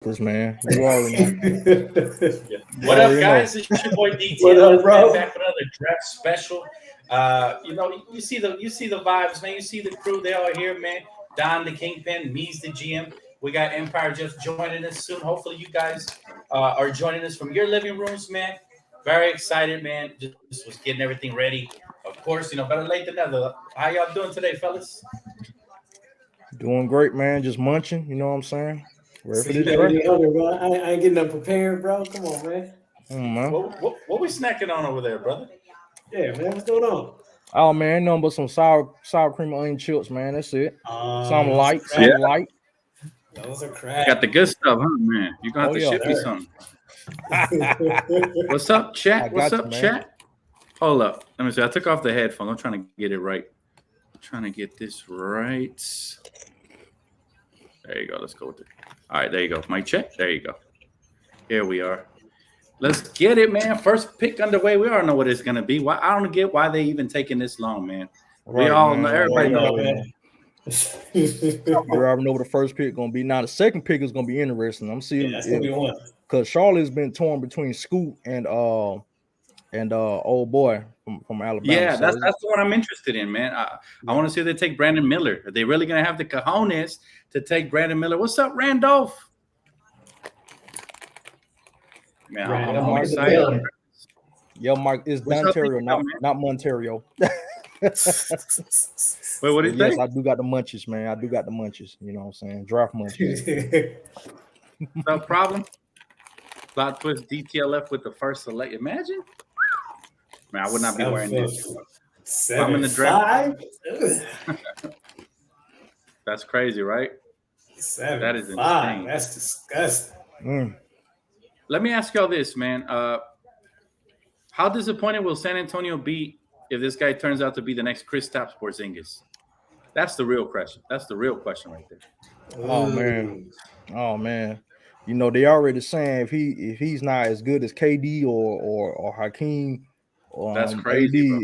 man. You already know. You What up, already know. guys? It's your boy What up, Dtlf, man, bro? back for another draft special. You see the vibes, man. You see the crew. They all here, man. Don the Kingpin, Meez the GM. We got Empire just joining us soon. Hopefully, you guys are joining us from your living rooms, man. Very excited, man. Just was getting everything ready. Of course, better late than never. How y'all doing today, fellas? Doing great, man. Just munching. You know what I'm saying? Ready So for you this better draft. be hungry, bro. I ain't getting up prepared, bro. Come on, man. Man. What we snacking on over there, brother? Yeah, man. What's going on? Oh man, ain't nothing but some sour cream and onion chips, man. That's it. Some Those are light, crack. Yeah, some light. Those are got crack. the good stuff, huh, man? You're gonna have Oh to yeah. ship me Sir. some. What's up, I chat? What's got you, up, man. chat? Hold up. Let me see. I took off the headphones. I'm trying to get it right. Trying to get this right. There you go. Let's go with it. All right, there you go. Mic check. There you go. Here we are. Let's get it, man. First pick underway. We all know what it's gonna be. Why I don't get why they even taking this long, man. We Right, all know. man. Like, Everybody you knows. already know. You already know what the first pick gonna be. Now the second pick is gonna be interesting. I'm seeing That's gonna be one. because Charlotte's been torn between Scoot and old boy from Alabama. Yeah, So that's the one I'm interested in, man. I want to see if they take Brandon Miller. Are they really gonna have the cojones to take Brandon Miller? What's up, Randolph? Man, I'm Mark. excited. Yo, Mark, it's What's up, Dontario, man? not Montario. Wait, what did you Yes, say? I do got the munchies, man. I do got the munchies. You know what I'm saying? Draft munchies. No problem. Plot twist DTLF with the first select. Imagine. Man, I would not be wearing this. I'm in the draft. 7'5"? That's crazy, right? 7'5". That is insane. That's disgusting. Let me ask y'all this, man. How disappointed will San Antonio be if this guy turns out to be the next Kristaps Porzingis? That's the real question. That's the real question right there. Oh man. You know, they already saying if he's not as good as KD or Hakeem, That's AD crazy, bro.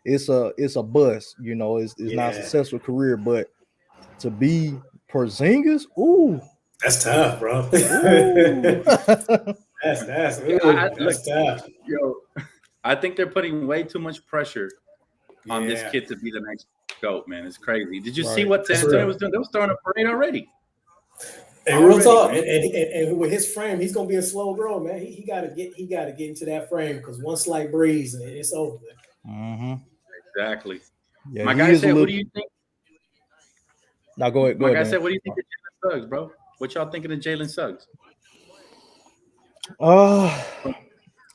it's a bust. You know, it's not a successful career, but to be Porzingis, ooh. That's tough, bro. Ooh. that's tough. Yo, I think they're putting way too much pressure on this kid to be the next GOAT, man. It's crazy. Did you see what San Antonio was doing? They was throwing a parade already. And real talk, and with his frame, he's gonna be a slow grower, man. He gotta get into that frame because one slight breeze and it's over. Mm-hmm. Exactly. Yeah, my guy said, "What do you think?" Now go ahead. My guy said, "What do you think of Jalen Suggs, bro? What y'all thinking of Jalen Suggs?" From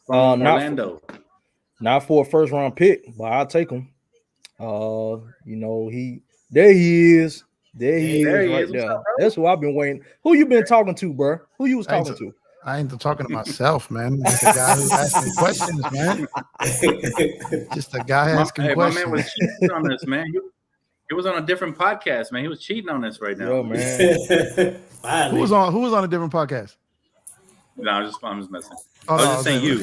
Orlando. Not for a first round pick, but I'll take him. You know, there he is. There he is right there. Up, that's who I've been waiting. Who you been talking to, bro? Who you was talking to? I ain't talking to myself, man. Just a guy who's asking questions, man. Just a guy asking questions. My man was cheating on us, man. He was on a different podcast, man. He was cheating on us right now. Yo, man. Who was on a different podcast? No, I'm just messing. Oh, I was just saying you.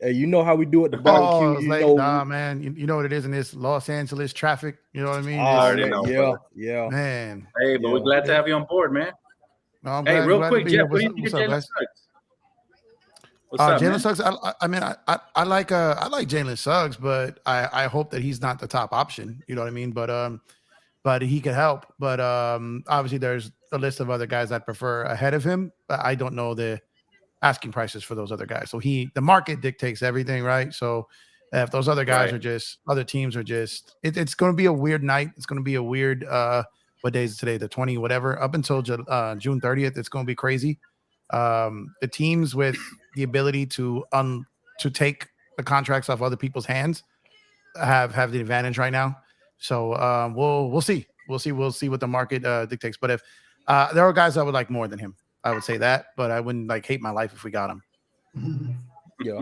Hey, you know how we do at the barbecue. Nah, man. You know what it is in this Los Angeles traffic. You know what I mean? I already know. Yeah. Man. Hey, but we're glad to have you on board, man. No, hey, real quick, Jeff, what do you think of Jalen Suggs? What's up, Jalen Suggs? I mean, I like Jalen Suggs, but I hope that he's not the top option. You know what I mean? But he could help. But obviously, there's a list of other guys I'd prefer ahead of him. But I don't know the asking prices for those other guys. So the market dictates everything, right? So if those other guys are just other teams are just, it's going to be a weird night. It's going to be a weird. What day is it today? The 20, whatever. Up until June 30th, it's going to be crazy. The teams with the ability to take the contracts off other people's hands have the advantage right now. So we'll see. We'll see what the market dictates. But if there are guys I would like more than him, I would say that. But I wouldn't hate my life if we got him. Yeah.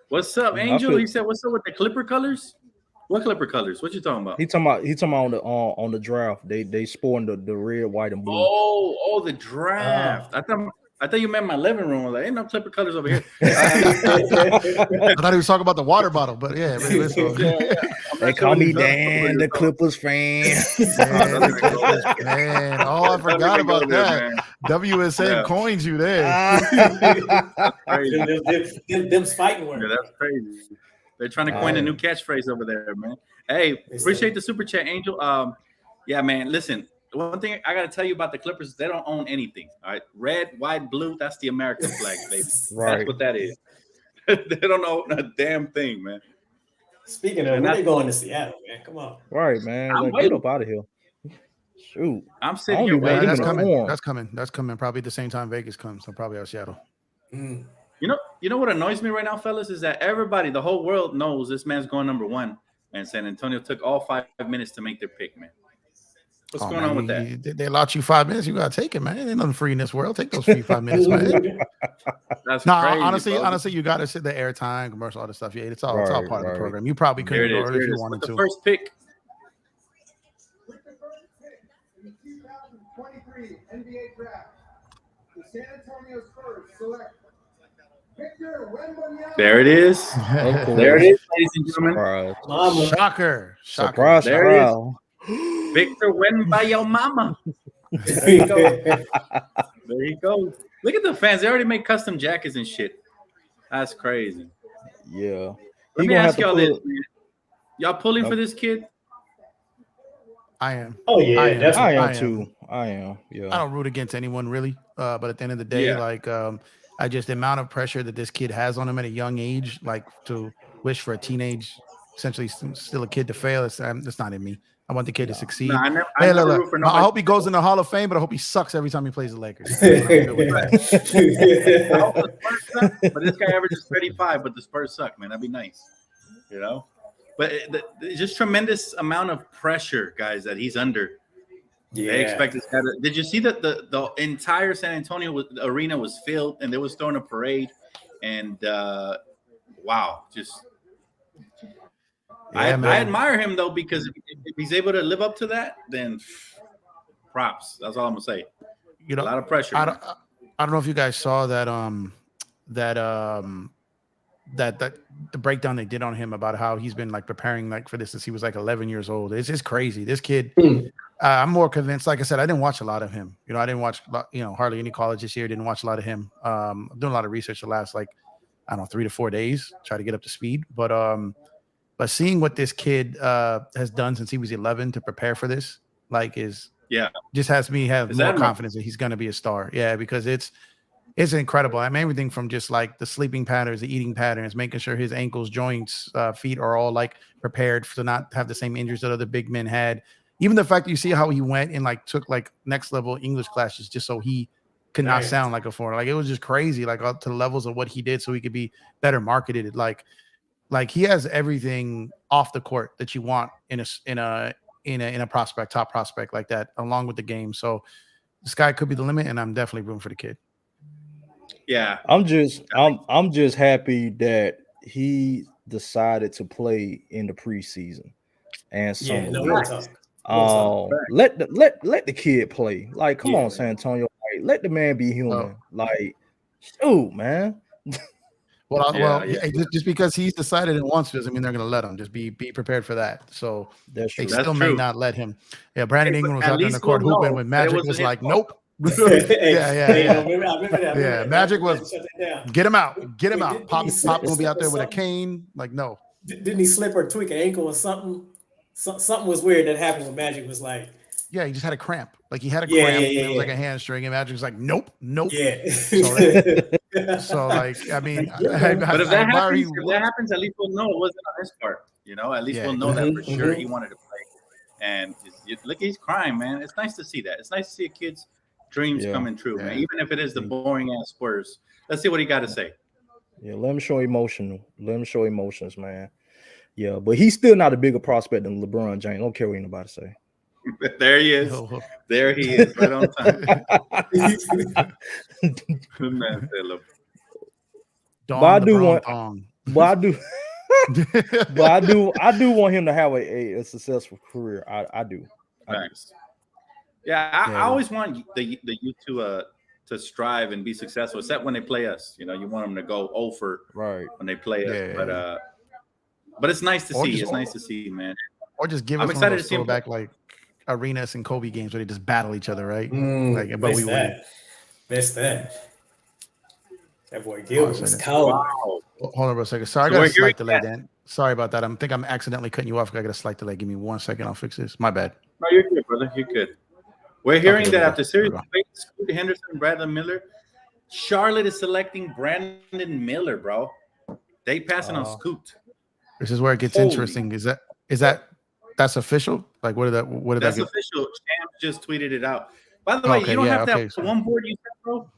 What's up, Angel? He said, "What's up with the Clipper colors?" What Clipper colors? What you talking about? He talking about on the draft. They sporting the red, white, and blue. Oh, the draft. I thought you meant my living room. I was like, ain't no Clipper colors over here. I thought he was talking about the water bottle, but yeah. I'm They call me Dan, the Clippers fan. Dan, the Clippers fan. Oh, I forgot about that. WSA coins you there. Them's fighting words. Yeah, that's crazy. They're trying to coin a new catchphrase over there, man. Hey, appreciate the super chat, Angel. Yeah, man. Listen, one thing I got to tell you about the Clippers, they don't own anything. All right, red, white, blue. That's the American flag, baby. Right. That's what that is. They don't own a damn thing, man. Speaking of, when they going to Seattle, man, come on. Right, man. Like, get up out of here. Shoot, I'm sitting here waiting. That's coming. That's coming. Probably the same time Vegas comes. So probably out Seattle. Mm. You know what annoys me right now, fellas, is that everybody, the whole world knows this man's going number one, and San Antonio took all 5 minutes to make their pick, man. What's going on with that? They allowed you 5 minutes. You gotta take it, man. Ain't nothing free in this world. Take those free 5 minutes, man. That's crazy, honestly, you gotta sit the airtime, commercial, all the stuff. Yeah, it's all part of the program. You probably couldn't go if you wanted to. The first pick. With the first pick, in the 2023 NBA draft, the San Antonio Spurs select Victor Wembanyama. There it is. There it is, ladies and gentlemen. Shocker. Surprise. There it is. Victor Wembanyama. There you go. There you go. Look at the fans. They already make custom jackets and shit. That's crazy. Yeah. Let me ask y'all this, man. Y'all pulling for this kid? I am. Oh yeah, I am too. I am. Yeah. I don't root against anyone really, but at the end of the day, I just the amount of pressure that this kid has on him at a young age, like to wish for a teenage, essentially still a kid to fail. It's not in me. I want the kid to succeed. No, I hope he goes in the Hall of Fame, but I hope he sucks every time he plays the Lakers. But this guy averages 35, but the Spurs suck, man. That'd be nice, you know. But just tremendous amount of pressure, guys, that he's under. Yeah. They expect this guy to. Did you see that the entire San Antonio arena was filled and they was throwing a parade? And wow, just. I admire him though, because if he's able to live up to that, then props. That's all I'm gonna say. You know, a lot of pressure. I don't know if you guys saw that the breakdown they did on him about how he's been like preparing like for this since he was like 11 years old. It's just crazy. This kid, I'm more convinced. Like I said, I didn't watch a lot of him. You know, I didn't watch hardly any college this year. Didn't watch a lot of him. I'm doing a lot of research the last 3 to 4 days, try to get up to speed. But seeing what this kid has done since he was 11 to prepare for this, just has me have more confidence that he's going to be a star. Yeah, because it's incredible. I mean, everything from just like the sleeping patterns, the eating patterns, making sure his ankles, joints, feet are all like prepared to not have the same injuries that other big men had. Even the fact that you see how he went and like took like next level English classes just so he could not sound like a foreigner. Like it was just crazy, like up to the levels of what he did so he could be better marketed. Like he has everything off the court that you want in a prospect, top prospect like that, along with the game. So the sky could be the limit, and I'm definitely rooting for the kid. Yeah, I'm just happy that he decided to play in the preseason and let the kid play. Like, come on, San Antonio, let the man be human. Like, shoot, man. Just because he's decided and wants to doesn't mean they're going to let him. Just be prepared for that. So they still may not let him. Yeah, Brandon Ingram was out there in the court hooping when Magic was like, nope. I remember that. Yeah, Magic was get him out. Pop will be out there with a cane. Like, no. Didn't he slip or tweak an ankle or something? Something was weird that happened when Magic was like. Yeah, he just had a cramp. Like he had a cramp. It was like a hamstring, and Magic was like, nope. Yeah. So like, I mean, but if that happens, at least we'll know it wasn't on his part. You know, at least we'll know that for sure. He wanted to play, and look, he's crying, man. It's nice to see that. It's nice to see a kid's dreams coming true, man. Even if it is the boring ass Spurs. Let's see what he got to say. Yeah, let him show emotion. Let him show emotions, man. Yeah, but he's still not a bigger prospect than LeBron James. I don't care what anybody say. There he is. There he is, right on time. But I do want him to have a successful career. I do. Thanks. Yeah, I always want the youth to strive and be successful, except when they play us. You know, you want them to go over when they play us. But it's nice to see. Just, it's nice to see, man. Or just give us one of those throwback like Arenas and Kobe games where they just battle each other, right? But we win. Missed that. That boy Gilbert was cold. Wow. Hold on for a second. Sorry, I got a slight delay, Dan. Sorry about that. I think I'm accidentally cutting you off. I got a slight delay. Give me 1 second. I'll fix this. My bad. No, you're good, brother. You're good. We're hearing that after series Scoot Henderson, Brandon Miller, Charlotte is selecting Brandon Miller, bro. They passing on Scoot. This is where it gets interesting. Is that's official? Like what did that? That's official. Champ just tweeted it out. By the way, you don't have that one board you said, bro.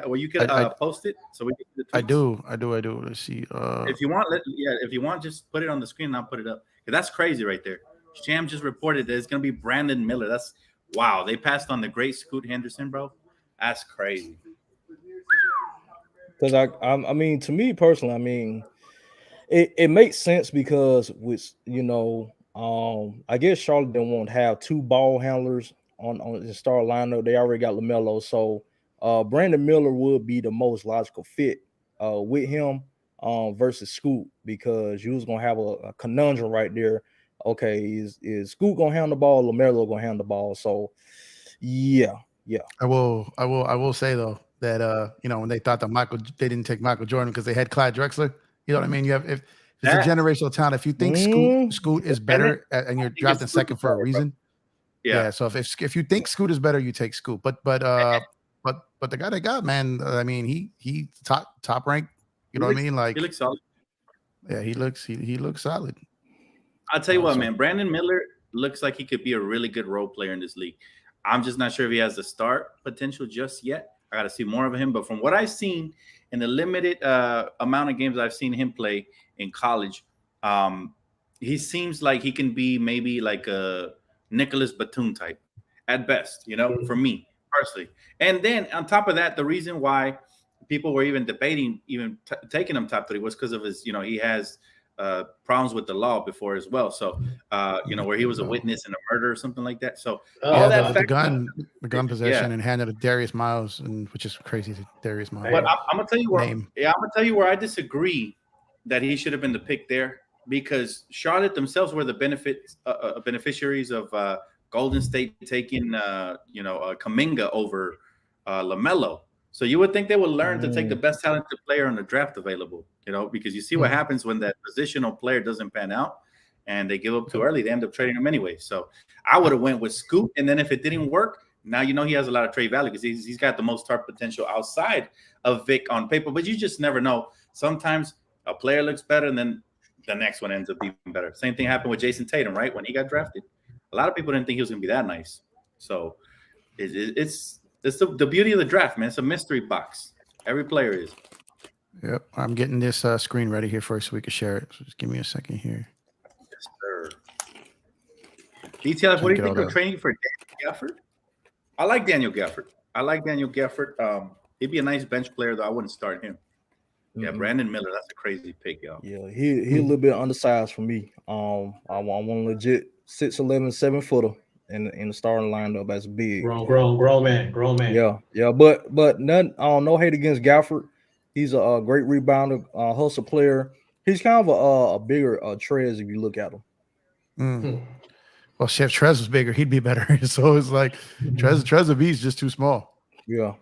Where you can post it, so we can see the tweets. I do. Let's see. If you want, just put it on the screen and I'll put it up. That's crazy right there. Sham just reported that it's gonna be Brandon Miller. That's wow. They passed on the great Scoot Henderson, bro. That's crazy. Because I mean, to me personally, I mean, it makes sense because with I guess Charlotte didn't want to have two ball handlers on the star lineup. They already got LaMelo, so Brandon Miller would be the most logical fit with him versus Scoot, because you was gonna have a conundrum right there. Okay, is Scoot gonna handle the ball? LaMelo gonna handle the ball? So yeah. I will say though that when they thought that they didn't take Michael Jordan because they had Clyde Drexler. You know what I mean? You have if it's a generational talent. If you think Scoot is better and you're drafting second for a reason, yeah. So if you think Scoot is better, you take Scoot. But the guy they got, man, I mean, he top rank. You know what I mean? Like he looks solid. Yeah, he looks solid. I'll tell you what, man. Brandon Miller looks like he could be a really good role player in this league. I'm just not sure if he has the start potential just yet. I got to see more of him. But from what I've seen in the limited amount of games I've seen him play in college, he seems like he can be maybe like a Nicholas Batum type at best, for me personally. And then on top of that, the reason why people were even debating taking him top 3 was because of his, he has problems with the law before as well. So, where he was a witness in a murder or something like that. So the gun possession and handed to Darius Miles, which is crazy to Darius Miles. But I'm gonna tell you where, I'm gonna tell you where I disagree that he should have been the pick there, because Charlotte themselves were the beneficiaries of Golden State taking Kuminga over LaMelo. So you would think they would learn to take the best talented player on the draft available, because you see what happens when that positional player doesn't pan out and they give up too early. They end up trading him anyway. So I would have went with Scoot, and then if it didn't work, now he has a lot of trade value because he's got the most start potential outside of Vic on paper. But you just never know. Sometimes a player looks better, and then the next one ends up being better. Same thing happened with Jason Tatum, right? When he got drafted, a lot of people didn't think he was going to be that nice. So it's the beauty of the draft, man. It's a mystery box. Every player is. Yep. I'm getting this screen ready here first so we can share it. So just give me a second here. Yes, sir. Dtlf, what do you think of training for Daniel Gafford? I like Daniel Gafford. He'd be a nice bench player, though. I wouldn't start him. Yeah, Brandon Miller, that's a crazy pick, y'all. Yeah, he a little bit undersized for me. I want legit 6'11", 7-footer in the starting lineup as big. Grown man. Yeah, but none. No hate against Gafford. He's a great rebounder, hustle player. He's kind of a bigger Trez if you look at him. Well, if Trez was bigger, he'd be better. So it's like Trez of is just too small. Yeah.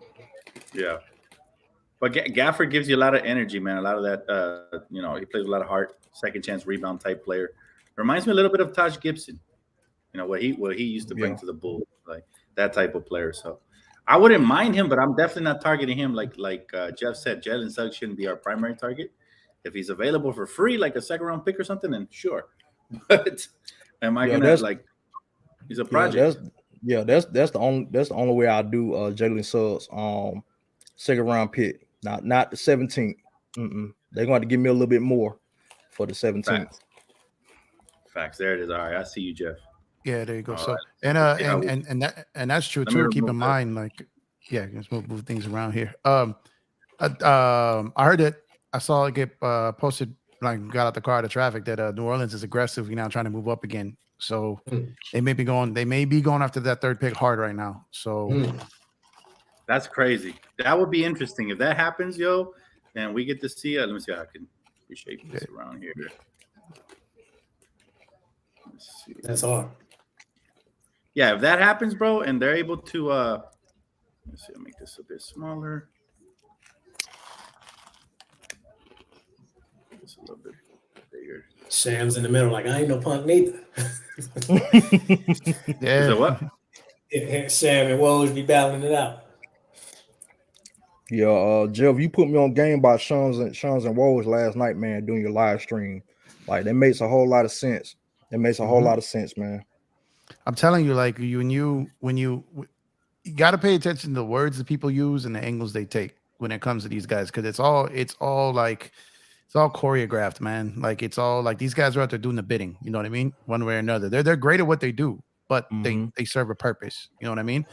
But Gafford gives you a lot of energy, man. A lot of that, he plays with a lot of heart. Second chance rebound type player. Reminds me a little bit of Taj Gibson. What he used to bring to the Bulls, like that type of player. So I wouldn't mind him, but I'm definitely not targeting him. Like Jeff said, Jalen Suggs shouldn't be our primary target. If he's available for free, like a second round pick or something, then sure. But am I gonna he's a project? That's the only way I do Jalen Suggs second round pick. Not the 17th. They're going to give me a little bit more for the 17th. Facts. There it is. All right, I see you, Jeff. Yeah, there you go. So and that's true too. Keep in mind, let's move things around here. I heard that I saw it get posted when I got out the car to traffic that New Orleans is aggressive now trying to move up again. So they may be going after that third pick hard right now. So that's crazy. That would be interesting if that happens, yo. And we get to see it. Let me see how I can reshape this around here. Let's see. That's hard. Yeah, if that happens, bro, and they're able to let's see, I'll make this a bit smaller. Just a little bit bigger. Shams in the middle, like I ain't no punk neither. Yeah. So what? Sham and Woj be battling it out. Yeah, Jeff, you put me on game about Shams and Woj last night, man, doing your live stream. Like that makes a whole lot of sense. It makes a whole lot of sense, man. I'm telling you, like when you got to pay attention to the words that people use and the angles they take when it comes to these guys, because it's all choreographed, man. Like it's all like these guys are out there doing the bidding. You know what I mean? One way or another, they're great at what they do, but they serve a purpose. You know what I mean?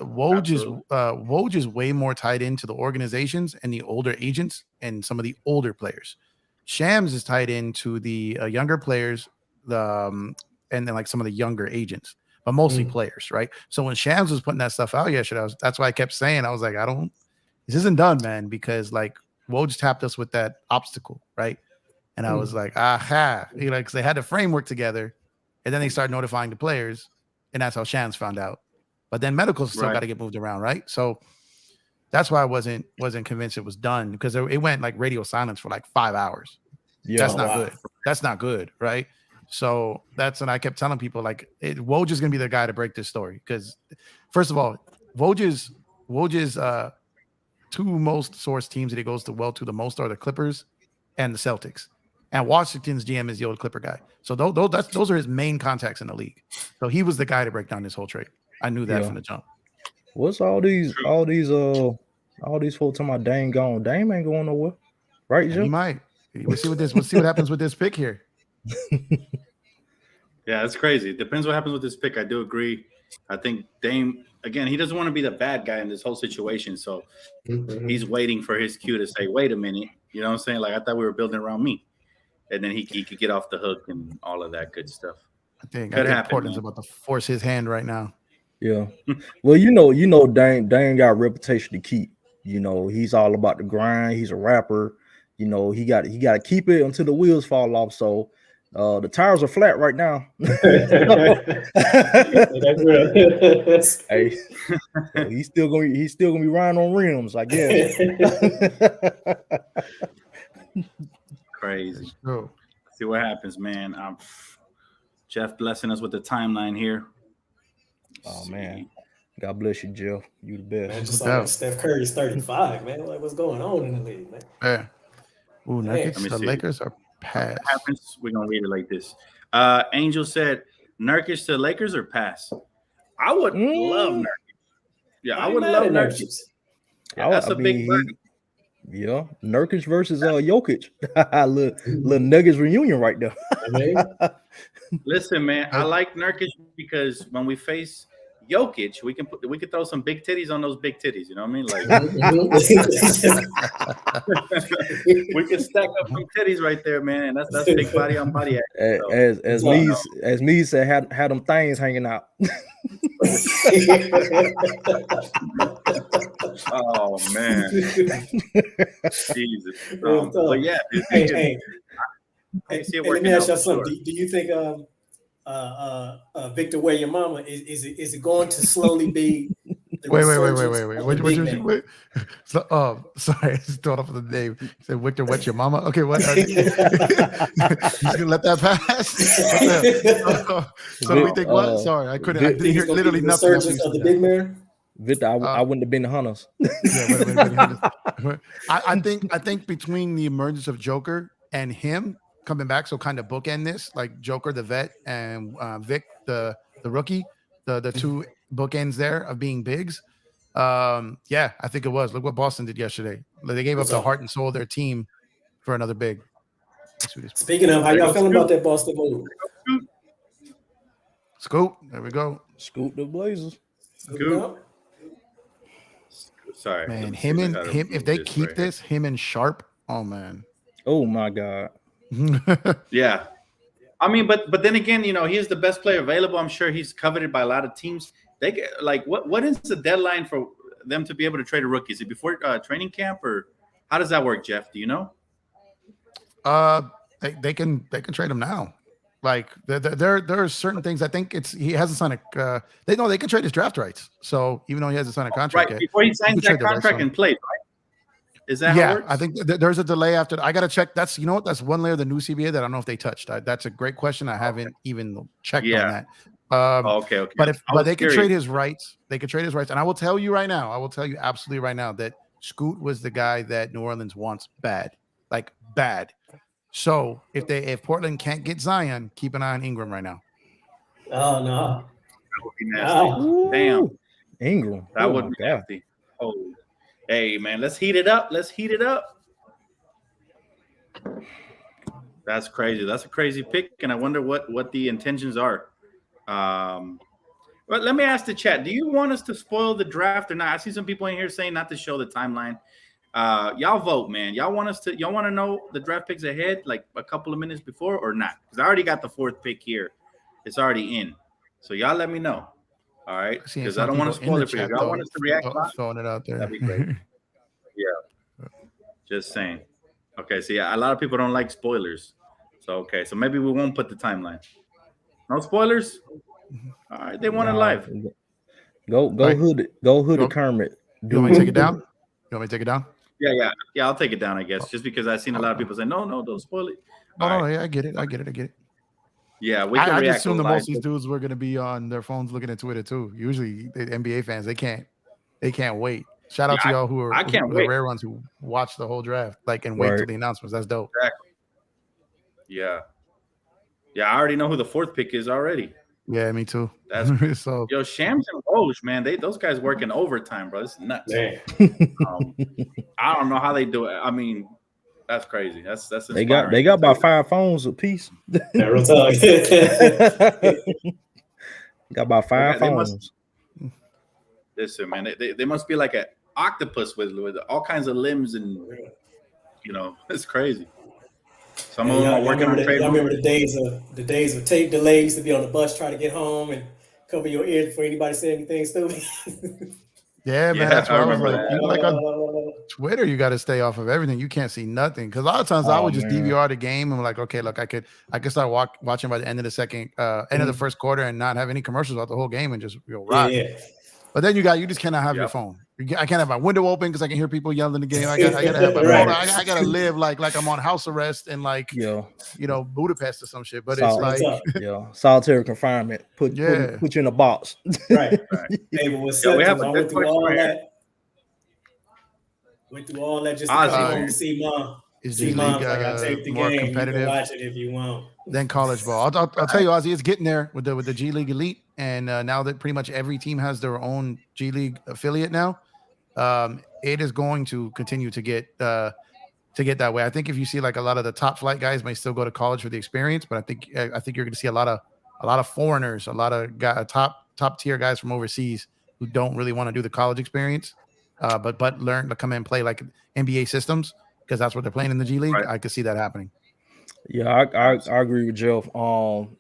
Woj is way more tied into the organizations and the older agents and some of the older players. Shams is tied into the younger players, and then like some of the younger agents, but mostly players, right? So when Shams was putting that stuff out yesterday, that's why I kept saying, I was like, this isn't done, man, because like Woj tapped us with that obstacle, right? And I was like, aha, because they had the framework together, and then they started notifying the players, and that's how Shams found out. But then medicals still got to get moved around, right? So that's why I wasn't convinced it was done, because it went like radio silence for like 5 hours. Yeah, that's not good. That's not good, right? So that's when I kept telling people like Woj is gonna be the guy to break this story, because first of all, Woj's two most sourced teams that he goes to the most are the Clippers and the Celtics. And Washington's GM is the old Clipper guy. So those are his main contacts in the league. So he was the guy to break down this whole trade. I knew that from the jump. What's all these folks talking about Dame gone? Dame ain't going nowhere, right, Joe? He might. We'll see what happens with this pick here. Yeah, it's crazy. It depends what happens with this pick. I do agree. I think Dame, again, he doesn't want to be the bad guy in this whole situation. So he's waiting for his cue to say, wait a minute. You know what I'm saying? Like, I thought we were building around me. And then he could get off the hook and all of that good stuff. I think Portland's about to force his hand right now. Yeah. Well, you know, Dame got a reputation to keep. You know, he's all about the grind. He's a rapper. You know, he got to keep it until the wheels fall off. So the tires are flat right now. Hey, so he's still gonna be riding on rims, I guess. Crazy. See what happens, man. Jeff blessing us with the timeline here. Oh man, God bless you, Jeff. You the best. Man, just saw Steph Curry's 35, man. Like, what's going on in the league, man? Yeah. Ooh, the Lakers are pass. What happens? We're gonna read it like this. Angel said, Nurkic to Lakers or pass? I would love Nurkic. Yeah, I would love Nurkic. Yeah, that's a big word. Yeah, Nurkic versus Jokic. little Nuggets reunion right there. Listen, man, I like Nurkic because when we face Jokic, we can throw some big titties on those big titties. You know what I mean? Like we can stack up some titties right there, man. And that's big body on body action. So. As Meez said, had them things hanging out. Oh man, Jesus! But yeah, hey, let me ask you something. Do you think Victor Where Your Mama is it going to slowly be? Wait. So, sorry, I just thought of the name. He said Victor, what's your mama? Okay, what? He's gonna let that pass. So we think what? Sorry, I couldn't. I didn't hear literally nothing. Of the big man. Victor, I wouldn't have been the Hunters. I think between the emergence of Joker and him coming back, so kind of bookend this, like Joker the vet and Vic the rookie, the two bookends there of being bigs. Yeah, I think it was. Look what Boston did yesterday. They gave up the heart and soul of their team for another big. Speaking of, how y'all feeling about that Boston move? Scoop, there we go. Scoop the Blazers. Scoop. Sorry, man. Him. If they keep this, him and Sharp. Oh man. Oh my God. Yeah. I mean, but then again, you know, he's the best player available. I'm sure he's coveted by a lot of teams. They get like what is the deadline for them to be able to trade a rookie? Is it before training camp, or how does that work, Jeff? Do you know? They can trade him now. Like there are certain things. I think he hasn't signed a. They can trade his draft rights. So even though he hasn't signed a contract yet, before he signs that contract and plays, right? Is that how it works? I think there's a delay after. I got to check. That's that's one layer of the new CBA that I don't know if they touched. That's a great question. I haven't even checked on that. Okay. But they could trade his rights. They could trade his rights, and I will tell you right now. I will tell you absolutely right now that Scoot was the guy that New Orleans wants bad, like bad. So if Portland can't get Zion, keep an eye on Ingram right now. Oh no, that would be nasty. Damn, Ingram, that would be nasty. Oh, hey man, let's heat it up. That's crazy. That's a crazy pick, and I wonder what the intentions are. But let me ask the chat: do you want us to spoil the draft or not? I see some people in here saying not to show the timeline. Y'all vote, man. Y'all want to know the draft picks ahead, like a couple of minutes before, or not? Because I already got the 4th pick here. It's already in. So y'all let me know. All right. Because I don't want to spoil it for you. Y'all want us to react live? Throwing it out there. That'd be great. Yeah. Just saying. Okay. So yeah, a lot of people don't like spoilers. So okay. So maybe we won't put the timeline. No spoilers. All right. They want it live. Go right. Hood Kermit. You want me to take it down? You want me to take it down? Yeah. I'll take it down, I guess, just because I've seen a lot of people say, no, don't spoil it. Yeah, I get it. Yeah, we can I react. just assumed that most of these dudes were going to be on their phones looking at Twitter too. Usually, the NBA fans they can't wait. Shout out to y'all who are the rare ones who watch the whole draft, and wait till the announcements. That's dope. Exactly. Yeah. I already know who the 4th pick is already. Yeah, me too. That's so. Yo, Shams and Woj, man, those guys working overtime, bro. It's nuts. I don't know how they do it. I mean, that's crazy. That's inspiring. They got about 5 phones apiece. Yeah, real talk. Got about 5 phones. Listen, man, they must be like an octopus with all kinds of limbs, and it's crazy. Some of them are working on trade. I remember the days of tape delays to be on the bus trying to get home and cover your ears before anybody said anything stupid. Yeah, man, that's what I was like. Even like on Twitter, you got to stay off of everything. You can't see nothing because a lot of times I would just DVR the game and I'm like, okay, look, I could start watching by the end of the end of the first quarter and not have any commercials about the whole game and just rock. Yeah. But then you just cannot have your phone. I can't have my window open because I can hear people yelling the game. I got to have my phone. I got to live like I'm on house arrest in Budapest or some shit. But it's solitary confinement. Put you in a box. Right. Hey, but what's up? I went through all that. Went through all that just to come home to see mom. Is G League I got to take the more game. competitive? You can watch it if you want. Than college ball. I'll tell you, Ozzy, it's getting there with the G League Elite, and now that pretty much every team has their own G League affiliate now, it is going to continue to get that way. I think if you see like a lot of the top flight guys may still go to college for the experience, but I think you're going to see a lot of foreigners, a lot of top tier guys from overseas who don't really want to do the college experience, but learn to come in and play like NBA systems because that's what they're playing in the G League. Right. I could see that happening. Yeah, I agree with Jeff.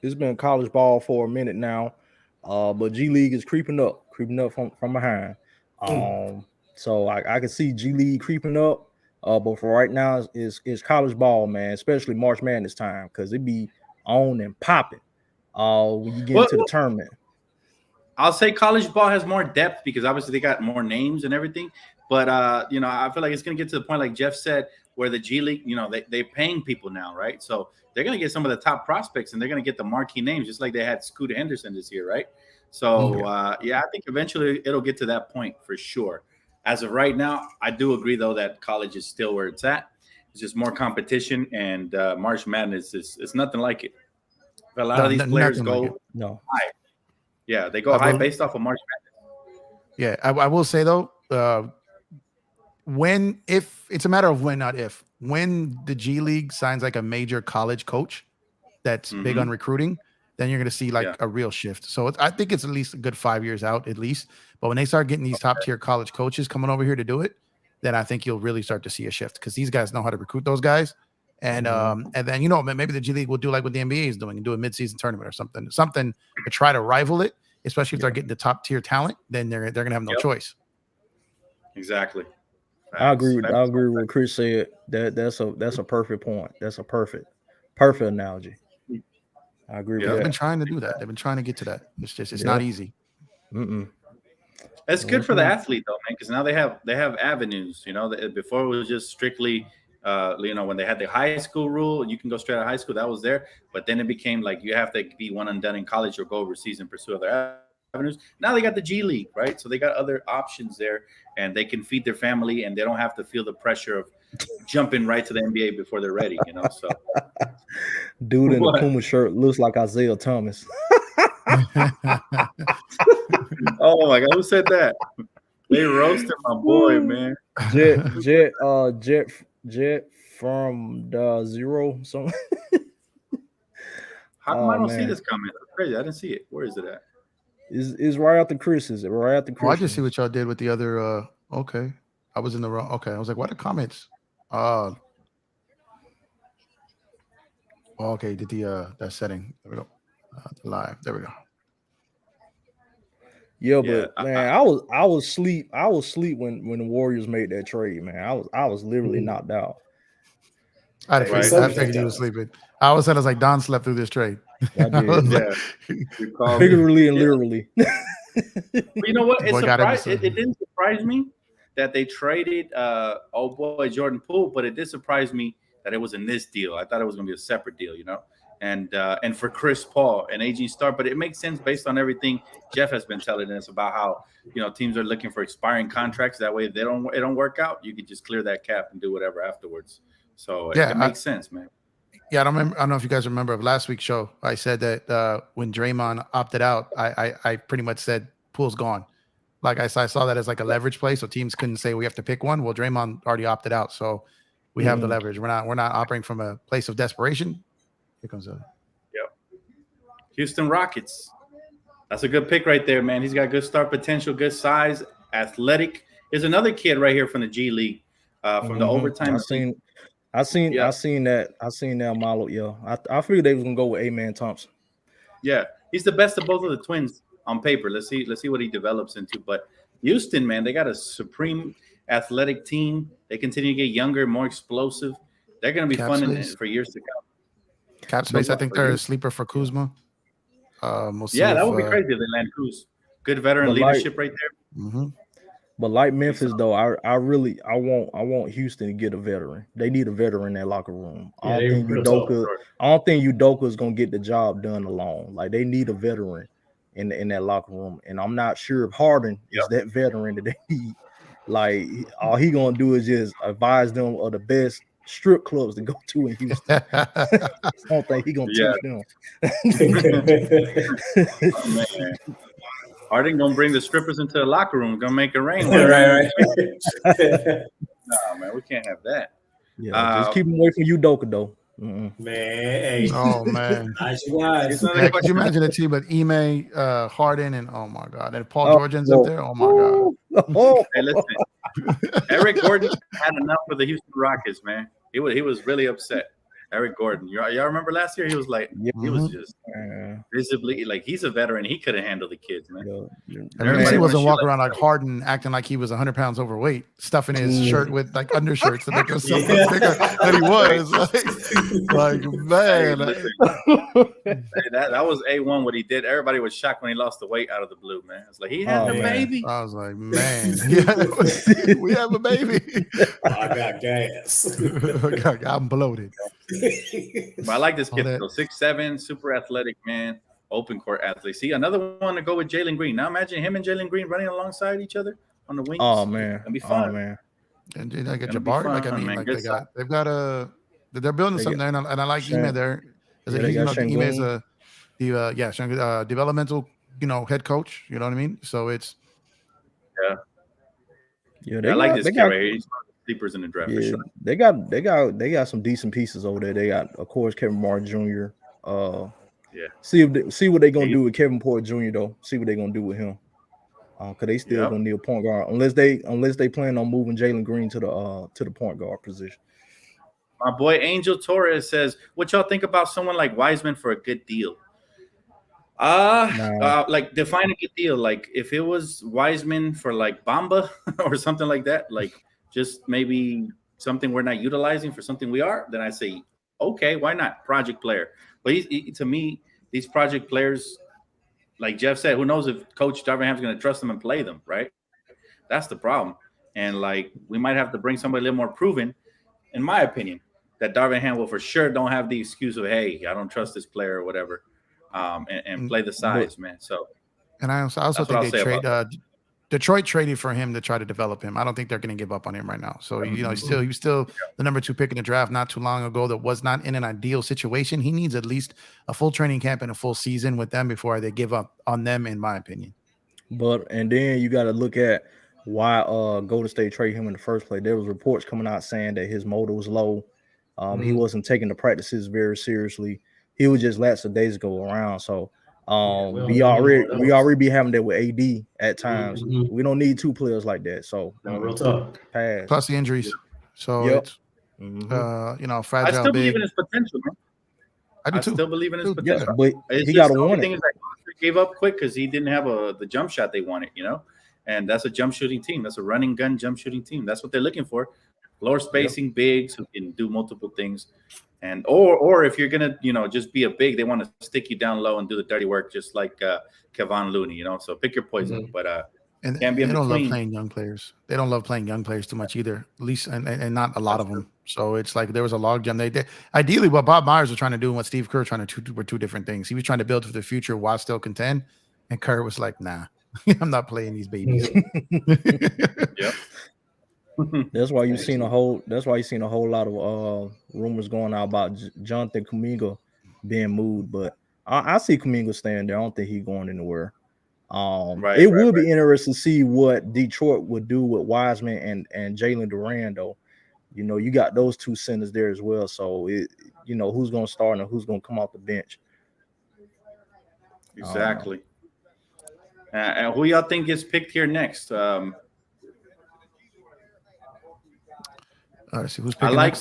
It's been college ball for a minute now, but G League is creeping up from behind. So I can see G League creeping up, but for right now it's college ball, man. Especially March Madness time because it be on and popping. When you get into the tournament, I'll say college ball has more depth because obviously they got more names and everything. But I feel like it's gonna get to the point, like Jeff said, where the G League, they're paying people now, right? So they're going to get some of the top prospects and they're going to get the marquee names, just like they had Scooter Henderson this year, right? So, I think eventually it'll get to that point for sure. As of right now, I do agree, though, that college is still where it's at. It's just more competition, and March Madness is nothing like it. But a lot of these players go high. Yeah, they go high based off of March Madness. Yeah, I will say, though, if it's a matter of when, not if, when the G League signs like a major college coach that's big on recruiting, then you're going to see like a real shift. So I think it's at least a good 5 years out at least. But when they start getting these top tier college coaches coming over here to do it, then I think you'll really start to see a shift because these guys know how to recruit those guys. And then, maybe the G League will do like what the NBA is doing and do a midseason tournament or something to try to rival it, especially if they're getting the top tier talent, then they're going to have no choice. Exactly. I agree with what Chris said. That's a perfect point. That's a perfect analogy. I agree with They've that. been trying to do that. They've been trying to get to that. It's not easy. It's good for the athlete though, man, because now they have avenues. You know, before it was just strictly, when they had the high school rule, you can go straight out of high school. That was there, but then it became like you have to be one and done in college or go overseas and pursue other avenues. Now they got the G League, right? So they got other options there, and they can feed their family, and they don't have to feel the pressure of jumping right to the NBA before they're ready. You know, so dude in the Puma shirt looks like Isaiah Thomas. Oh my God, who said that? They roasted my boy, man. Jet from the zero. So how come I don't see this comment? That's crazy. I didn't see it. Where is it at? Is right after Chris's. Right after Chris. I just see what y'all did with the other. Okay, I was in the wrong. Okay, I was like, what are comments? Okay, did the that setting? There we go. Live. There we go. Yeah, but man, I was asleep. I was asleep when the Warriors made that trade, man. I was literally knocked out. I figured you were sleeping. I was like, Don slept through this trade. I did. Yeah. Figuratively and literally. But you know what? It didn't surprise me that they traded old boy Jordan Poole, but it did surprise me that it was in this deal. I thought it was going to be a separate deal, you know. And for Chris Paul and AG Star, but it makes sense based on everything Jeff has been telling us about how teams are looking for expiring contracts. That way, if it don't work out, you can just clear that cap and do whatever afterwards. So it makes sense, man. Yeah, I don't know if you guys remember of last week's show. I said that when Draymond opted out, I pretty much said Poole's gone. Like I saw that as like a leverage play, so teams couldn't say we have to pick one. Well, Draymond already opted out, so we have the leverage. We're not operating from a place of desperation. Here comes a Houston Rockets. That's a good pick right there, man. He's got good start potential, good size, athletic. There's another kid right here from the G League, from the overtime. I seen that Malo. Yeah, I figured they was gonna go with A-Man Thompson. Yeah, he's the best of both of the twins on paper. Let's see what he develops into. But Houston, man, they got a supreme athletic team. They continue to get younger, more explosive. They're gonna be fun for years to come. Cap space, I think they're a sleeper for Kuzma. We'll see that would be crazy if they land Kuz. Good veteran leadership right there. Mm-hmm. But like Memphis, though, I want Houston to get a veteran. They need a veteran in that locker room. I don't think Udoka is gonna get the job done alone. Like they need a veteran in that locker room, and I'm not sure if Harden is that veteran that they need. Like all he gonna do is just advise them of the best strip clubs to go to in Houston. I don't think he gonna teach them. Oh, man. Harden gonna bring the strippers into the locker room. Gonna make it rain. Right. No, man, we can't have that. Yeah, just keep him away from Udoka though. Man, hey. Oh man. Could you imagine a team with Ime, Harden, and oh my god, and Paul George ends up there? Oh my god. Hey, listen. Eric Gordon had enough for the Houston Rockets, man. He was really upset. Eric Gordon, y'all remember last year? He was like, he was just visibly like he's a veteran. He couldn't handle the kids, man. He wasn't walking around like Harden, acting like he was 100 pounds overweight, stuffing his shirt with like undershirts to make himself look bigger than he was. Like man, that was A1 what he did. Everybody was shocked when he lost the weight out of the blue, man. It's like he had a baby. I was like, man, we have a baby. I got gas. I'm bloated. But I like this kid though. 6'7", super athletic, man. Open court athlete. See, another one to go with Jalen Green. Now imagine him and Jalen Green running alongside each other on the wings. Oh man, it'll be fun. Oh, man. And they get Jabari. Like I mean, like they've got they're building something there, and I like Ime there. Ime is a developmental, head coach. You know what I mean? So it's I like this kid right here. He's sleepers in the draft for sure. They got some decent pieces over there. They got, of course, Kevin Martin Jr. See what they're gonna do with Kevin Porter Jr. though. See what they're gonna do with him. Cause they still gonna need a point guard unless they plan on moving Jalen Green to the point guard position. My boy Angel Torres says, "What y'all think about someone like Wiseman for a good deal?" Like define a good deal. Like if it was Wiseman for like Bamba or something like that, like just maybe something we're not utilizing for something we are, then I say, okay, why not? Project player. But he to me, these project players, like Jeff said, who knows if Coach Darvin Ham's going to trust them and play them, right? That's the problem. And like we might have to bring somebody a little more proven, in my opinion, that Darvin Ham will for sure don't have the excuse of, hey, I don't trust this player or whatever, and play the size, man. So, and I also think they trade. Detroit traded for him to try to develop him. I don't think they're going to give up on him right now. So he was still the number 2 pick in the draft not too long ago. That was not in an ideal situation. He needs at least a full training camp and a full season with them before they give up on them, in my opinion. And then you got to look at why Golden State traded him in the first place. There was reports coming out saying that his motor was low. He wasn't taking the practices very seriously. He was just lackadaisical around. So we already be having that with AD at times. We don't need 2 players like that. So real tough. Pass. Plus the injuries. So it's fragile. I still big. believe in his potential, man. I do too. Still believe in his potential. Yeah, but he got to want it. Thing is that gave up quick because he didn't have the jump shot they wanted, and that's a jump shooting team. That's a running gun jump shooting team. That's what they're looking for. Floor spacing bigs who can do multiple things. And or if you're gonna, just be a big, they want to stick you down low and do the dirty work, just like Kevon Looney, So pick your poison. But and they don't love playing young players. They don't love playing young players too much either. At least, and not a lot of them. So it's like there was a logjam. They ideally what Bob Myers was trying to do and what Steve Kerr was trying to do were 2 different things. He was trying to build for the future while still contend, and Kerr was like, "Nah, I'm not playing these babies." Yep. That's why you've seen a whole lot of rumors going out about Jonathan Kuminga being moved, but I see Kuminga staying there. I don't think he's going anywhere. It would be interesting to see what Detroit would do with Wiseman and Jalen Duran, though. You got those 2 centers there as well. So who's going to start and who's going to come off the bench. Exactly. And who y'all think gets picked here next? Let's see who's picking. I like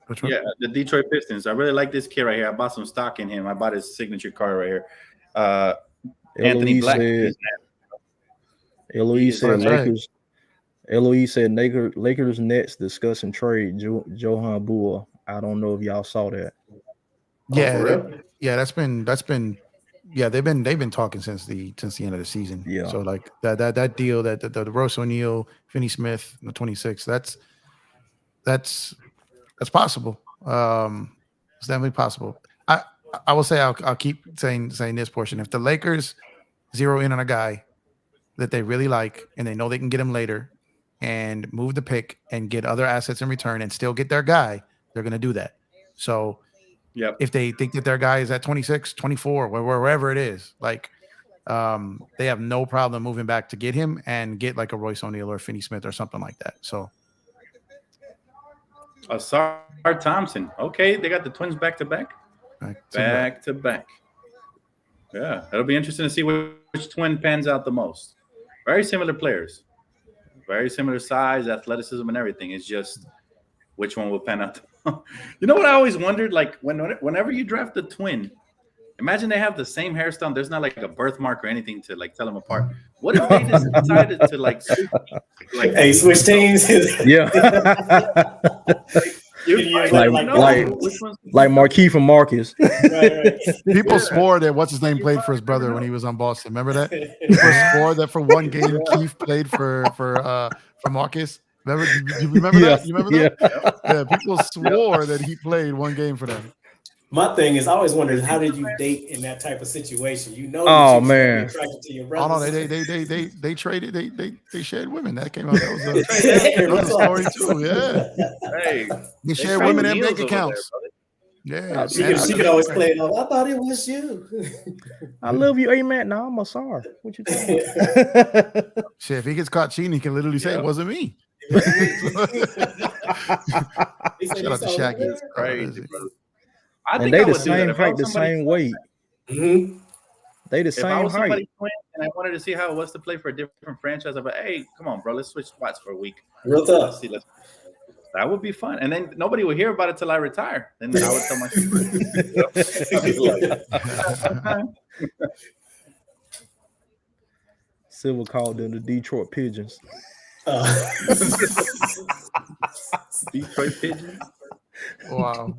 which one? Yeah, the Detroit Pistons. I really like this kid right here. I bought some stock in him. I bought his signature card right here. Anthony Black. Eloise said Lakers. Eloise said Lakers Nets discussing trade Johan Bull. I don't know if y'all saw that. Yeah, that's been they've been talking since the end of the season. Yeah. So like that deal that the Royce O'Neal, Finney Smith, the 26, that's possible. It's definitely possible. I will say I'll keep saying this portion. If the Lakers zero in on a guy that they really like and they know they can get him later and move the pick and get other assets in return and still get their guy, they're going to do that. So if they think that their guy is at 26, 24, wherever it is, like they have no problem moving back to get him and get like a Royce O'Neal or Finney Smith or something like that. So Asar Thompson. Okay, they got the Twins back to back. Back to back. Yeah, it'll be interesting to see which twin pans out the most. Very similar players, very similar size, athleticism, and everything. It's just which one will pan out. You know what I always wondered? Like whenever you draft a twin, imagine they have the same hairstyle. There's not like a birthmark or anything to like tell them apart. What if they just decided to like switch teams? Yeah. Like Marquise and Marcus. Right. People swore that what's his name played for his brother when he was on Boston. Remember that? People swore that for one game Keith played for Marcus. Remember? You remember that? You remember that? Yeah. People swore that he played one game for them. My thing is, I always wondered, how did you date in that type of situation? Oh man, attracted to your brother. Oh no, they traded. They shared women. That came out. That was a story too. Yeah. Hey, they shared women and bank accounts. Yeah, she could always play it off. I thought it was you. I love you, amen. No, I'm sorry. What you think? Shit, if he gets caught cheating, he can literally say it wasn't me. Shout out to Shaggy. It's crazy, brother. And they the same height, the same weight. Mm-hmm. They the same height. And I wanted to see how it was to play for a different franchise. I'm like, hey, come on, bro, let's switch spots for a week. Real tough. That would be fun. And then nobody would hear about it till I retire. Then I would tell my Silver called them the Detroit Pigeons. Detroit Pigeons. Wow.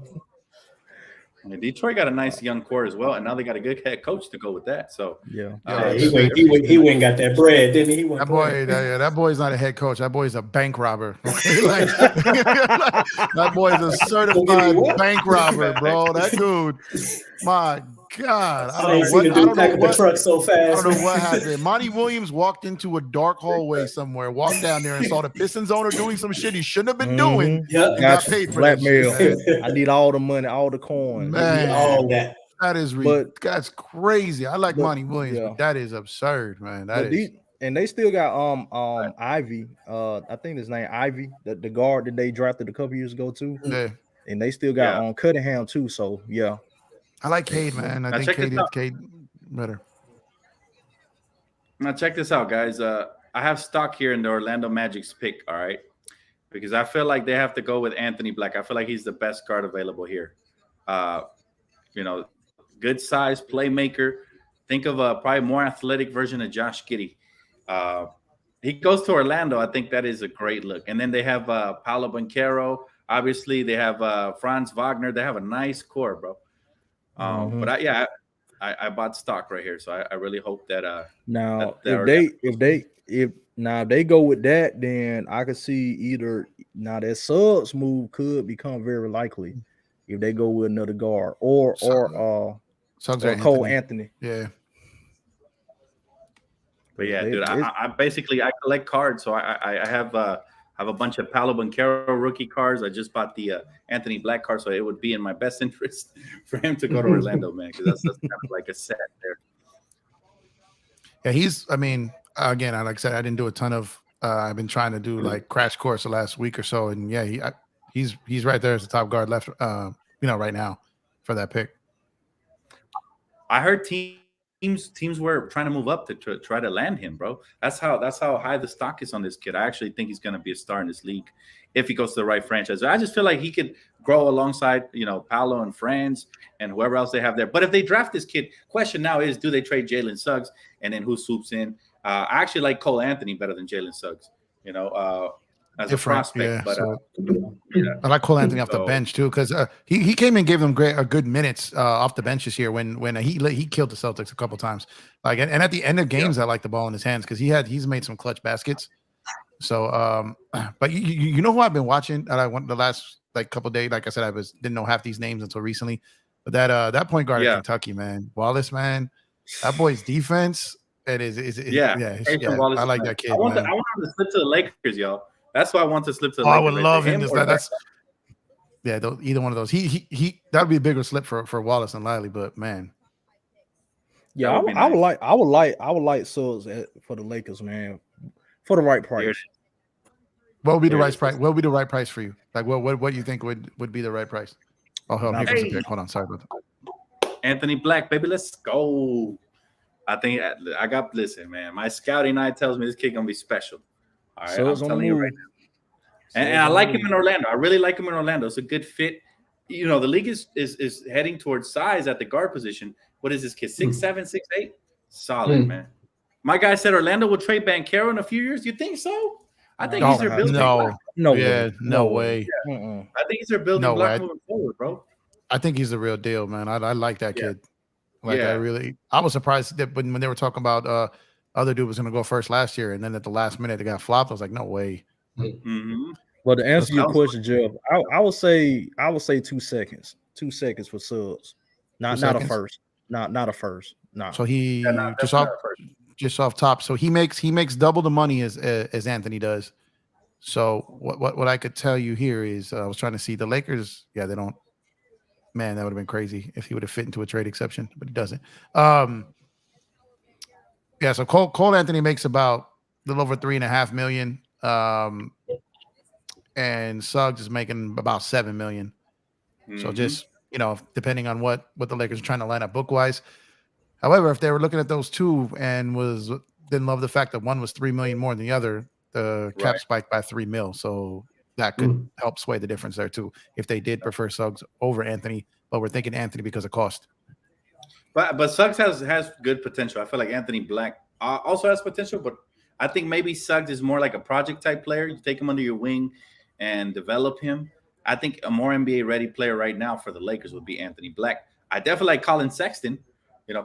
And Detroit got a nice young core as well, and now they got a good head coach to go with that. So yeah, he went and got that bread, didn't he? That boy's not a head coach. That boy's a bank robber. Okay, like that boy's a certified bank robber, bro. That dude, my God, I don't know what happened. Monty Williams walked into a dark hallway somewhere, walked down there and saw the Pistons owner doing some shit he shouldn't have been doing. Yep. Got paid for blackmail. I need all the money, all the coins, man. All that. That's crazy. I like Monty Williams, but that is absurd, man. And they still got Ivy. I think his name Ivy, the guard that they drafted a couple years ago too. Yeah. And they still got Cunningham too. So yeah. I like Cade, man. I think Cade better. Now check this out, guys. I have stock here in the Orlando Magic's pick, all right? Because I feel like they have to go with Anthony Black. I feel like he's the best guard available here. Good size playmaker. Think of a probably more athletic version of Josh Giddey. He goes to Orlando. I think that is a great look. And then they have Paolo Banchero. Obviously, they have Franz Wagner. They have a nice core, bro. But I bought stock right here, so I really hope that if they go with that, then I could see either that Suggs move could become very likely if they go with another guard or Cole Anthony. Yeah. But yeah, dude, I basically collect cards, so I have a bunch of Paolo Banchero rookie cards. I just bought the Anthony Black card, so it would be in my best interest for him to go to Orlando, man, because that's kind of like a set there. Yeah, again, like I said, I didn't do a ton of. I've been trying to do like crash course the last week or so, and yeah, he's right there as the top guard left, right now for that pick. I heard teams were trying to move up to try to land him, bro. That's how high the stock is on this kid. I actually think he's going to be a star in this league if he goes to the right franchise. I just feel like he could grow alongside, Paolo and Franz and whoever else they have there. But if they draft this kid, question now is, do they trade Jalen Suggs and then who swoops in? I actually like Cole Anthony better than Jalen Suggs, as a prospect. But I like Cole Anthony off the bench too, because he came and gave them good minutes off the bench this year when he killed the Celtics a couple times. Like and at the end of games, I like the ball in his hands because he's made some clutch baskets. So, but you know who I've been watching? I went the last couple days. Like I said, didn't know half these names until recently. But that point guard in Kentucky, man, Wallace, man, that boy's defense. It is. I like that kid. I want him to slip to the Lakers, y'all. That's why I want to slip to the Lakers. I would love him. Either one of those. He that would be a bigger slip for Wallace and Lively, but man. Yeah, I would like Suggs for the Lakers, man, for the right price. What would be the right price? What would be the right price for you? Like what you think would be the right price? Oh, hold on. Hold on. Sorry about that. Anthony Black, baby, let's go. I think listen, man. My scouting eye tells me this kid gonna be special. All right, I'm telling you right now. And I like him in Orlando. I really like him in Orlando. It's a good fit. The league is heading towards size at the guard position. What is this kid? 6'7", 6'8"? Solid, man. My guy said Orlando will trade Banchero in a few years. You think so? I think he's their building block. No way. Yeah. I think he's their building block moving forward, bro. I think he's the real deal, man. I like that kid. I was surprised that when they were talking about other dude was going to go first last year, and then at the last minute they got flopped. I was like, no way. Mm-hmm. Well, to answer your question, Jeff, I would say 2 seconds. 2 seconds for Suggs, not a first, not a first. No. So he just off top. So he makes double the money as Anthony does. So what I could tell you here is I was trying to see the Lakers. Yeah, they don't. Man, that would have been crazy if he would have fit into a trade exception, but he doesn't. So Cole Anthony makes about a little over $3.5 million. And Suggs is making about $7 million. Mm-hmm. So just, depending on what the Lakers are trying to line up book wise. However, if they were looking at those two and didn't love the fact that one was $3 million more than the other, the cap spiked by $3 million. So that could help sway the difference there too. If they did prefer Suggs over Anthony, but we're thinking Anthony because of cost. But Suggs has good potential. I feel like Anthony Black also has potential, but I think maybe Suggs is more like a project type player. You take him under your wing and develop him. I think a more NBA ready player right now for the Lakers would be Anthony Black. I definitely like Colin Sexton.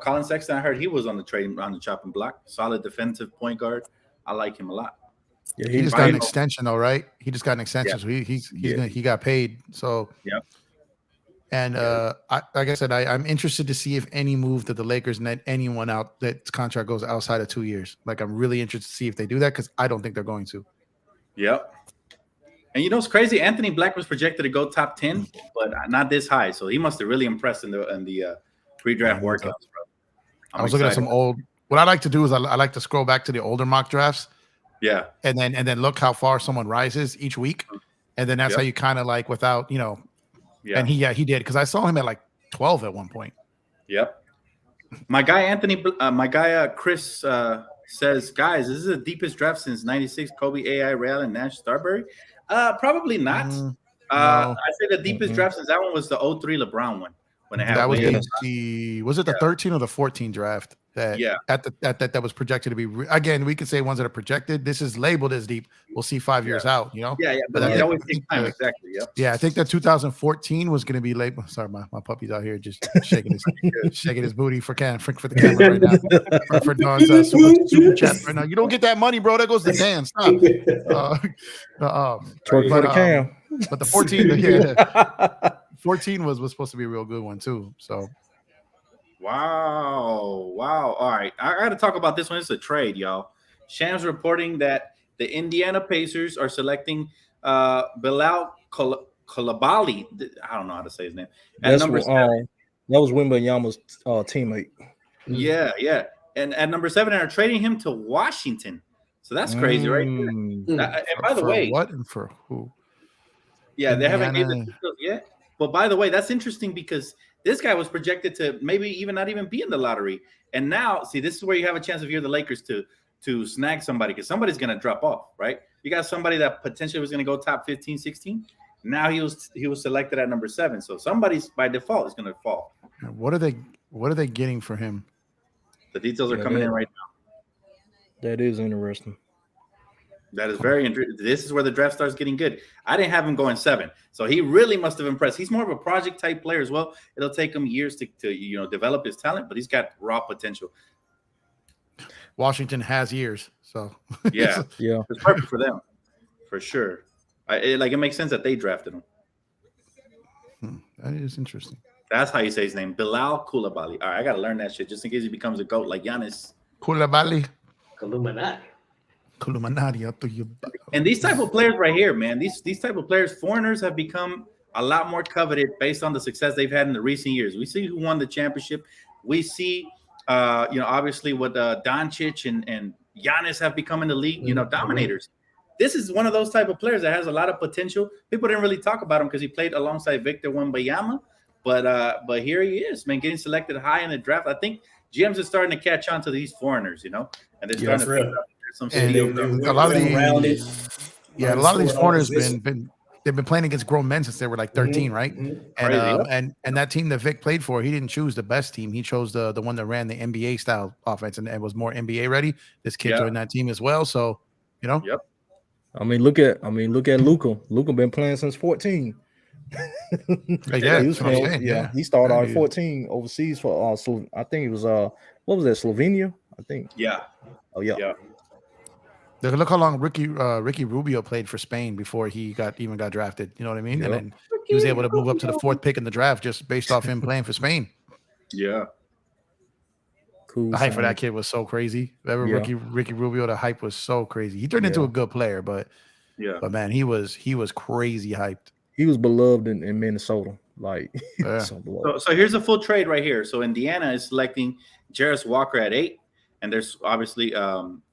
Colin Sexton, I heard he was on the chopping block. Solid defensive point guard. I like him a lot. Yeah, he just got an extension though, right? He just got an extension, so he got paid. So And like I said, I'm interested to see if any move that the Lakers net anyone out that contract goes outside of 2 years. Like I'm really interested to see if they do that because I don't think they're going to. Yep. And it's crazy. Anthony Black was projected to go top 10, but not this high. So he must have really impressed in the pre-draft workouts, bro. I was looking at some old. What I like to do is I like to scroll back to the older mock drafts. Yeah. And then look how far someone rises each week, and then that's how you kind of like without Yeah. And he did because I saw him at like 12 at one point. Yep. My guy Chris says, guys, this is the deepest draft since '96. Kobe, AI, Real, and Nash Starbury. Probably not. No. I say the deepest draft since that one was the 03 LeBron one. When they had that was was it the 13 or the 14 draft that that was projected to be again, we could say ones that are projected. This is labeled as deep. We'll see 5 years out, but they always take time. Exactly. I think that 2014 was going to be late. Sorry, my puppy's out here just shaking his booty for the camera right now. for Don's super chat right now. You don't get that money, bro. That goes to Dan. Stop. Twerk for the cam. But the 14, 14 was supposed to be a real good one too. So, wow. All right, I got to talk about this one. It's a trade, y'all. Shams reporting that the Indiana Pacers are selecting Bilal Coulibaly. I don't know how to say his name. At number 7. That was Wembanyama's teammate. Yeah. And at number 7, are trading him to Washington. So that's crazy, right? And by the way, what and for who? Yeah, they haven't given the details yet. But by the way, that's interesting because this guy was projected to maybe even not even be in the lottery. And now, see, this is where you have a chance if you're the Lakers to snag somebody because somebody's going to drop off, right? You got somebody that potentially was going to go top 15, 16. Now he was selected at number 7. So somebody's by default is going to fall. What are they getting for him? The details are coming in right now. That is interesting. That is very interesting. This is where the draft starts getting good. I didn't have him going 7, so he really must have impressed. He's more of a project type player as well. It'll take him years to develop his talent, but he's got raw potential. Washington has years, so yeah, it's perfect for them, for sure. It makes sense that they drafted him. That is interesting. That's how you say his name, Bilal Coulibaly. All right, I gotta learn that shit just in case he becomes a GOAT like Giannis. Coulibaly. And these type of players right here, man, these type of players, foreigners have become a lot more coveted based on the success they've had in the recent years. We see who won the championship. We see, obviously what Doncic and Giannis have become in the league, dominators. This is one of those type of players that has a lot of potential. People didn't really talk about him because he played alongside Victor Wembanyama, but here he is, man, getting selected high in the draft. I think GMs are starting to catch on to these foreigners, and they're starting to pick up some steal. A lot of these foreigners they've been playing against grown men since they were like 13, right? And that team that Vic played for, he didn't choose the best team. He chose the one that ran the NBA style offense and was more NBA ready. This kid joined that team as well. So, Yep. I mean, look at Luka. Luka been playing since 14. He started out at 14 overseas for I think it was what was that, Slovenia? I think. Yeah. Oh yeah. Look how long Ricky Rubio played for Spain before he got drafted. You know what I mean? Yep. And then he was able to move up to the 4th pick in the draft just based off him playing for Spain. Yeah. Cool. The hype for that kid was so crazy. Ricky Rubio, the hype was so crazy. He turned into a good player, but man, he was crazy hyped. He was beloved in Minnesota. So here's a full trade right here. So Indiana is selecting Jarris Walker at 8, and there's obviously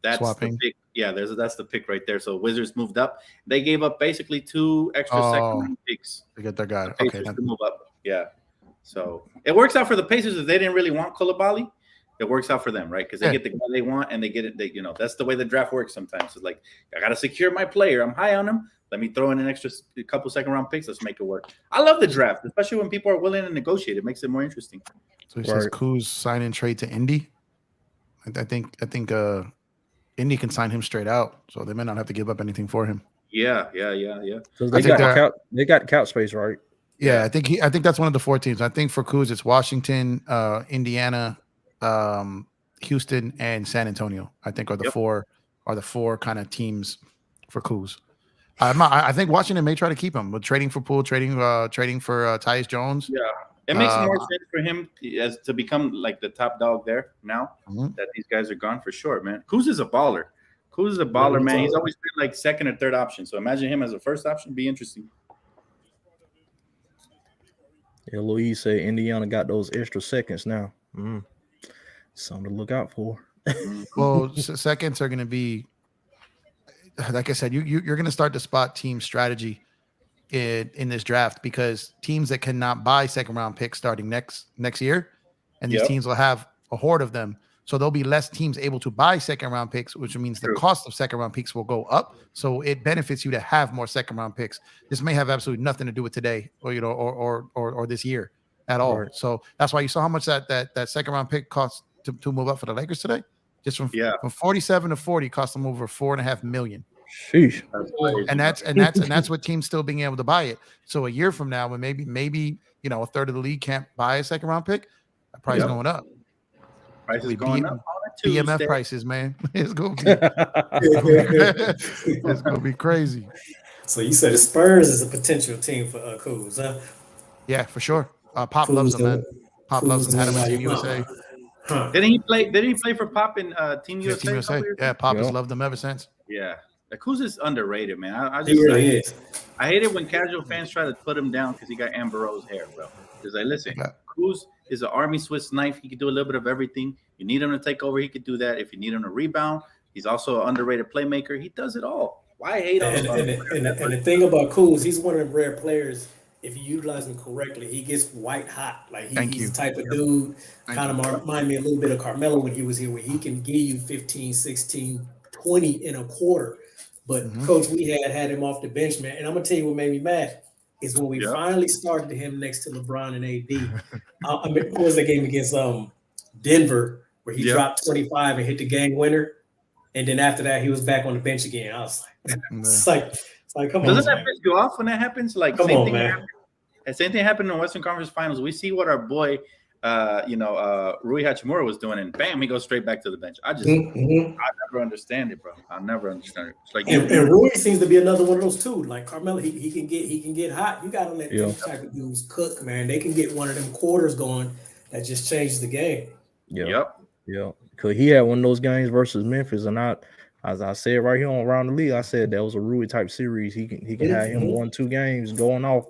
that's swapping. The pick. Yeah, that's the pick right there. So Wizards moved up. They gave up basically 2 extra second-round picks. They get their guy. Okay, to move up. Yeah. So it works out for the Pacers if they didn't really want Coulibaly. It works out for them, right? Because they get the guy they want, and they get it. That's the way the draft works sometimes. It's like, I got to secure my player. I'm high on him. Let me throw in an extra couple second-round picks. Let's make it work. I love the draft, especially when people are willing to negotiate. It makes it more interesting. So he says Kuz sign and trade to Indy. I think Indy can sign him straight out, so they may not have to give up anything for him. Yeah. Because they got cap space, right? Yeah, I think that's one of the 4 teams. I think for Kuz, it's Washington, Indiana, Houston, and San Antonio. I think are the four kind of teams for Kuz. I think Washington may try to keep him, but trading for Poole, trading for Tyus Jones. Yeah, it makes more sense for him as to become like the top dog there now that these guys are gone for sure, man. Kuz is a baller. Man. He's always been like second or third option. So imagine him as a first option. Be interesting. Yeah, Louise said Indiana got those extra seconds now. Something to look out for. Well, seconds are going to be, like I said, you're going to start to spot team strategy in this draft, because teams that cannot buy second round picks starting next year, and these teams will have a horde of them. So there'll be less teams able to buy second round picks, which means the cost of second round picks will go up. So it benefits you to have more second round picks. This may have absolutely nothing to do with today or this year at all. Right. So that's why you saw how much that second round pick cost to move up for the Lakers today. Just from 47 to 40 cost them over $4.5 million. Sheesh. And that's what teams still being able to buy it. So a year from now, when maybe a third of the league can't buy a second round pick, that price going up. Prices going up. BMF prices, man. It's gonna be crazy. So you said the Spurs is a potential team for Kuz, huh? Yeah, for sure. Pop loves them, man. Pop loves them. Had him in Team USA. Didn't he play for Pop in Team USA? Team USA. Yeah, Pop has loved them ever since. Yeah. Kuz is underrated, man. He really is. I hate it when casual fans try to put him down because he got Amber Rose hair, bro. Because listen, Kuz is an Army Swiss knife. He can do a little bit of everything. You need him to take over, he could do that. If you need him to rebound, he's also an underrated playmaker. He does it all. Why hate on him? And the thing about Kuz, he's one of them rare players. If you utilize him correctly, he gets white hot. Like he's the type of dude, kind of remind me a little bit of Carmelo when he was here, where he can give you 15, 16, 20 in a quarter. But Coach, we had him off the bench, man. And I'm gonna tell you what made me mad is when we finally started him next to LeBron and AD. I mean, what was that game against Denver where he dropped 25 and hit the game winner, and then after that he was back on the bench again. I was like, it's like come on. Doesn't that piss you off when that happens? Like same thing happened in the Western Conference Finals. We see what our boy Rui Hachimura was doing, and bam, he goes straight back to the bench. I never understand it, bro. I never understand it. It's like and Rui seems to be another one of those too. Like Carmelo, he can get hot. You gotta let these type of dudes cook, man. They can get one of them quarters going that just changes the game. Yeah. Because he had one of those games versus Memphis, and as I said right here on Around the League, I said that was a Rui type series. He can have him 1-2 games going off.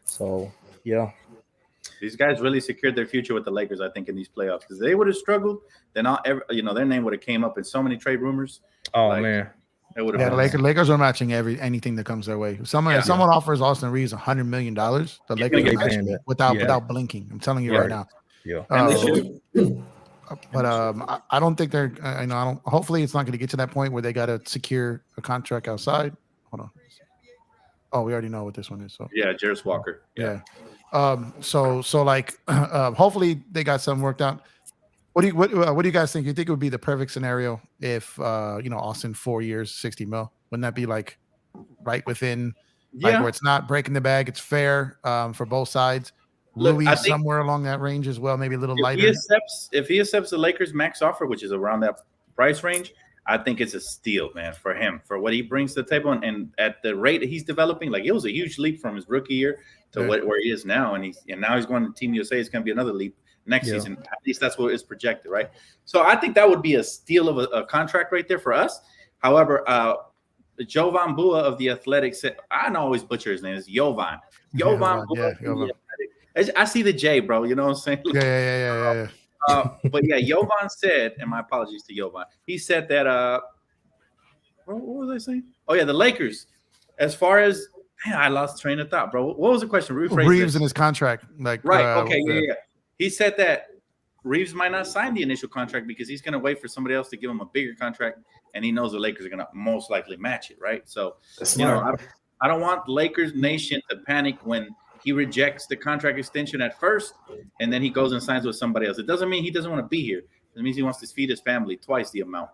So these guys really secured their future with the Lakers, I think, in these playoffs. Because they would have struggled, then their name would have came up in so many trade rumors. Oh man, it would have. The Lakers are matching anything that comes their way. If someone offers Austin Reeves $100 million, the Lakers are matching it without blinking. I'm telling you right now. Yeah. But I don't think they're. Hopefully, it's not going to get to that point where they got to secure a contract outside. Hold on. Oh, we already know what this one is. So Jarris Walker. Yeah. So hopefully they got something worked out. What do you guys think? You think it would be the perfect scenario if Austin 4 years, $60 million? Wouldn't that be like right within where it's not breaking the bag? It's fair for both sides. Louis somewhere along that range as well, maybe a little lighter. If he accepts the Lakers max offer, which is around that price range, I think it's a steal, man, for him, for what he brings to the table, and at the rate that he's developing. Like, it was a huge leap from his rookie year to where he is now, and now he's going to Team USA. It's going to be another leap next season. At least that's what is projected, right? So I think that would be a steal of a contract right there for us. However, Jovan Bua of the Athletic said, I always butcher his name. It's Jovan. Jovan Bua. I see the J, bro. You know what I'm saying? Yeah. But Jovan said, and my apologies to Jovan, he said that what was I saying? Oh yeah, the Lakers. As far as I lost train of thought, bro. What was the question? Reeves in his contract, Yeah. He said that Reeves might not sign the initial contract because he's going to wait for somebody else to give him a bigger contract, and he knows the Lakers are going to most likely match it, right? So I don't want Lakers Nation to panic when he rejects the contract extension at first, and then he goes and signs with somebody else. It doesn't mean he doesn't want to be here, It means he wants to feed his family twice the amount.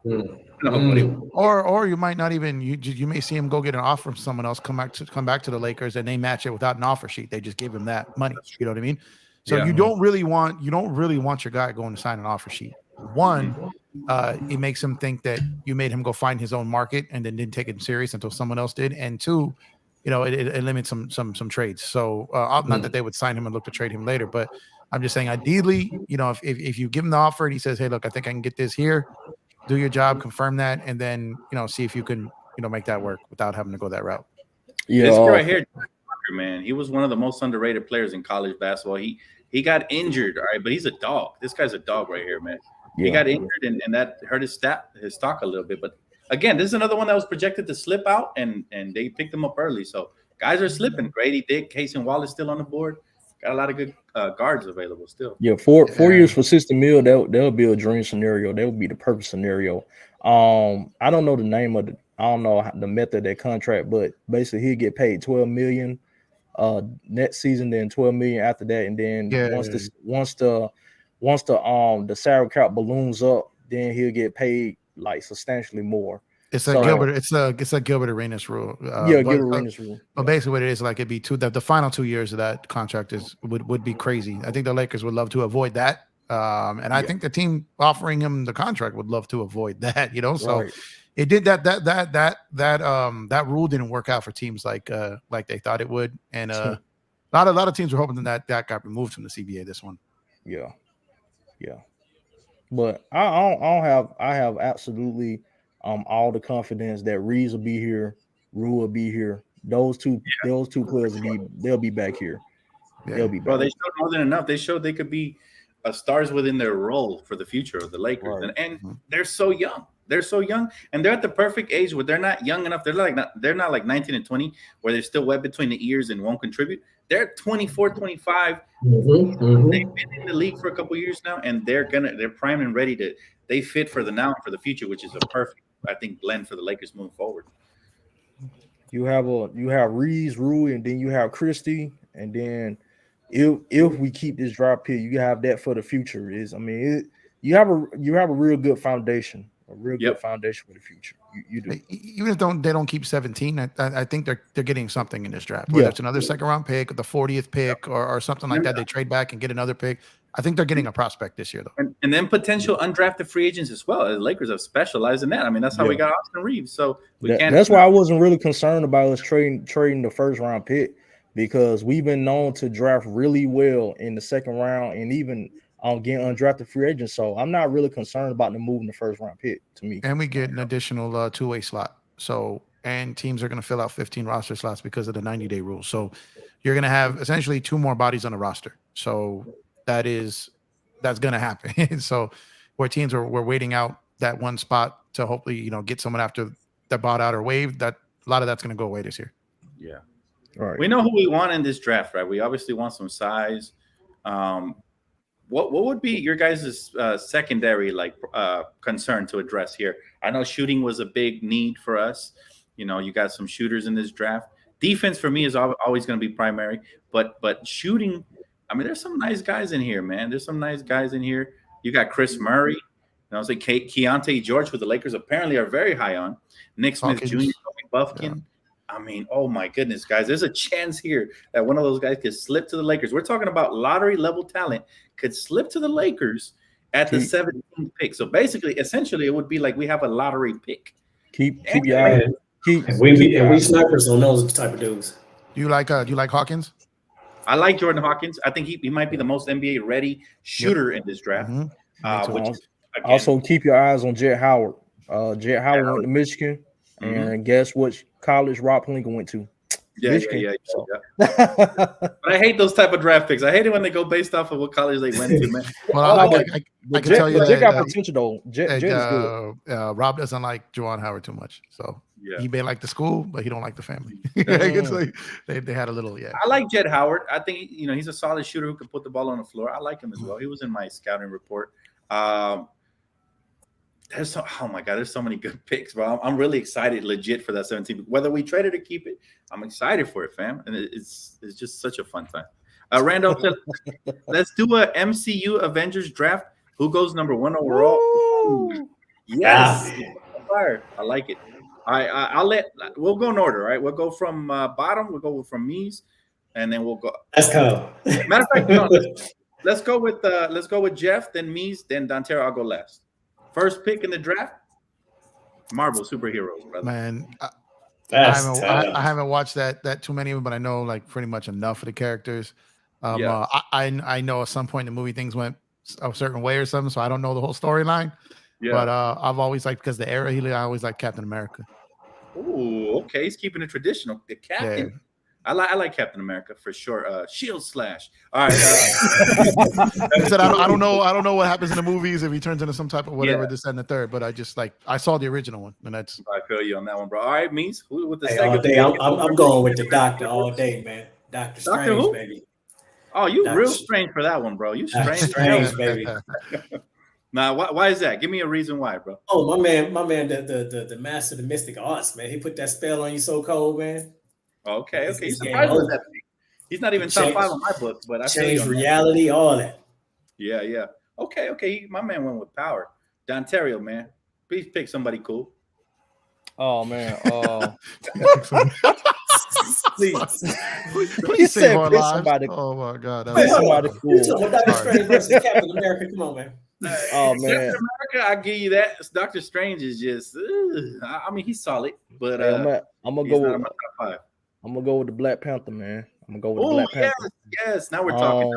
Or you might not even you may see him go get an offer from someone else, come back to the Lakers, and they match it without an offer sheet. They just give him that money. You know what I mean? So you don't really want your guy going to sign an offer sheet. One, it makes him think that you made him go find his own market and then didn't take it serious until someone else did. And two, it limits some trades. So not that they would sign him and look to trade him later, but I'm just saying, ideally, if you give him the offer and he says, hey, look, I think I can get this here, do your job, confirm that, and then, see if you can, make that work without having to go that route. Yeah. This guy right here, man, he was one of the most underrated players in college basketball. He got injured, all right, but he's a dog. This guy's a dog right here, man. Yeah. He got injured, and that hurt his stock a little bit. But again, this is another one that was projected to slip out, and they picked him up early. So guys are slipping. Grady Dick, Case and Wallace still on the board. Got a lot of good guards available still. Yeah, four years for $60 million. That would be a dream scenario. That would be the perfect scenario. I don't know the name of I don't know the method of that contract, but basically he'll get paid $12 million next season, then $12 million after that, and then once the salary cap balloons up, then he'll get paid like substantially more. It's a Gilbert. It's a Gilbert Arenas rule. Gilbert Arenas rule. But basically, what it is, like, it'd be the final 2 years of that contract would be crazy. I think the Lakers would love to avoid that, and I think the team offering him the contract would love to avoid that. So it did that rule didn't work out for teams like they thought it would, and a lot of teams were hoping that got removed from the CBA. This one, yeah. But I have absolutely. All the confidence that Reeves will be here, Rue will be here. Those two players they'll be back here. Yeah. They'll be back. Well, they showed more than enough. They showed they could be stars within their role for the future of the Lakers, and they're so young. They're so young, and they're at the perfect age where they're not young enough. They're not like 19 and 20, where they're still wet between the ears and won't contribute. They're 24, 25. They've been in the league for a couple years now, and they're primed and ready they fit for the now and for the future, which is a perfect, I think, blend for the Lakers moving forward. You have Reeves, Rue, and then you have Christie, and then if we keep this drop here, you have that for the future. You have a real good foundation, good foundation for the future. You do. Even if they don't keep 17, I think they're getting something in this draft. Whether it's another second round pick, the 40th pick, or something like that. They trade back and get another pick. I think they're getting a prospect this year, though. And then potential undrafted free agents as well. The Lakers have specialized in that. That's how we got Austin Reeves. So that's why I wasn't really concerned about us trading the first round pick, because we've been known to draft really well in the second round and even getting undrafted free agents. So I'm not really concerned about them moving the first round pick to me. And we get an additional two-way slot. So, and teams are going to fill out 15 roster slots because of the 90-day rule. So you're going to have essentially 2 more bodies on the roster. So that's going to happen. So where teams we're waiting out that one spot to hopefully, get someone after they're bought out or waived, that a lot of that's going to go away this year. Yeah. All right. We know who we want in this draft, right? We obviously want some size. What would be your guys' secondary concern to address here? I know shooting was a big need for us. You got some shooters in this draft. Defense for me is always going to be primary, but shooting, there's some nice guys in here, man. There's some nice guys in here. You got Chris Murray. Keontae George, who the Lakers apparently are very high on. Nick Smith Jr., Buffkin. Yeah. Oh my goodness, guys. There's a chance here that one of those guys could slip to the Lakers. We're talking about lottery level talent could slip to the Lakers at the 17th pick. So essentially, it would be like we have a lottery pick. Keep your eye. We snipers on those type of dudes. Do you like Hawkins? I like Jordan Hawkins. I think he might be the most NBA ready shooter in this draft. Also, keep your eyes on Jet Howard. Jet Howard went to Michigan, and guess what college Rob Pelinka went to? Yeah. But I hate those type of draft picks. I hate it when they go based off of what college they went to, man. Well, I can tell you that Jet got potential though. Jet is good. Rob doesn't like Juwan Howard too much, so he may like the school, but he don't like the family. They had a little. Yeah, I like Jet Howard. I think he's a solid shooter who can put the ball on the floor. I like him as well. He was in my scouting report. There's so many good picks, bro. I'm really excited, legit, for that 17. Whether we trade it or keep it, I'm excited for it, fam. And it's just such a fun time. Randall, let's do a MCU Avengers draft Who goes number 1 overall? Ooh. Yes, fire. I like it. We'll go in order, right? We'll go from bottom. We'll go from Meez, and then we'll go. Let's go. Matter of fact, no. Let's go with Jeff, then Meez, then Dantero. I'll go last. First pick in the draft. Marvel superheroes, brother. Man, I haven't watched that too many of them, but I know like pretty much enough of the characters. I know at some point in the movie things went a certain way or something, so I don't know the whole storyline. Yeah. But I've always liked, because the era I always liked Captain America. Ooh, okay, he's keeping it traditional. The Captain. Yeah. I like Captain America for sure. Shield slash. All right. I said I don't know what happens in the movies if he turns into some type of whatever, this and the third. But I saw the original one, and that's. I feel you on that one, bro. All right, Meez. Who with the second? Day, I'm going with the Doctor all day, man. Doctor Strange, who? baby. Oh, you real strange for that one, bro. You strange, baby. Now, why is that? Give me a reason why, bro. Oh, my man, the master of the mystic arts, man. He put that spell on you so cold, man. Okay. He's surprised with that thing. He's not even top 5 on my book, but I changed reality, all that. Yeah. Okay. My man went with power. Dontario, man. Please pick somebody cool. Oh man. Please save our lives. Somebody, oh my God. Somebody cool. Doctor Strange versus Captain America. Come on, man. Oh man, Captain America, I give you that. Doctor Strange is just. I mean, he's solid, but I'm gonna go with my top 5. I'm gonna go with the Black Panther, man. I'm gonna go with the Black Panther. Yes. Now we're talking.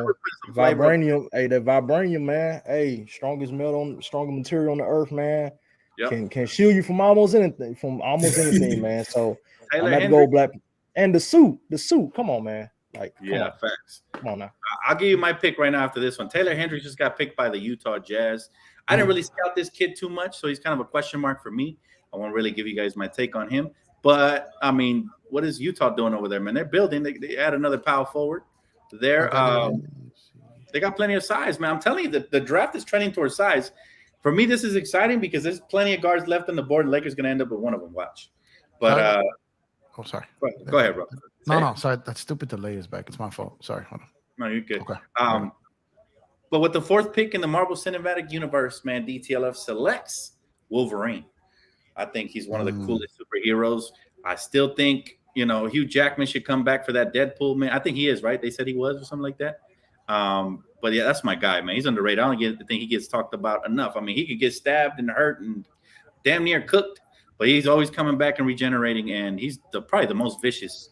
Vibranium, that vibranium, man. Hey, strongest material on the earth, man. Yep. Can shield you from almost anything, man. So I'm gonna go Black. And the suit. Come on, man. Facts. Come on now. I'll give you my pick right now after this one. Taylor Hendricks just got picked by the Utah Jazz. I didn't really scout this kid too much, so he's kind of a question mark for me. I won't really give you guys my take on him. But, I mean, what is Utah doing over there, man? They're building. They add another power forward. They got plenty of size, man. I'm telling you, the draft is trending towards size. For me, this is exciting because there's plenty of guards left on the board. The Lakers going to end up with one of them. Watch. But oh, sorry. Go ahead, bro. No, sorry. That stupid delay is back. It's my fault. Sorry. Hold on. No, you're good. Okay. But with the 4th pick in the Marvel Cinematic Universe, man, Dtlf selects Wolverine. I think he's one of the coolest superheroes. I still think, Hugh Jackman should come back for that Deadpool, man. I think he is, right? They said he was or something like that. But yeah, that's my guy, man. He's underrated. I don't think he gets talked about enough. I mean, he could get stabbed and hurt and damn near cooked, but he's always coming back and regenerating, and he's probably the most vicious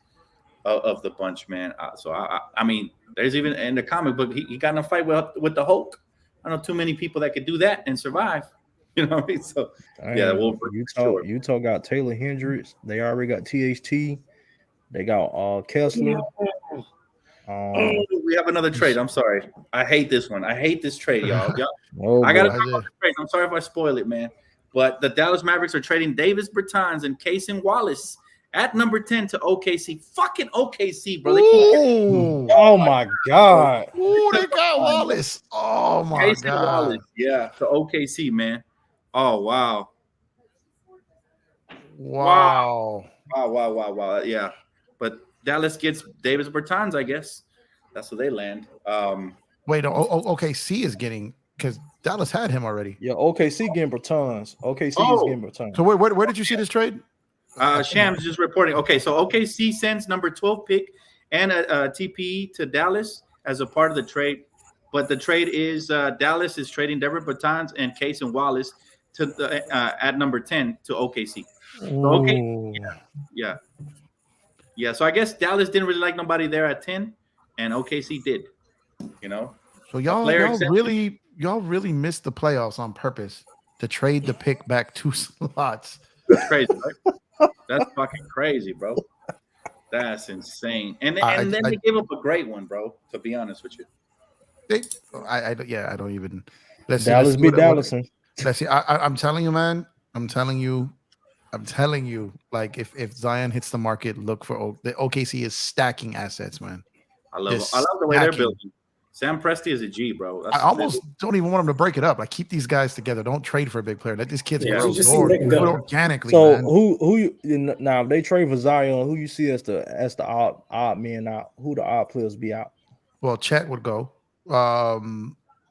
of the bunch, man. So I mean, there's even in the comic book, he got in a fight with the Hulk. I don't know too many people that could do that and survive. So Utah got Taylor Hendricks. They already got THT. They got Kessler. We have another trade. I'm sorry. I hate this one. I hate this trade, y'all. I gotta talk about the trade. I'm sorry if I spoil it, man. But the Dallas Mavericks are trading Davis Bertans and Cason Wallace at number 10 to OKC. Fucking OKC, bro. Oh my God. Ooh, they got Wallace. Oh my God. Wallace. Yeah, to OKC, man. Oh wow. Wow. Yeah. But Dallas gets Davis Bertans, I guess. That's where they land. Wait, OKC is getting, because Dallas had him already. Yeah, OKC getting Bertans. OKC is getting Bertans. So where did you see this trade? Shams just reporting. Okay, so OKC sends number 12 pick and a TPE to Dallas as a part of the trade. But the trade is Dallas is trading Davis Bertans and Cason Wallace to at number 10 to OKC. So yeah. So I guess Dallas didn't really like nobody there at 10, and OKC did. So y'all really missed the playoffs on purpose to trade the pick back 2 slots. That's crazy, right? That's fucking crazy, bro. That's insane. And then they gave up a great one, bro. To be honest with you, I don't even. Let's Dallas beat Dallas. Let's see. I'm telling you, man. I'm telling you. Like if Zion hits the market, look for the OKC is stacking assets, man. I love the way they're building. Sam Presti is a G, bro. I almost don't even want them to break it up. Like keep these guys together. Don't trade for a big player. Let these kids grow. Do it organically. So man. who now if they trade for Zion, who you see as the odd man out? Who the odd players be out? Well, Chet would go.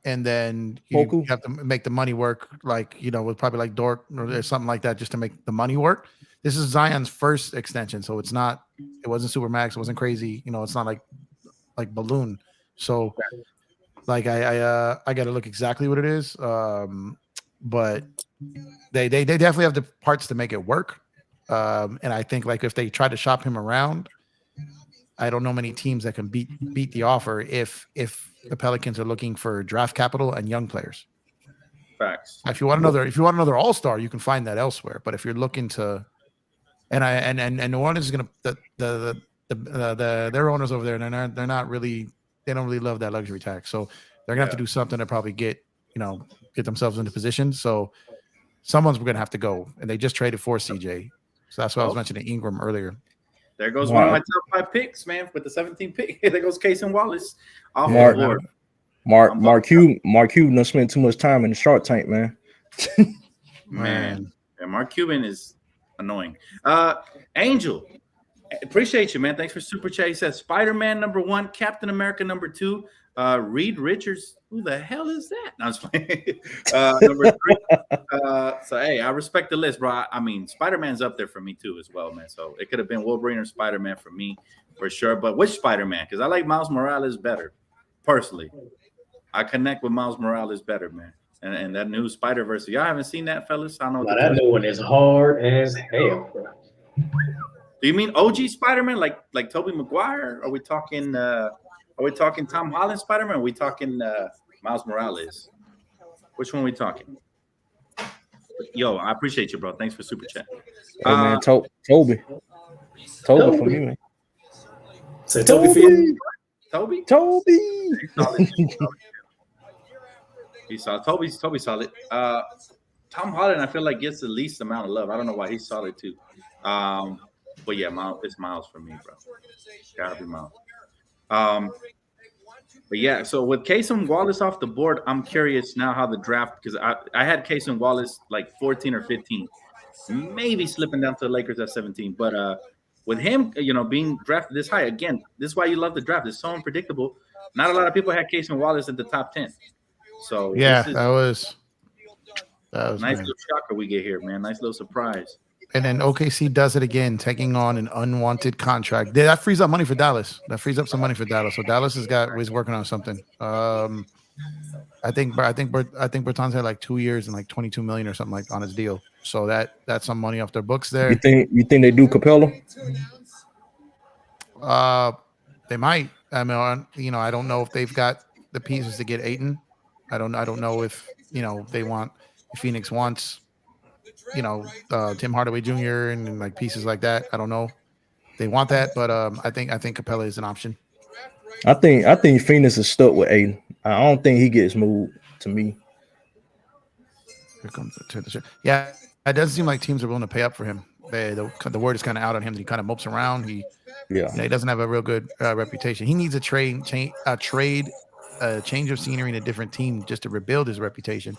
and then you have to make the money work, like, with probably like Dort or something like that, just to make the money work. This is Zion's first extension, so it wasn't super max, it wasn't crazy, it's not like balloon. So like I got to look exactly what it is, but they definitely have the parts to make it work, and I think like if they try to shop him around, I don't know many teams that can beat the offer if the Pelicans are looking for draft capital and young players. Facts. If you want another all-star, you can find that elsewhere. But if you're looking to, and New Orleans is gonna their owners over there, they're not really, they don't really love that luxury tax, so they're gonna have to do something to probably get themselves into position. So someone's gonna have to go, and they just traded for CJ. So that's why I was mentioning Ingram earlier. There goes one of my top 5 picks, man, with the 17th pick. There goes Casey Wallace off the board. Mark Cuban done spent too much time in the Shark Tank, man. Man. Yeah, Mark Cuban is annoying. Angel, appreciate you, man. Thanks for super chat. He says Spider-Man #1, Captain America #2, Reed Richards. Who the hell is that? No, I was playing. Number 3. So hey, I respect the list, bro. I mean, Spider-Man's up there for me too, as well, man. So it could have been Wolverine or Spider-Man for me, for sure. But which Spider-Man? Because I like Miles Morales better, personally. I connect with Miles Morales better, man. And that new Spider-Verse. Y'all haven't seen that, fellas? I know that new one is hard as hell, bro. Do you mean OG Spider-Man, like Tobey Maguire? Are we talking Tom Holland Spider-Man? Or are we talking Miles Morales? Which one are we talking? Yo, I appreciate you, bro. Thanks for super chat. Hey, man, Toby for me, man. Say Toby for you. Toby. He's solid. Toby's solid. Tom Holland, I feel like gets the least amount of love. I don't know why he's solid too. But yeah, it's Miles for me, bro. Gotta be Miles. But yeah, so with Casey Wallace off the board, I'm curious now how the draft, because I had Casey Wallace like 14 or 15, maybe slipping down to the Lakers at 17. But with him, being drafted this high, again, this is why you love the draft. It's so unpredictable. Not a lot of people had Casey Wallace in the top 10. So yeah, that was nice little shocker we get here, man. Nice little surprise. And then OKC does it again, taking on an unwanted contract. That frees up money for Dallas. That frees up some money for Dallas. So Dallas is working on something. I think Bertans had like 2 years and like 22 million or something like on his deal. So that's some money off their books there. You think they do Capella? They might. I mean, I don't know if they've got the pieces to get Ayton. I don't know if if Phoenix wants Tim Hardaway Jr. and like pieces like that. I don't know. They want that, but I think Capella is an option. I think Phoenix is stuck with Aiden. I don't think he gets moved to me. Here comes the yeah. It doesn't seem like teams are willing to pay up for him. The word is kind of out on him. He kind of mopes around. He doesn't have a real good reputation. He needs a change of scenery in a different team just to rebuild his reputation.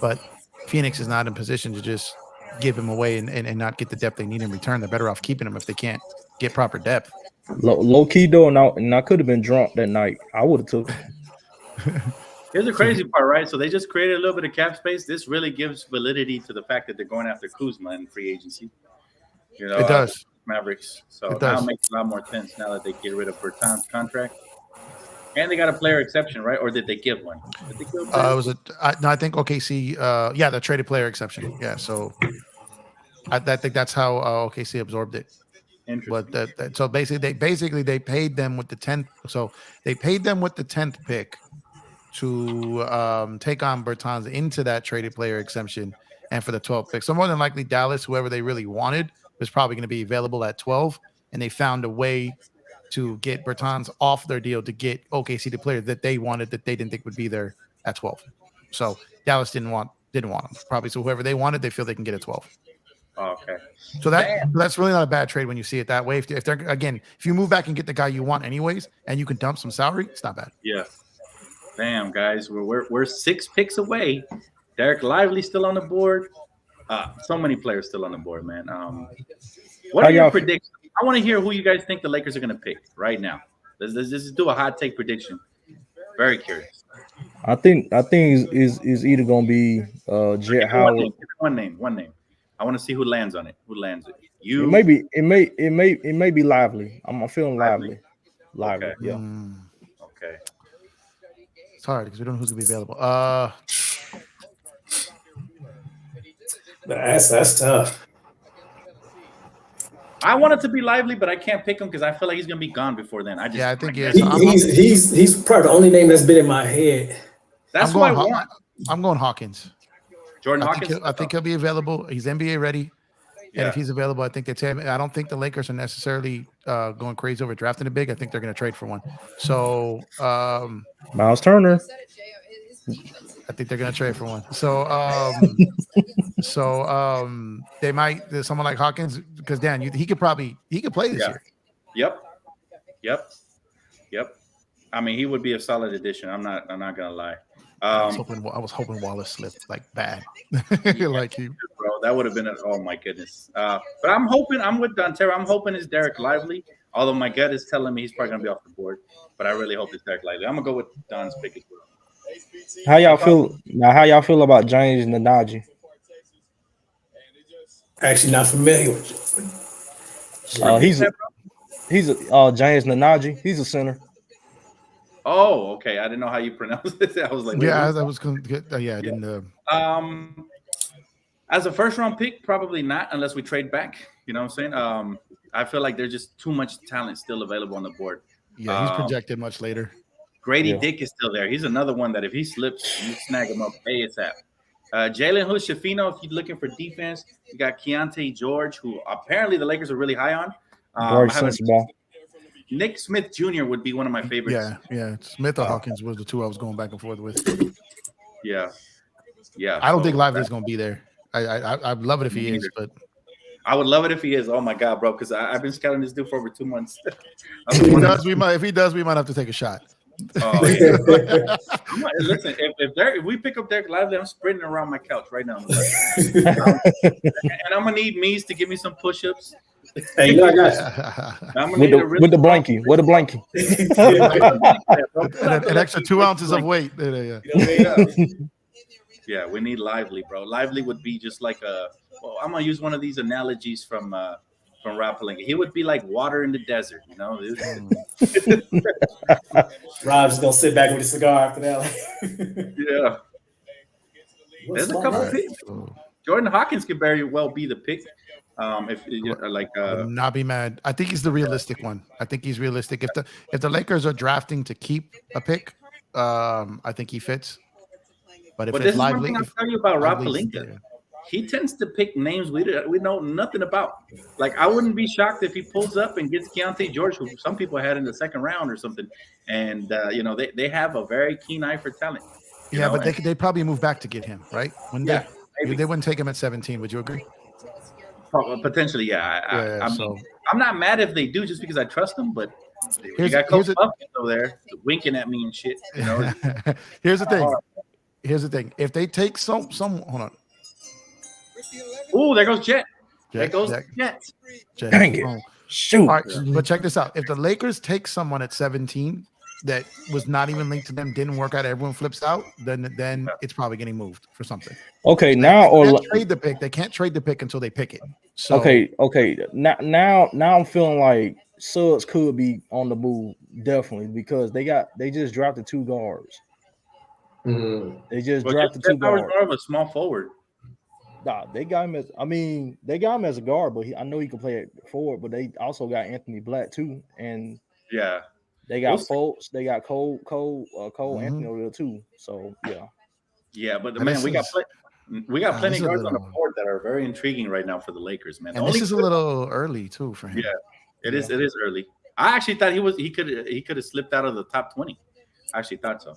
But Phoenix is not in position to just give him away and not get the depth they need in return. They're better off keeping him if they can't get proper depth. Low key though, and I could have been drunk that night. I would have took it. Here's the crazy part, right? So they just created a little bit of cap space. This really gives validity to the fact that they're going after Kuzma in free agency. It does. Mavericks. So now it makes a lot more sense now that they get rid of Bertans' contract. And they got a player exception, right? Or did they give one? Did they give I think OKC. The traded player exception. Yeah, so I think that's how OKC absorbed it. But so basically they paid them with the 10th. So they paid them with the 10th pick to take on Bertans into that traded player exemption, and for the 12th pick. So more than likely Dallas, whoever they really wanted, was probably going to be available at 12, and they found a way to get Bertans off their deal to get OKC the player that they wanted, that they didn't think would be there at 12. So Dallas didn't want him probably. So whoever they wanted, they feel they can get at 12. Okay. So that's really not a bad trade when you see it that way. If you move back and get the guy you want anyways, and you can dump some salary, it's not bad. Yeah. Damn, guys, we're 6 picks away. Derek Lively still on the board. So many players still on the board, man. What are your predictions? I want to hear who you guys think the Lakers are going to pick right now. Let's just do a hot take prediction. Very curious. I think is either gonna be Jet Howard. One name. I want to see who lands on it. Who lands it? It You. may be it may be Lively. I'm feeling Lively. lively. Okay. Yeah. Okay. It's hard because we don't know who's gonna be available. That's tough. I want it to be Lively, but I can't pick him because I feel like he's gonna be gone before then. I think he is. He's probably the only name that's been in my head. That's what I want. I'm going Hawkins. Jordan Hawkins. I think he'll be available. He's NBA ready. And if he's available, I think that's him. I don't think the Lakers are necessarily going crazy over drafting a big. I think they're going to trade for one. So Miles Turner. I think they're going to trade for one. So they might. There's someone like Hawkins because Dan, he could play this year. Yep. I mean, he would be a solid addition. I'm not gonna lie. I was hoping Wallace slipped like bad, like he. Bro, that would have been oh my goodness. But I'm with Dtlf. I'm hoping it's Derek Lively. Although my gut is telling me he's probably gonna be off the board, but I really hope it's Derek Lively. I'm gonna go with Don's pick as well. How y'all feel now? How y'all feel about James Nnaji? Actually, not familiar with you. He's James Nnaji. He's a center. Oh, okay. I didn't know how you pronounce it. I was like, I was going to get. I didn't. As a first round pick, probably not unless we trade back. You know what I'm saying? I feel like there's just too much talent still available on the board. Yeah, he's projected much later. Grady Dick is still there. He's another one that if he slips, you snag him up ASAP. Jalen Hood-Schifino, if you're looking for defense, you got Keontae George, who apparently the Lakers are really high on. Nick Smith Jr. would be one of my favorites. Yeah. Smith or Hawkins was the two I was going back and forth with. Yeah. I don't think Lively's going to be there. I'd love it if he is, but I would love it if he is. Oh my God, bro! Because I've been scouting this dude for over 2 months. If he does, we might have to take a shot. Oh, yeah. Listen, if we pick up Derek Lively, I'm sprinting around my couch right now. And I'm gonna need Meez to give me some push-ups. Hey, I got you. With the blankie. An extra 2 ounces of weight. Yeah, we need Lively, bro. Lively would be just like I'm gonna use one of these analogies from Rob Pelinka. He would be like water in the desert, you know. Rob's gonna sit back with a cigar after that. Yeah. There's a couple picks. Jordan Hawkins could very well be the pick. Not be mad. I think he's the realistic one. I think he's realistic. If the Lakers are drafting to keep a pick, I think he fits. But if it's Lively, I'll tell you about Rob Pelinka. He tends to pick names we know nothing about. Like, I wouldn't be shocked if he pulls up and gets Keontae George, who some people had in the second round or something. And, they have a very keen eye for talent. But they probably move back to get him, right? They wouldn't take him at 17. Would you agree? Potentially, yeah. I'm not mad if they do just because I trust them, but you got Coach Buffett over there winking at me and shit. You know? Here's the thing. If they take some hold on. Oh, there goes Jet. There goes Jet. Dang it. Shoot. All right, but check this out. If the Lakers take someone at 17 that was not even linked to them, didn't work out, everyone flips out, then it's probably getting moved for something. Okay, They can't trade the pick until they pick it. So okay. Now I'm feeling like Suggs could be on the move, definitely, because they just drafted 2 guards. They just drafted 2 guards. More of a small forward. Nah, they got him as a guard, but I know he can play at forward. But they also got Anthony Black too, and they got Fultz, they got Cole Anthony over there too. So but we got plenty of guards on the board that are very intriguing right now for the Lakers, man. And this is a little early too for him. Yeah, it is. It is early. I actually thought he could have slipped out of the top 20. I actually thought so,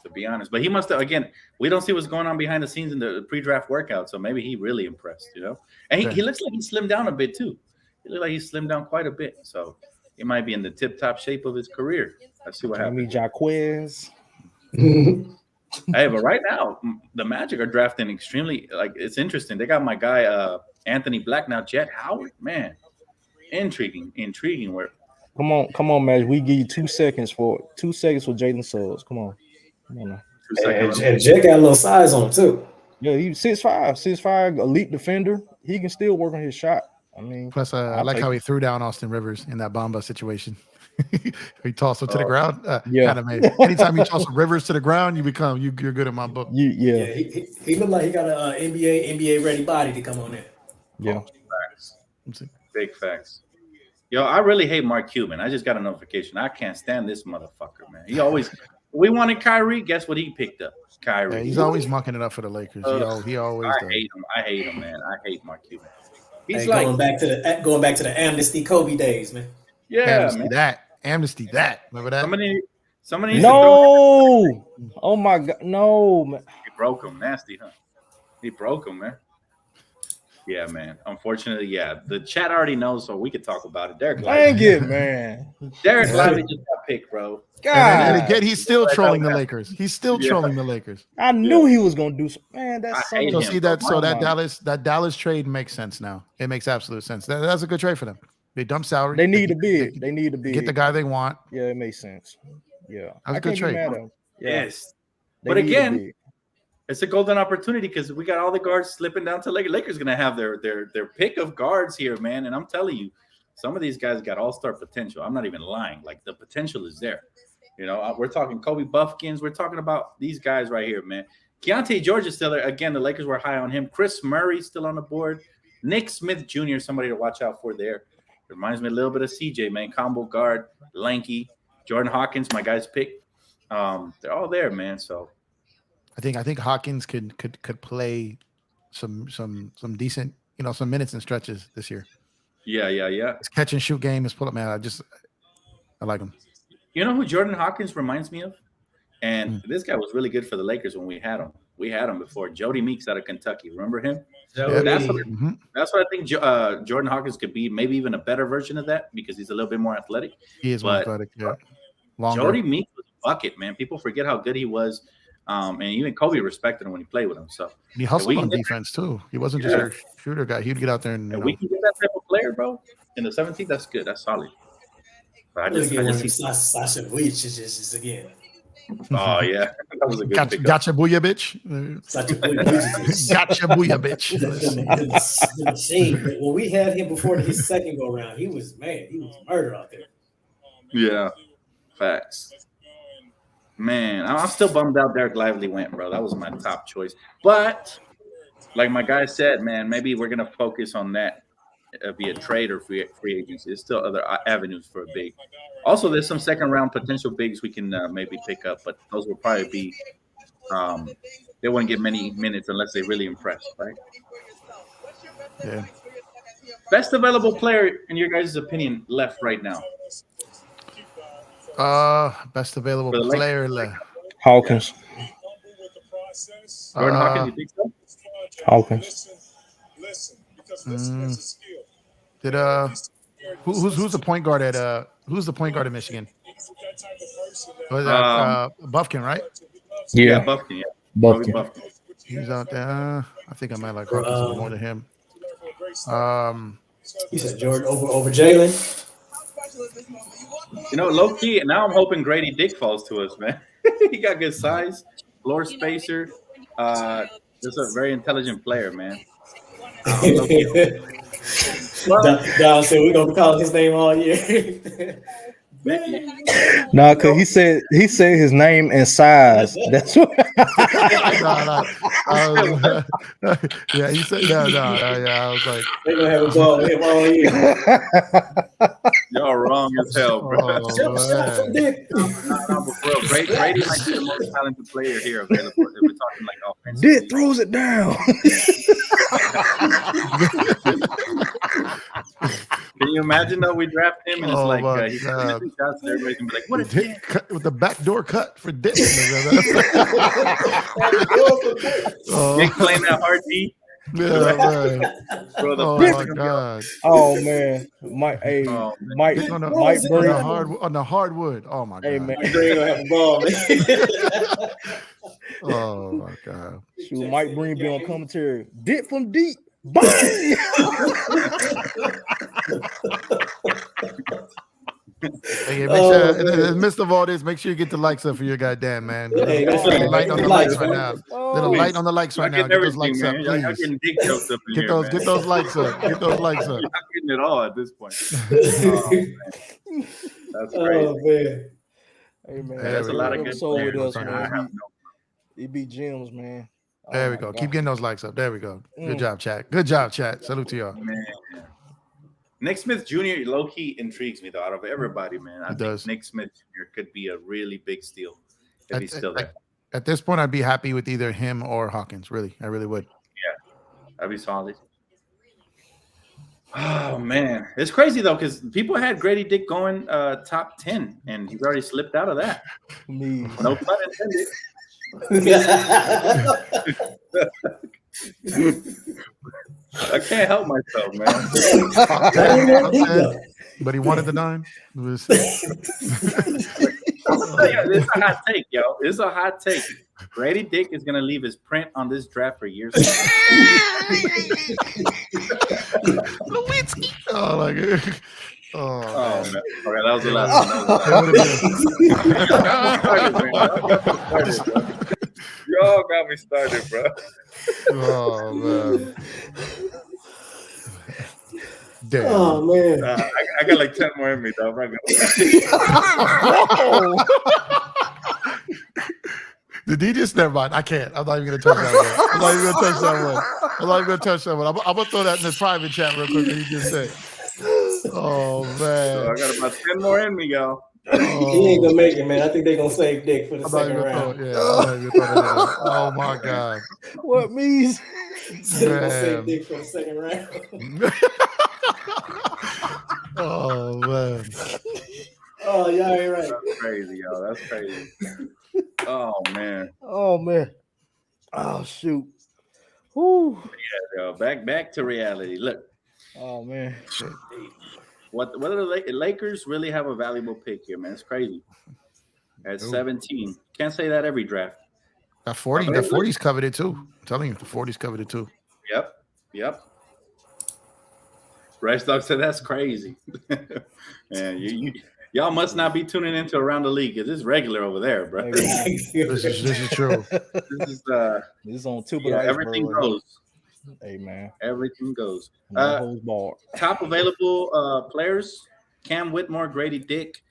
to be honest. But he must have. Again, we don't see what's going on behind the scenes in the pre-draft workout, so maybe he really impressed, you know. And he looks like he slimmed down a bit too. He looked like he slimmed down quite a bit, so he might be in the tip-top shape of his career. Let's see what happens. Jaquez. Hey, but right now the Magic are drafting extremely. It's interesting. They got my guy Anthony Black now. Jet Howard, man, intriguing work. Come on, Magic. We give you 2 seconds for Jalen Suggs. Come on. And Jet got a little size on him too. Yeah, he's 6'5", elite defender. He can still work on his shot. I mean, plus, I like how he threw down Austin Rivers in that Bamba situation. He tossed him to the ground. Yeah. Kind of made. Anytime you toss Rivers to the ground, you're good in my book. Yeah. He looked like he got an NBA ready body to come on in. Yeah. Facts. Big facts. Yo, I really hate Mark Cuban. I just got a notification. I can't stand this motherfucker, man. He always. We wanted Kyrie. Guess what he picked up? Kyrie. Yeah, he's always mucking it up for the Lakers. He always. I hate him, man. I hate Mark Cuban. He's going back to the amnesty Kobe days, man. Yeah, amnesty that. Remember that? Somebody. No. Oh my God, no, man. He broke him, nasty, huh? He broke him, man. Yeah, man. Unfortunately, yeah. The chat already knows, so we could talk about it. Derek Lively. Man. Derek Lively just got picked, bro. God. And again, he's still trolling the Lakers. He's still trolling the Lakers. I knew he was gonna do some. Man, that's so. So see that. So that Dallas trade makes sense now. It makes absolute sense. That's a good trade for them. They dump salary. They need a bid. They need a bid. Get the guy they want. Yeah, it makes sense. Yeah, that's a good trade. Yes, but again, it's a golden opportunity because we got all the guards slipping down to Lakers. Lakers gonna have their pick of guards here, man. And I'm telling you, some of these guys got all-star potential. I'm not even lying. Like the potential is there. You know, we're talking Kobe Buffkins. We're talking about these guys right here, man. Keontae George is still there. Again, the Lakers were high on him. Chris Murray still on the board. Nick Smith Jr., somebody to watch out for there. Reminds me a little bit of CJ, man. Combo guard, lanky. Jordan Hawkins, my guy's pick. They're all there, man. So I think Hawkins could play some decent, some minutes and stretches this year. Yeah. His catch and shoot game is pull up, man. I like him. You know who Jordan Hawkins reminds me of? And this guy was really good for the Lakers when we had him. We had him before. Jody Meeks out of Kentucky. Remember him? Yeah, that's what I think Jordan Hawkins could be. Maybe even a better version of that because he's a little bit more athletic. He is more athletic, yeah. Longer. Jody Meeks was a bucket, man. People forget how good he was. And even Kobe respected him when he played with him. So and he hustled on defense too. He wasn't just a shooter guy. He'd get out there and we can get that type of player, bro. In the 17th, that's good. That's solid. But I just see Sasha Vujic again. Oh yeah, that was a good pickup. Gotcha, booyah, bitch. Gotcha, booyah, bitch. The machine. When we had him before his second go round, he was murder out there. Yeah, facts. Man, I'm still bummed out Derek Lively went, bro. That was my top choice. But like my guy said, man, maybe we're gonna focus on that via trade or free agency. There's still other avenues for a big. Also, there's some second round potential bigs we can maybe pick up, but those will probably be they wouldn't get many minutes unless they really impress, right? Yeah. Best available player in your guys' opinion left right now? Best available player left. Hawkins. Jordan Hawkins, you think so? Hawkins. Did who's the point guard at who's the point guard at Michigan? Was that Buffkin, right? Yeah, Buffkin. Yeah, Buffkin. He's out there. I think I might like Hawkins more than him. You said Jordan over Jalen. You know, low key. Now I'm hoping Grady Dick falls to us, man. He got good size, floor spacer. Just a very intelligent player, man. Don said we're gonna call his name all year. Nah, cause he said his name and size. That's what. Yeah, he said no. Yeah, I was like, they're gonna have a ball with him all year. Y'all wrong as hell, bro. Brady might be the most talented player here available. If we're talking like offense, Dick throws it down. Can you imagine though? We draft him and it's he's taking shots and everybody's gonna be like, "What is Dick cut with the backdoor cut for Dick?" Dick playing that hard D. Yeah, right. Oh my God! Oh man, Mike Breen on the hardwood. Oh my God! Hey man, they ain't gonna have a ball, man. Oh my God! Shoot, Mike Breen be on commentary. Dick from deep. Bang! Hey, make sure in the midst of all this, make sure you get the likes up for your goddamn man. Hey, that's right. Light on the likes right now. Little Please. light on the likes right now. Get those likes up, Y'all please. getting dick jokes up in Get here, those, man. get those likes up. Get those likes up. Y'all getting it all at this point. That's crazy. Oh man. Hey man, That's a lot of good episode with players. us, I man. have no- It be gems, man. Oh There we my go. God. Keep getting those likes up. There we go. Good job, chat. Good job, chat. Salute to y'all. Man. Nick Smith Jr. low key intrigues me though. Out of everybody, man, I think does. Nick Smith Jr. could be a really big steal if he's still there. At this point, I'd be happy with either him or Hawkins. Really, I really would. That'd be solid. Oh man, it's crazy though because people had Grady Dick going top 10, and he's already slipped out of that. Meez. No pun intended. I can't help myself, man. But he wanted the 9. It was- It's a hot take, yo. It's a hot take. Grady Dick is gonna leave his print on this draft for years. Lewinsky. Oh, like, Oh man. man. Okay, that was the last one. Y'all got me started, bro. Oh man. Damn. Oh man. I got like 10 more in me, though. I'm not Did he just never mind? I can't. I'm not even gonna touch that one. I'm not even gonna touch that one. I'm gonna throw that in the private chat real quick. What you just said. Oh man. So I got about 10 more in me, y'all. He ain't gonna make it, man. I think they're gonna save Dick for the second round. Oh my god. What Meez? They're gonna save Dick for the second round. Oh man. Oh, y'all ain't right. That's crazy, y'all. That's crazy. Oh man. Oh man. Oh shoot. Whoo. Yeah, yo. Back to reality. Look. Oh man. What are the Lakers really have a valuable pick here, man? It's crazy. At 17. Can't say that every draft. That 40, the 40's coveted too. I'm telling you, the 40's coveted too. Yep. Rice Dog said that's crazy. Man, y'all must not be tuning into Around the League because it's regular over there, bro. This is true. This is on tip of yeah, everything goes. Hey man, everything goes. Top available players: Cam Whitmore, Grady Dick,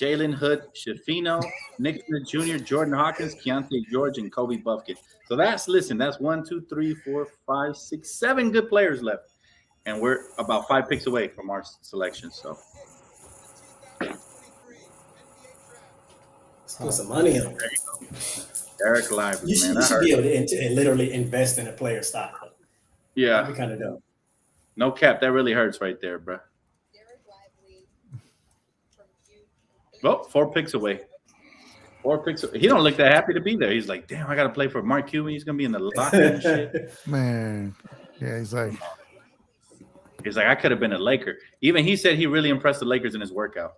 Jalen Hood, Shafino, Nick Smith Jr., Jordan Hawkins, Keontae George, and Kobe Buffkin. So that's 1, 2, 3, 4, 5, 6, 7 good players left, and we're about 5 picks away from our selection. So let's put some money on. Eric Lively, You should be able to literally invest in a player stock. Yeah, that'd be kind of dope. No cap, that really hurts right there, bro. Well, 4 picks away. 4 picks. He don't look that happy to be there. He's like, damn, I got to play for Mark Cuban. He's gonna be in the locker and shit. Man, yeah, he's like, I could have been a Laker. Even he said he really impressed the Lakers in his workout.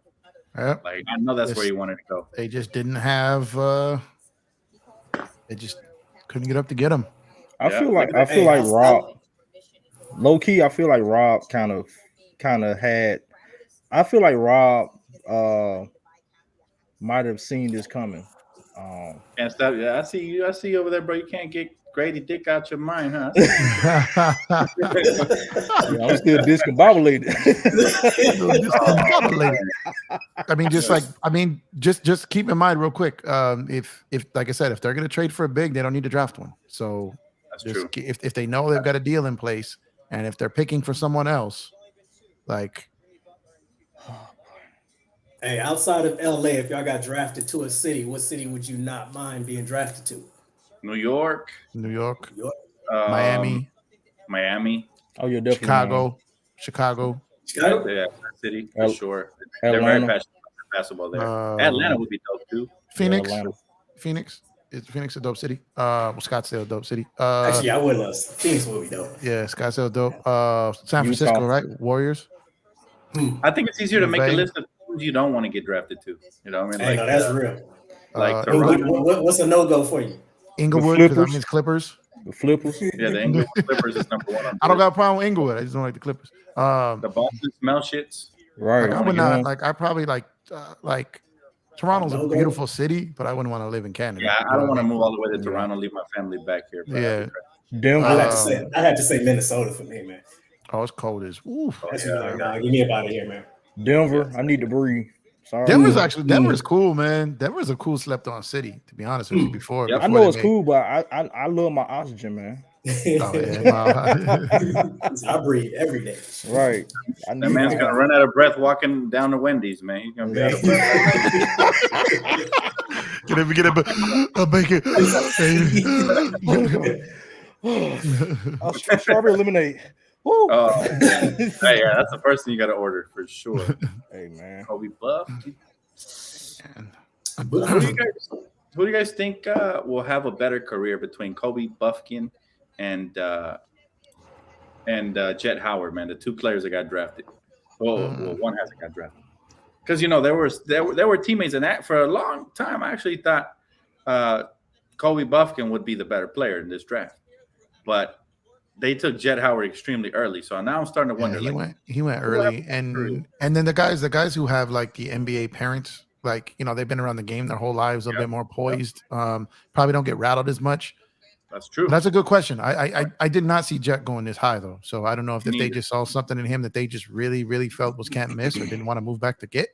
Yep. Like I know that's where he wanted to go. They just didn't have. They just couldn't get up to get him. I feel like Rob. Low key, I feel like Rob kind of had. I feel like Rob might have seen this coming. Can't stop. Yeah, I see you over there, bro. You can't get Grady Dick out your mind, huh? Yeah, I'm still discombobulated. Just keep in mind real quick. If like I said, if they're gonna trade for a big, they don't need to draft one. So that's true. If they know they've got a deal in place, and if they're picking for someone else, like. Hey, outside of LA, if y'all got drafted to a city, what city would you not mind being drafted to? New York. Miami. Oh, you're definitely Chicago. Yeah, city for sure. They're very passionate about basketball there. Atlanta would be dope too. Phoenix. Is Phoenix a dope city? Scottsdale a dope city. Actually, I would love Phoenix would be dope. Yeah, Scottsdale dope. San Francisco, right? Warriors. I think it's easier to make a list of teams you don't want to get drafted to. You know what I mean? Hey, no, that's real. Like what's a no-go for you? Inglewood, because that means Clippers. The Flippers. Yeah, the Inglewood Clippers is number 1. I don't got a problem with Inglewood. I just don't like the Clippers. The Boston smell shits. Right. I would not like. I probably like like Toronto's a beautiful city, but I wouldn't want to live in Canada. Yeah, I don't want to move all the way to Toronto, leave my family back here. Yeah. Denver. I had to say Minnesota for me, man. Oh, it's cold as oof. That's like, nah, give me a out of here, man. Denver, I need to breathe. Sorry. Denver's cool, man. Denver's a cool slept on city, to be honest with you. Before I know it's cool, but I love my oxygen, man. Oh, yeah. I breathe every day. Right. That man's gonna run out of breath walking down to Wendy's, man. He's gonna be out of breath. Get a bacon. Strawberry lemonade. Woo. Hey, yeah, that's the first thing you got to order for sure. Hey, man. Kobe Buff. Who do you guys think will have a better career between Kobe Buffkin and Jet Howard, man? The two players that got drafted. Well, one hasn't got drafted. Because there were teammates in that for a long time. I actually thought Kobe Buffkin would be the better player in this draft, but they took Jet Howard extremely early. So now I'm starting to wonder. He went early, and then the guys who have like the NBA parents, like they've been around the game their whole lives, a bit more poised. Probably don't get rattled as much. That's true. But that's a good question. I did not see Jet going this high though, so I don't know if they just saw something in him that they just really felt was can't miss, or didn't want to move back to get.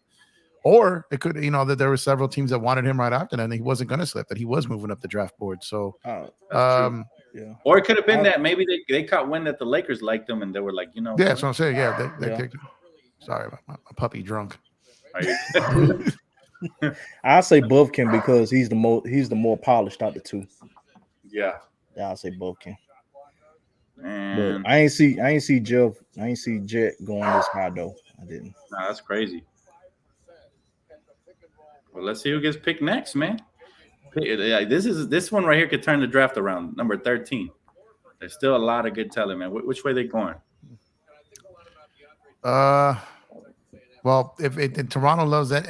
Or it could, that there were several teams that wanted him right after, and he wasn't going to slip. That he was moving up the draft board. So, yeah. Or it could have been that maybe they caught wind that the Lakers liked them, and they were like, Yeah, that's what I'm saying. Yeah, they kicked him. Sorry, my puppy drunk. I say Buffkin because he's the more polished out of the two. Yeah, I say Buffkin. And but I ain't see Jet going this high though. I didn't. Nah, that's crazy. Well, let's see who gets picked next, man. This one right here could turn the draft around. Number 13. There's still a lot of good talent, man. Which way they going? Well, if Toronto loves that,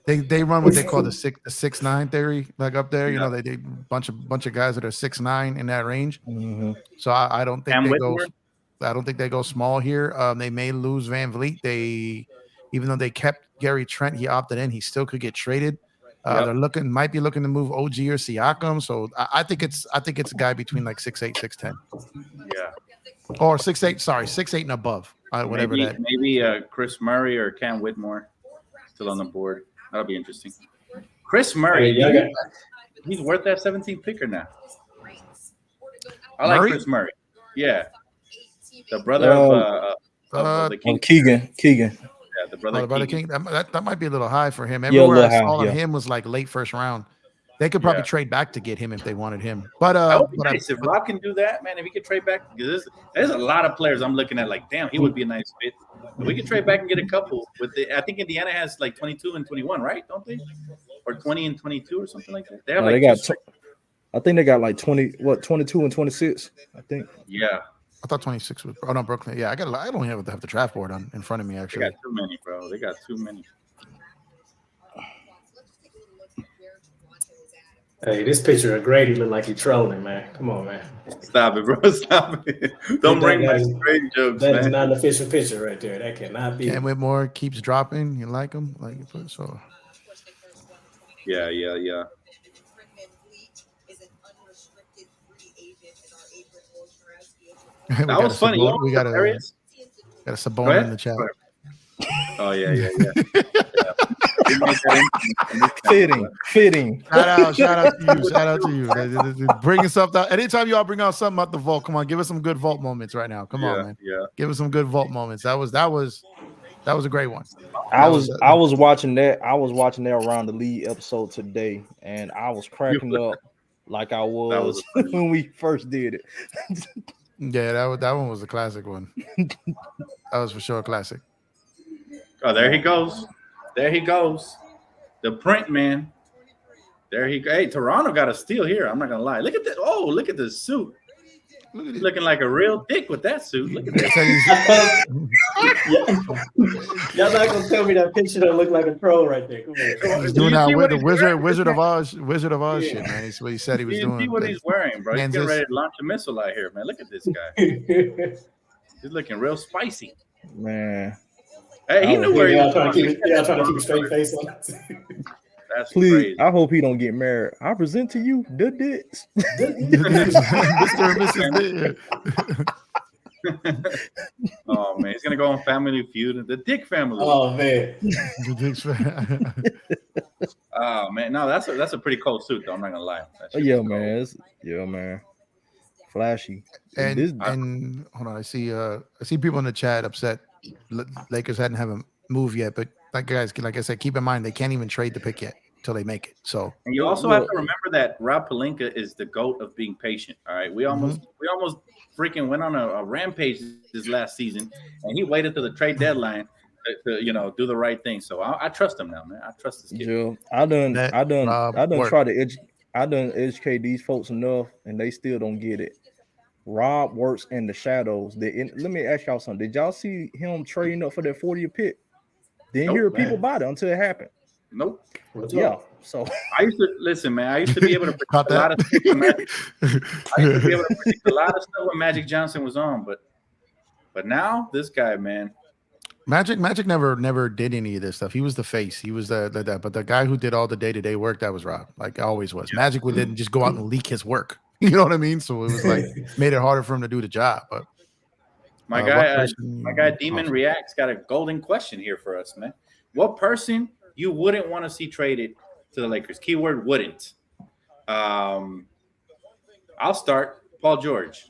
they run what they call the 6'9" theory, like up there. They bunch of guys that are 6'9" in that range. Mm-hmm. So I don't think I don't think they go small here. They may lose Van Vliet. Even though they kept Gary Trent, he opted in. He still could get traded. They're might be looking to move OG or Siakam. So I think it's a guy between like 6'8", 6'10". Yeah. Or 6'8", 6'8" and above. Whatever that. Maybe Chris Murray or Cam Whitmore still on the board. That'll be interesting. Chris Murray, he's worth that 17th picker now. I like Chris Murray. Yeah. The brother of the King. Keegan. Yeah, the brother King. That might be a little high for him. Everywhere I saw him was like late first round. They could probably trade back to get him if they wanted him. But that would be nice if Rob can do that, man. If he could trade back, because there's a lot of players I'm looking at like, damn, he would be a nice fit. If we could trade back and get a couple. I think Indiana has like 22 and 21, right? Don't they? Or 20 and 22 or something like that. They have I think they got like 22 and 26. I think. Yeah. I thought 26 was. Oh no, Brooklyn. Yeah, I don't even have the draft board in front of me. Actually, they got too many, bro. They got too many. Hey, this picture of Grady look like he's trolling, man. Come on, man. Stop it, bro. Stop it. Don't bring back Grady jokes, man. That's not an official picture right there. That cannot be. Cam Whitmore keeps dropping. You like him? So. Yeah. That was funny. We got a Sabonis in the chat. Oh yeah. Fitting. Shout out to you. Bringing something out. Anytime y'all bring out something out the vault, come on, give us some good vault moments right now. Come on, man. Yeah. Give us some good vault moments. That was a great one. I was watching that. I was watching that around the league episode today, and I was cracking up like I was when we first did it. Yeah, that one was a classic one. That was for sure a classic. Oh, there he goes. The print man. There he goes. Hey, Toronto got a steal here. I'm not gonna lie. Look at that. Oh, look at the suit. He's looking like a real dick with that suit. Look at that. Y'all not gonna tell me that picture don't look like a troll right there. Come on. He's doing that with the Wizard of Oz shit, man. That's what he said he was doing. See what he's wearing, bro. He's getting ready to launch a missile out here, man. Look at this guy. He's looking real spicy. Man. Hey, he knew where he was trying to keep a straight face on it. That's Please, crazy. I hope he don't get married. I present to you the dicks. Mr. and Mrs. Oh man, he's gonna go on Family Feud, the Dick family. Oh man. Oh man, no, that's a pretty cool suit though. I'm not gonna lie. Yeah, man. Man. Flashy. And hold on, I see people in the chat upset. Lakers haven't moved yet, but like I said, keep in mind they can't even trade the pick yet until they make it. So and you also have to remember that Rob Pelinka is the GOAT of being patient. All right, we almost freaking went on a rampage this last season, and he waited till the trade deadline to do the right thing. So I trust him now, man. I trust this kid. Joe, I done try to educate these folks enough, and they still don't get it. Rob works in the shadows. Let me ask y'all something. Did y'all see him trading up for that 40th pick? Didn't hear people about it until it happened. Nope. Yeah. So I used to listen, man. I used to be able to predict a lot of stuff when Magic Johnson was on, but now this guy, man. Magic never did any of this stuff. He was the face. He was but the guy who did all the day-to-day work, that was Rob. Like always was. Yeah. Magic didn't just go out and leak his work. You know what I mean? So it was like made it harder for him to do the job. But my guy Demon Reacts got a golden question here for us, man. What person you wouldn't want to see traded to the Lakers? Keyword wouldn't. I'll start. Paul George.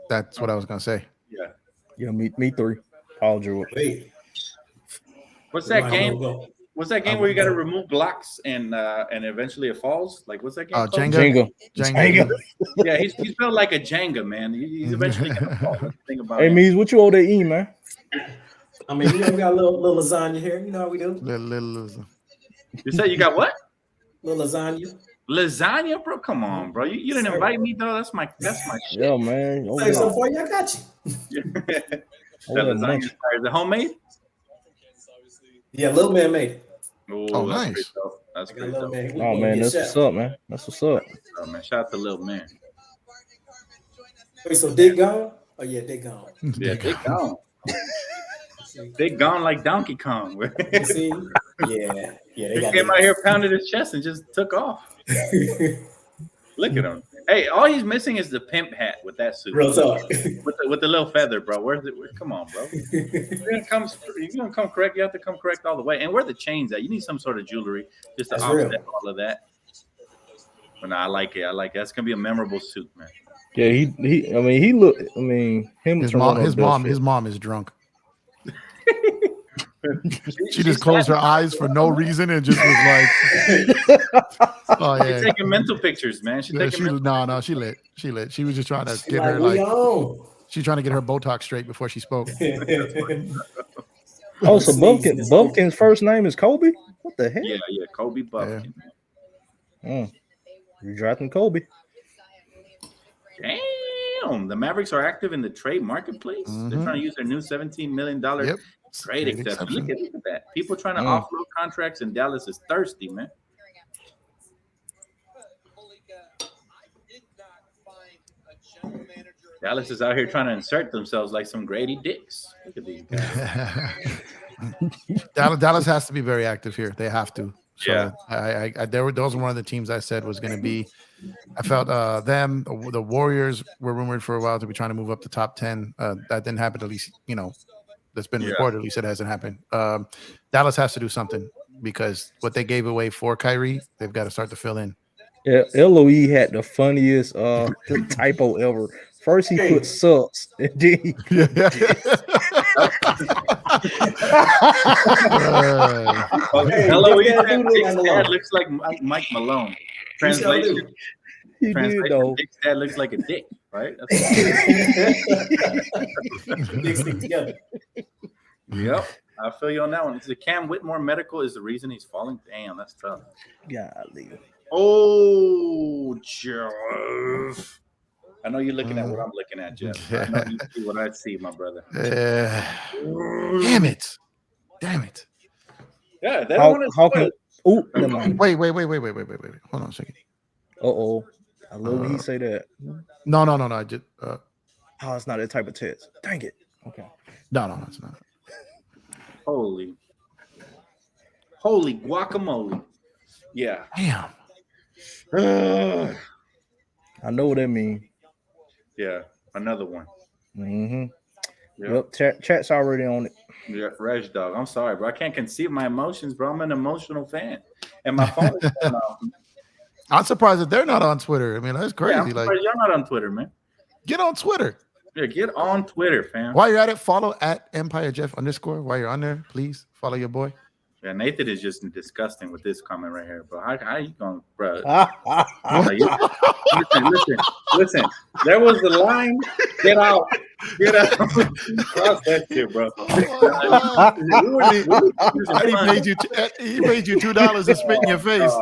That's what I was gonna say. Yeah, me three. Paul George. Wait. What's that game? What's that game where you got to remove blocks and eventually it falls? Like what's that game? Jenga. Yeah, he's built like a Jenga, man. He's eventually gonna fall. Think about it. Hey, Meez, what you owe that E, man? I mean, we got a little lasagna here. You know how we do. Little. You said you got what? Little lasagna. Lasagna, bro. Come on, bro. You didn't invite me though. That's my shit. Yeah, man. Say something for you. I got you. That lasagna is it homemade? Yeah, little man made it. Oh, nice. That's great. Oh man, that's what's up, man. That's what's up. Oh man, shout out to little man. Wait, so Dick gone? Oh yeah, Dick gone. Yeah, Dick gone. Dick gone like Donkey Kong. See? Yeah. He came out here, pounded his chest, and just took off. Look at him. Hey, all he's missing is the pimp hat with that suit. Real talk. With the little feather, bro. Where's it? Come on, bro. You're gonna come correct. You have to come correct all the way. And where the chains at? You need some sort of jewelry just to offset all of that. But no, I like it. That's gonna be a memorable suit, man. Yeah, him. His mom is drunk. She just closed her eyes for no reason and just was like, "Oh yeah." She's taking mental pictures, man. She lit. She lit. She was just trying to get her she's trying to get her Botox straight before she spoke. Oh, so Bumpkin's first name is Kobe? What the heck? Yeah, Kobe Bumpkin. Yeah. You drafting Kobe? Damn, the Mavericks are active in the trade marketplace. Mm-hmm. They're trying to use their new $17 million trade exception. Look at that. People trying to offload contracts in Dallas is thirsty, man. Dallas is out here trying to insert themselves like some Grady Dicks. Look at these guys. Dallas has to be very active here. They have to. So those were one of the teams I said was going to be. I felt the Warriors were rumored for a while to be trying to move up the top 10. That didn't happen. At least that's been reported. At least it hasn't happened. Dallas has to do something because what they gave away for Kyrie, they've got to start to fill in. Yeah, LOE had the funniest typo ever. First he put subs, and then he LOE dad looks like Mike Malone. Translation. Dick's dad looks like a dick, right? Dicks stick together. Yep, I feel you on that one. The Cam Whitmore medical is the reason he's falling. Damn, that's tough. Golly. Oh, Jeff. I know you're looking at what I'm looking at, Jeff. I know you see what I see, my brother. Damn it. Yeah, they don't want to. Oh, never mind. Wait. Hold on a second. I love when he say that. No. I just. It's not that type of test. Dang it. Okay. No, it's not. Holy guacamole. Yeah. Damn. I know what that means. Yeah. Another one. Mm-hmm. Yep. Chat's already on it. Yeah, Reg Dog. I'm sorry, bro. I can't conceive my emotions, bro. I'm an emotional fan. And my phone is going off. I'm surprised that they're not on Twitter. I mean, that's crazy. Yeah, I'm surprised you're not on Twitter, man. Get on Twitter. Yeah, get on Twitter, fam. While you're at it, follow at EmpireJeff _. While you're on there, please follow your boy. Yeah, Nathan is just disgusting with this comment right here, bro. How you going, bro? Listen. There was the line. Get out. Cross that shit, bro. He paid you $2 to spit in your face.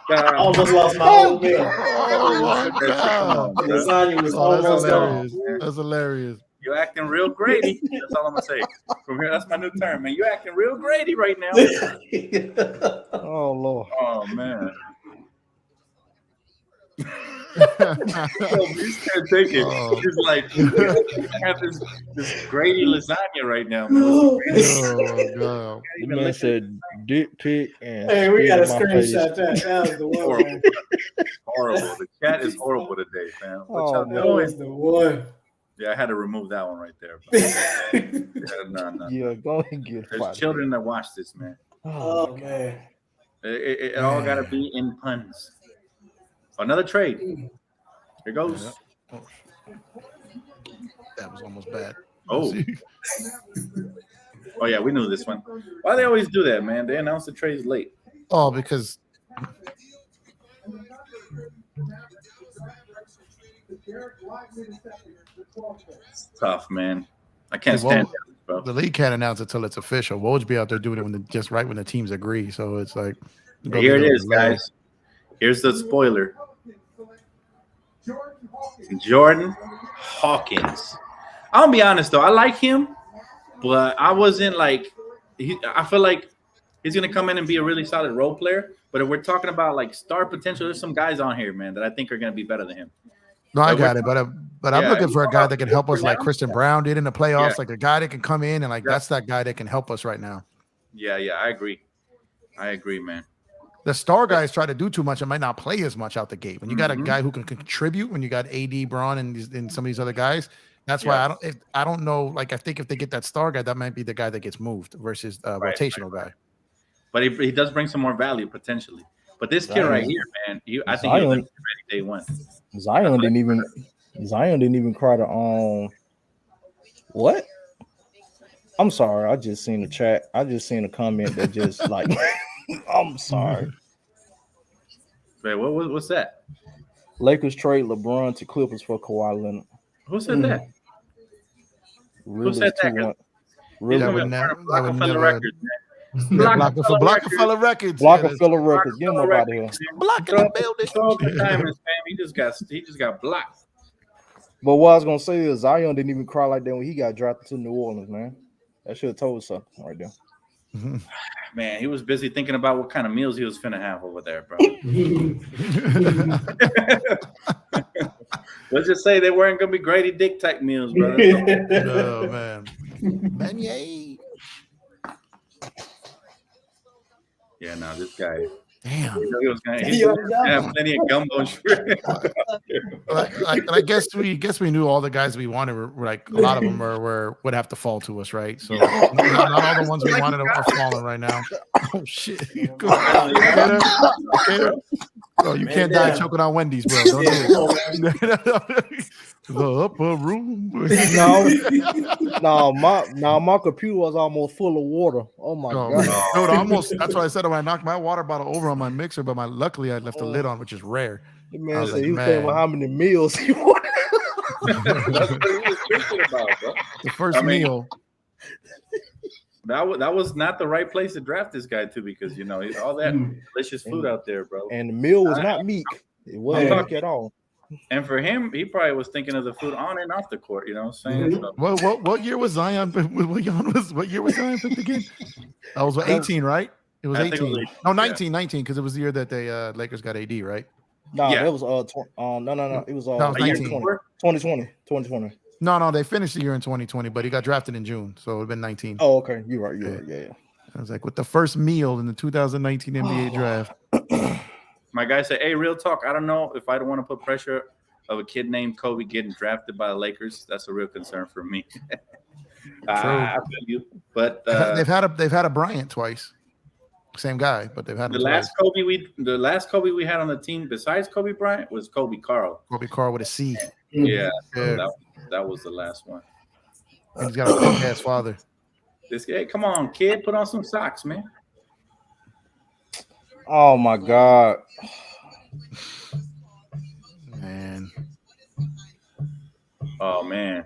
I almost lost my whole meal. Lasagna was almost hilarious. That's hilarious. You're acting real Grady. That's all I'm gonna say. From here, that's my new term, man. You're acting real Grady right now. Oh Lord. Oh man. Meez can't take it. He's like, I have this Grady lasagna right now, man. Oh god. The man said dick pic and hey, we got a screenshot that. That was the one. Horrible. The chat is horrible today, fam. Oh, that was the one. Yeah, I had to remove that one right there. No. Yeah, go ahead and get it. There's children that watch this, man. Oh man. It all gotta be in puns. Another trade. Here goes. That was almost bad. Oh yeah, we knew this one. Why they always do that, man? They announce the trades late. Oh, because it's tough, man. I can't stand it, bro. The league can't announce it till it's official. Woj be out there doing it just right when the teams agree. So it's like here it is, guys. Here's the spoiler. Jordan Hawkins. I'll be honest though, I like him, but I wasn't like I feel like he's gonna come in and be a really solid role player. But if we're talking about like star potential, there's some guys on here, man, that I think are gonna be better than him. No, I got it, but I'm looking for a guy that can help us, like Christian Brown did in the playoffs, like a guy that can come in and like that's that guy that can help us right now. Yeah, I agree, man. The star guys try to do too much and might not play as much out the gate. When you got a guy who can contribute, when you got AD, Braun, and some of these other guys, that's why I don't know. Like I think if they get that star guy, that might be the guy that gets moved versus rotational guy. But he does bring some more value potentially. But this kid right here, man, I think he'll be ready day one. Zion didn't even cry to what? I'm sorry, I just seen the chat. I just seen a comment that just like I'm sorry. Wait, what's that? Lakers trade LeBron to Clippers for Kawhi Leonard. Who said that? Really Who said that? Really? Rockefeller Records, man. Blockefeller Records. Blockefeller Records. Get him up out of here. Blocking the building. He just got blocked. But what I was gonna say is Zion didn't even cry like that when he got drafted to New Orleans, man. That should have told us something right there. Man, he was busy thinking about what kind of meals he was finna have over there, bro. Let's just say they weren't gonna be Grady Dick type meals, bro. Oh man. Beignet. Yeah, no, this guy. Damn. He was gonna have plenty of gumbo and shrimp. I guess we knew all the guys we wanted were like a lot of them would have to fall to us, right? So not all the ones we wanted are falling right now. Oh shit! Bro, you can't die choking on Wendy's, bro. Don't do it. The upper room. My computer was almost full of water. Oh my god! Dude, that's why I said when I knocked my water bottle over on my mixer, but luckily I left the lid on, which is rare. The man said he was saying how many meals he wanted. That's what he was thinking about, bro. The first meal. That was not the right place to draft this guy to, because all that delicious food out there, bro. And the meal was not meat. It wasn't meat at all. And for him, he probably was thinking of the food on and off the court. You know what I'm saying? Mm-hmm. What year was Zion? What year was Zion picked again? That was 18, right? It was 18. No, 19, because it was the year that the Lakers got AD, right? No, it was no. It was 19. 2020. No, they finished the year in 2020, but he got drafted in June, so it would have been 19. Oh, okay. You're right. Yeah. I was like, with the first meal in the 2019 NBA draft. My guy said, "Hey, real talk. I don't know if I don't want to put pressure of a kid named Kobe getting drafted by the Lakers. That's a real concern for me." I feel you, but they've had a Bryant twice. Same guy, but they've had the last Kobe we had on the team besides Kobe Bryant was Kobe Carl. Kobe Carl with a C. Yeah. That was the last one. And he's got a punk ass father. This guy, come on, kid, put on some socks, man. Oh my God, man. Oh man.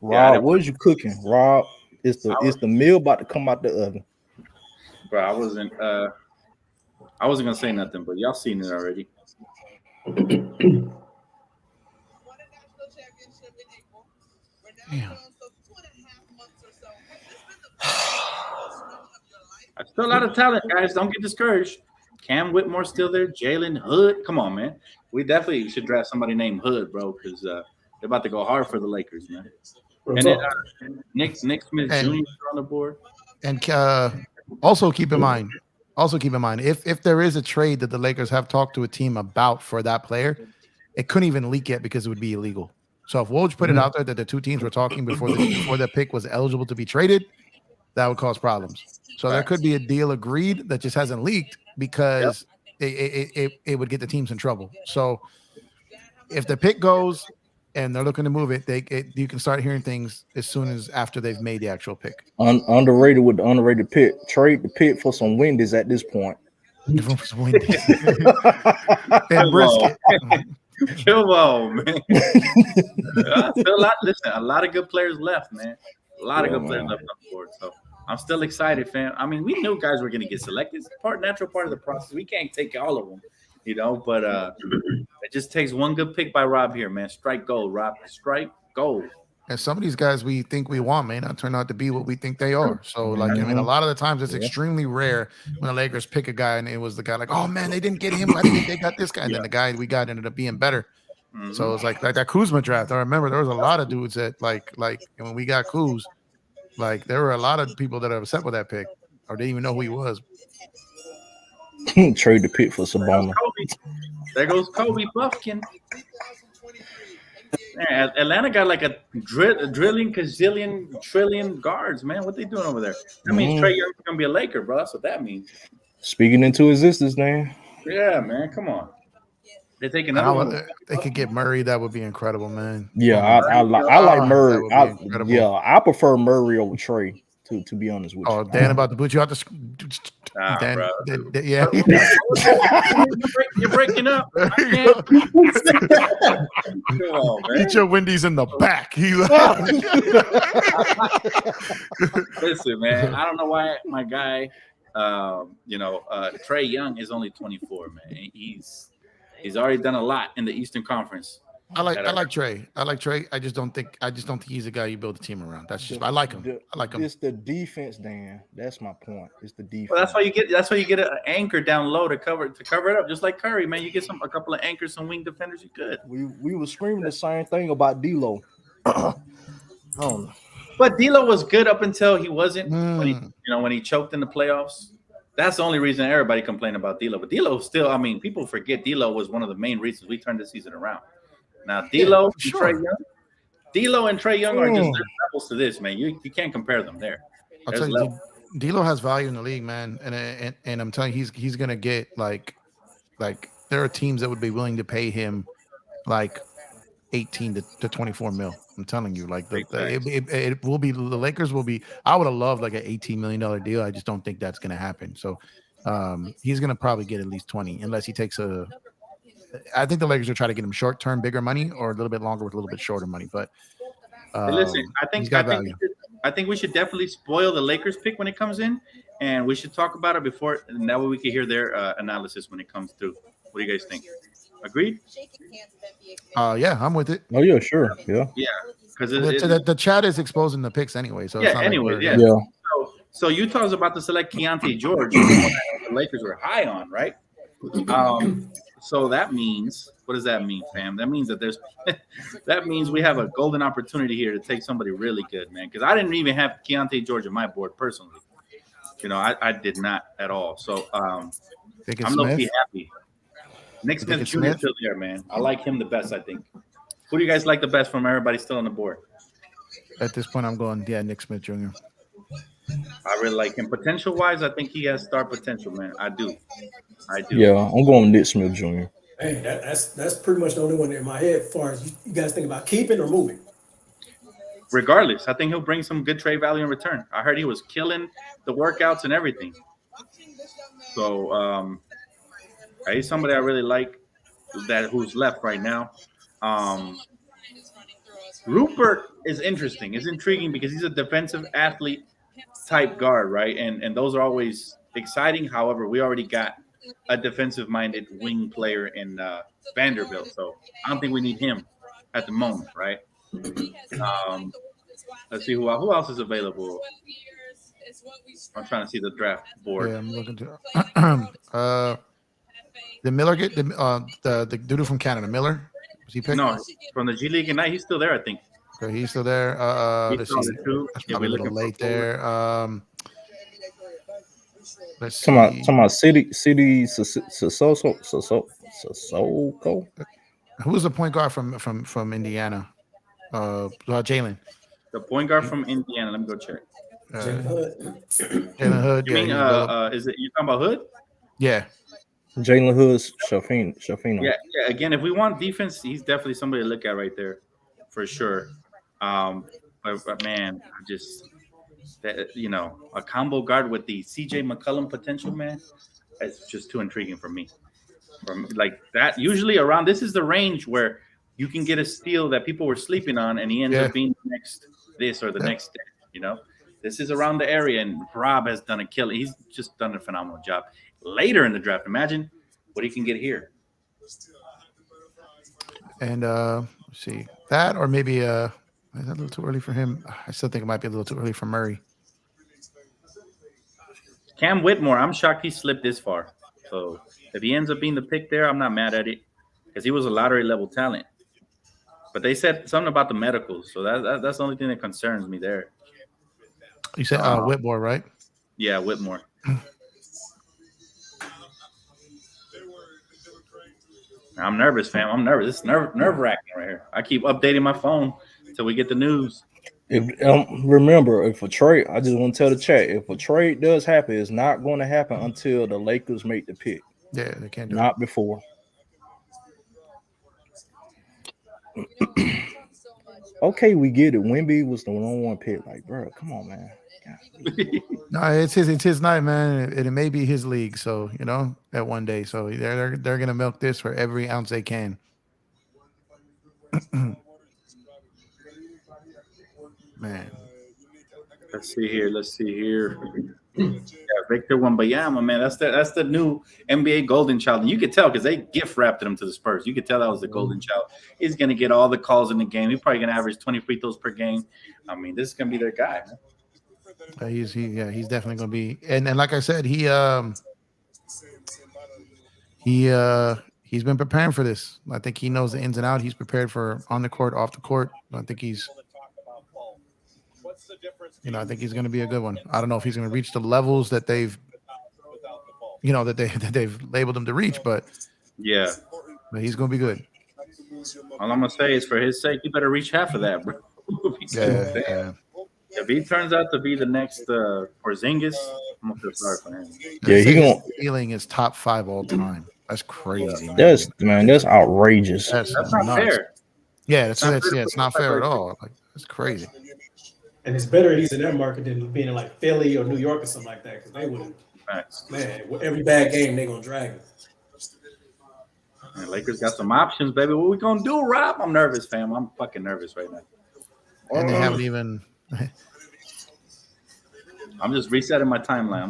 Rob, what is you cooking, Rob? It's the meal about to come out the oven. Bro, I wasn't gonna say nothing, but y'all seen it already. Damn. Still a lot of talent, guys. Don't get discouraged. Cam Whitmore's still there. Jalen Hood. Come on, man. We definitely should draft somebody named Hood, bro, because they're about to go hard for the Lakers, man. And then Nick Smith Jr. on the board. And also keep in mind, if there is a trade that the Lakers have talked to a team about for that player, it couldn't even leak yet because it would be illegal. So if Woj put it out there that the two teams were talking before the pick was eligible to be traded, that would cause problems. So there could be a deal agreed that just hasn't leaked because it would get the teams in trouble. So if the pick goes and they're looking to move it, you can start hearing things as soon as after they've made the actual pick. Underrated with the underrated pick. Trade the pick for some Wendy's at this point. And brisket. Come on, man. A lot of good players left, man. A lot of good players left on the board. So I'm still excited, fam. I mean, we knew guys were going to get selected. It's natural part of the process. We can't take all of them, but it just takes one good pick by Rob here, man. Strike gold, Rob. Strike gold. And some of these guys we think we want may not turn out to be what we think they are. So, a lot of the times it's extremely rare when the Lakers pick a guy and it was the guy like, oh, man, they didn't get him. I think they got this guy. And then the guy we got ended up being better. Mm-hmm. So, it's like that Kuzma draft. I remember there was a lot of dudes that, like when we got Kuz, like there were a lot of people that are upset with that pick or didn't even know who he was. Trade the pick for Sabonis. There goes Kobe Buffkin. Man, Atlanta got like a drilling trillion guards, man. What they doing over there? That means Trae Young's gonna be a Laker, bro. That's what that means. Speaking into existence, man. Yeah, man. Come on. They're taking another one. They could get Murray. That would be incredible, man. Yeah, I like Murray. I prefer Murray over Trae. To be honest with you. Oh, Dan about to boot you out the Dan, bro. Yeah. You're breaking up. Come on, man. Eat your Wendy's in the back. Listen, man. I don't know why my guy, Trae Young is only 24, man. He's already done a lot in the Eastern Conference. I like Trae. I just don't think he's a guy you build a team around. I like him. It's the defense, Dan. That's my point. It's the defense. Well, that's why you get an anchor down low to cover it up, just like Curry, man. You get a couple of anchors, some wing defenders. You good. We were screaming the same thing about D'Lo. But D'Lo was good up until he wasn't. When he choked in the playoffs. That's the only reason everybody complained about D'Lo. But D'Lo still, people forget D'Lo was one of the main reasons we turned the season around. Now, D'Lo and Trae Young are just levels to this, man. You can't compare them there. I'll tell you, D'Lo has value in the league, man, and I'm telling you, he's gonna get like there are teams that would be willing to pay him like 18 to 24 mil. I'm telling you, like it will be the Lakers will be. I would have loved like an $18 million deal. I just don't think that's gonna happen. So he's gonna probably get at least 20 unless he takes a. I think the Lakers will try to get him short-term, bigger money, or a little bit longer with a little bit shorter money. But listen, I think we should definitely spoil the Lakers pick when it comes in, and we should talk about it before, and that way we can hear their analysis when it comes through. What do you guys think? Agreed? Yeah, I'm with it. Oh yeah, sure, yeah. Because the chat is exposing the picks anyway. So So Utah's about to select Keontae George, the Lakers were high on, right? So that means, what does that mean, fam? That means that that means we have a golden opportunity here to take somebody really good, man. Because I didn't even have Keontae George on my board personally. I did not at all. So I'm low-key happy. Nick Smith Jr. is still there, man. I like him the best, I think. Who do you guys like the best from everybody still on the board? At this point, I'm going, Nick Smith Jr. I really like him. Potential-wise, I think he has star potential, man. I do. Yeah, I'm going Nick Smith Jr. Hey, that's pretty much the only one in my head as far as you guys think about keeping or moving. Regardless, I think he'll bring some good trade value in return. I heard he was killing the workouts and everything. So he's somebody I really like who's left right now. Rupert is interesting. It's intriguing because he's a defensive athlete type guard, right? And those are always exciting. However, we already got a defensive-minded wing player in Vanderbilt, so I don't think we need him at the moment, right? Let's see who else is available. I'm trying to see the draft board. Yeah, I'm looking to. The Miller get the dude from Canada, Miller. Was he picked? No, from the G League Ignite, he's still there, I think. Okay, he's still there. Let's see. That's probably a little late there. Let's see. Talking about City Sissoko. Who was the point guard from Indiana? Jalen. The point guard from Indiana. Let me go check. Jalen Hood. You mean is it you talking about Hood? Yeah. Jalen Hood's Shafino. Yeah. Again, if we want defense, he's definitely somebody to look at right there, for sure. But man, just a combo guard with the CJ McCollum potential, man, it's just too intriguing for me. Like that, usually around this is the range where you can get a steal that people were sleeping on, and he ends up being the next this or the next day. This is around the area, and Rob has done a killer. He's just done a phenomenal job. Later in the draft, imagine what he can get here. And let's see that, or maybe is that a little too early for him? I still think it might be a little too early for Murray. Cam Whitmore, I'm shocked he slipped this far. So if he ends up being the pick there, I'm not mad at it because he was a lottery level talent. But they said something about the medicals, so that's the only thing that concerns me there. You said Whitmore, right? Yeah, Whitmore. I'm nervous, fam. I'm nervous. It's nerve-wracking right here. I keep updating my phone until we get the news. Remember, if a trade, I just want to tell the chat, if a trade does happen, it's not going to happen until the Lakers make the pick. Yeah, they can't do not before. Okay, we get it. Wemby was the #1 pick. Like, bro, come on, man. No, it's his night, man, and it may be his league. So that one day, so they're gonna milk this for every ounce they can. Man, let's see here. Yeah, Victor Wembanyama, man, that's the new NBA golden child. And you could tell because they gift wrapped him to the Spurs. You could tell that was the golden child. He's gonna get all the calls in the game. He's probably gonna average 20 free throws per game. I mean, this is gonna be their guy, man. He's definitely gonna be, and like I said, he's been preparing for this. I think he knows the ins and outs. He's prepared for on the court, off the court. I think I think he's going to be a good one. I don't know if he's going to reach the levels that they've labeled him to reach, but he's going to be good. All I'm going to say is, for his sake, you better reach half of that, bro. If he turns out to be the next Porzingis, I'm going to feel sorry for him. Yeah, he's feeling is top 5 all time. That's crazy, man. That's outrageous. That's not fair. Yeah, it's not fair at all. Like, it's crazy. And it's better he's in that market than being in like Philly or New York or something like that, because they would, man, every bad game they're gonna drag him. Man, Lakers got some options, baby. What we gonna do, Rob? I'm nervous, fam. I'm fucking nervous right now. And they haven't even. I'm just resetting my timeline.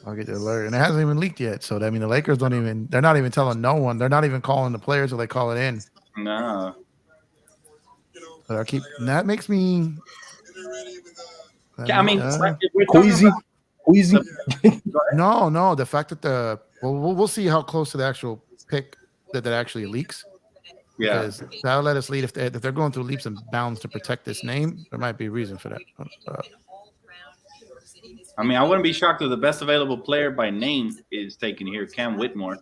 I'll get the alert, and it hasn't even leaked yet. So I mean, the Lakers they're not even telling no one. They're not even calling the players till they call it in. No. But that makes me. I mean, queasy. No. The fact that Well, we'll see how close to the actual pick that actually leaks. Yeah. Because that'll let us lead. If they're going through leaps and bounds to protect this name, there might be a reason for that. I mean, I wouldn't be shocked if the best available player by name is taken here, Cam Whitmore.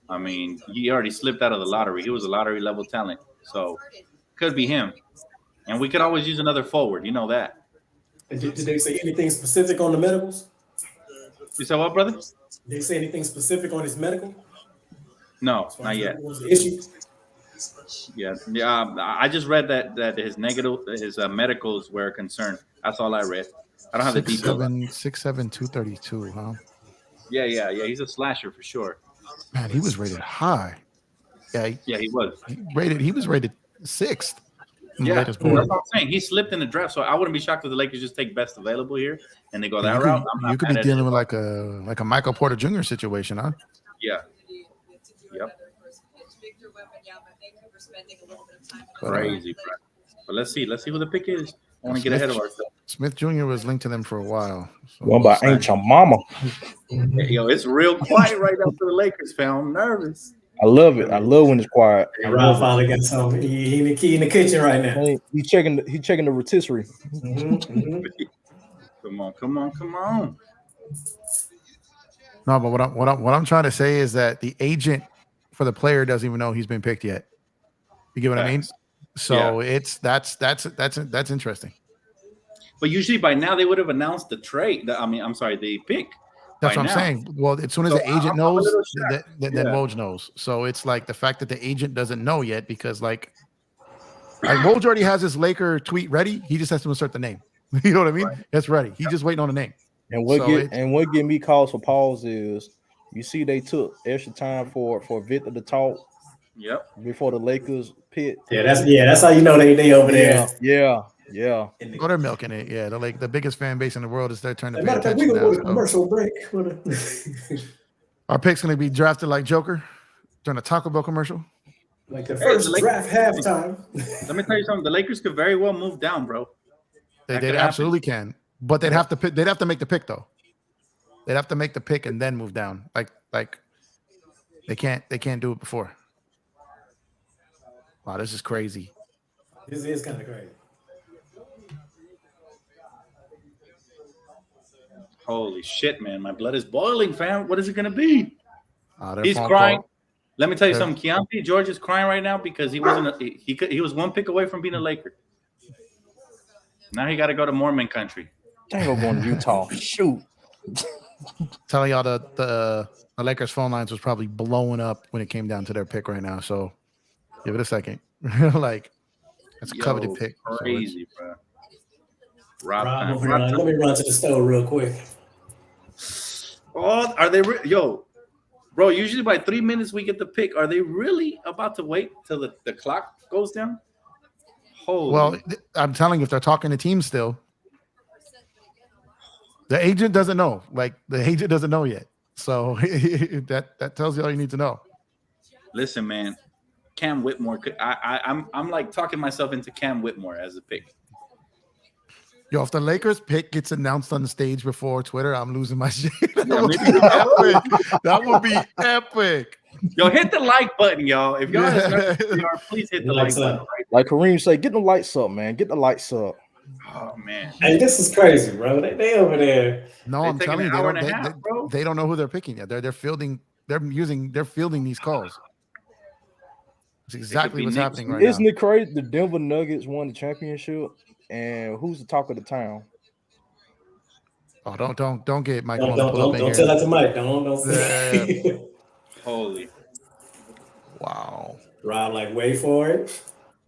I mean, he already slipped out of the lottery. He was a lottery level talent, so could be him. And we could always use another forward. You know that. Did they say anything specific on the medicals? You said what, brother? Did they say anything specific on his medical? No, not yet. What was the issue? Yeah. I just read that his medicals were a concern. That's all I read. I don't have the details. 6'7", 232, huh? Yeah. He's a slasher for sure. Man, he was rated high. Yeah, he was. He was rated 6th. Yeah, that's what I'm saying. He slipped in the draft, so I wouldn't be shocked if the Lakers just take best available here and they go that route. You could be dealing with like a Michael Porter Jr. situation, huh? Yeah. Yep. Crazy, bro. But let's see who the pick is. I want to get ahead of ourselves. Smith Jr. was linked to them for a while. So what about Ain't Your Mama? Yo, it's real quiet right now for the Lakers, fam. I'm nervous. I love it. I love when it's quiet. Hey, Rob finally got something. He in the kitchen right now. Hey, he checking the rotisserie. Come on. No, but what I'm trying to say is that the agent for the player doesn't even know he's been picked yet. You get what I mean? So that's interesting. But usually by now they would have announced the trade. The pick. That's what I'm saying. Well, as soon as the agent knows, then Woj knows. So it's like the fact that the agent doesn't know yet because like Woj already has his Laker tweet ready. He just has to insert the name. You know what I mean? Right. That's ready. He's just waiting on the name. And what get me cause for pause is you see they took extra time for Victor to talk. Yep. Before the Lakers pick. Yeah, that's how you know they over there. Yeah. Oh, they're milking it. Yeah, they're like the biggest fan base in the world is they're turning to pay attention. We're gonna go to commercial break. Our pick's gonna be drafted like Joker during a Taco Bell commercial. Like the first draft halftime. Let me tell you something. The Lakers could very well move down, bro. They absolutely can. But they'd have to make the pick though. They'd have to make the pick and then move down. Like they can't do it before. Wow, this is crazy. This is kind of crazy. Holy shit, man. My blood is boiling, fam. What is it going to be? He's crying. Let me tell you something. Keontae George is crying right now because he was one pick away from being a Laker. Now he got to go to Mormon country. I ain't going to Utah. Shoot. Telling y'all the Lakers phone lines was probably blowing up when it came down to their pick right now. So give it a second. Like, that's a coveted pick. Crazy, bro. Rob, let me run to the store real quick. Oh, are they? Bro, usually by 3 minutes we get the pick. Are they really about to wait till the clock goes down? Holy. Well, I'm telling you, if they're talking to teams still, the agent doesn't know. Like, the agent doesn't know yet. So that tells you all you need to know. Listen, man. Cam Whitmore. I'm like talking myself into Cam Whitmore as a pick. Yo, if the Lakers pick gets announced on the stage before Twitter, I'm losing my shit. That would be epic. Yo, hit the like button, y'all. If y'all please hit the like button. Like Kareem say, get the lights up, man. Get the lights up. Oh man. Hey, this is crazy, bro. They over there. No, I'm telling you, they don't know who they're picking yet. They're fielding these calls. That's exactly what's happening right now. Isn't it crazy? The Denver Nuggets won the championship, and who's the talk of the town? Oh, don't get Mike. Don't tell that to Mike. Don't. Holy. Wow. Rob, like, wait for it.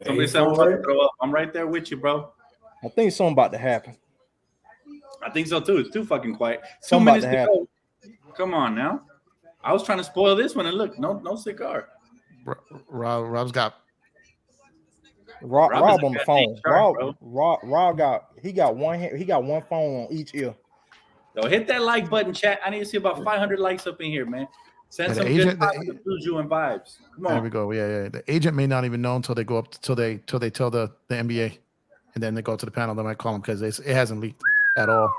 Somebody said I'm about to throw up. I'm right there with you, bro. I think something about to happen. I think so too. It's too fucking quiet. 2 minutes to go. Come on now. I was trying to spoil this one, and look, no cigar. Rob's got Rob on the phone. Rob got one phone on each ear. So hit that like button, chat. I need to see about 500 likes up in here, man. Send some good positive juju and vibes. Come on. There we go. Yeah. The agent may not even know until they go up till they tell the NBA, and then they go to the panel. They might call them because it hasn't leaked at all.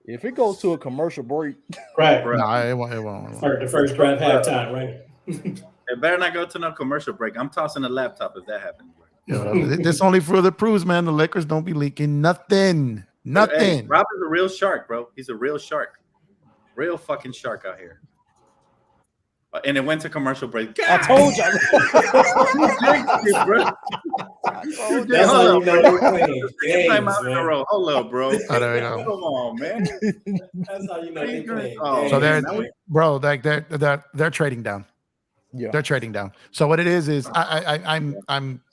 If it goes to a commercial break, right? No, it won't. The first drive, halftime, right? It better not go to no commercial break. I'm tossing the laptop if that happens. This only further proves, man, the Lakers don't be leaking nothing. Hey, Rob is a real shark, bro. He's a real shark. Real fucking shark out here. And it went to commercial break. God. I told you. That's how you know they're playing games, time out in a row. Hold up, bro. Oh, there we go. Come on, man. That's how you know they're playing Oh, so games. they're trading down. Yeah, they're trading down. So what it is I mean,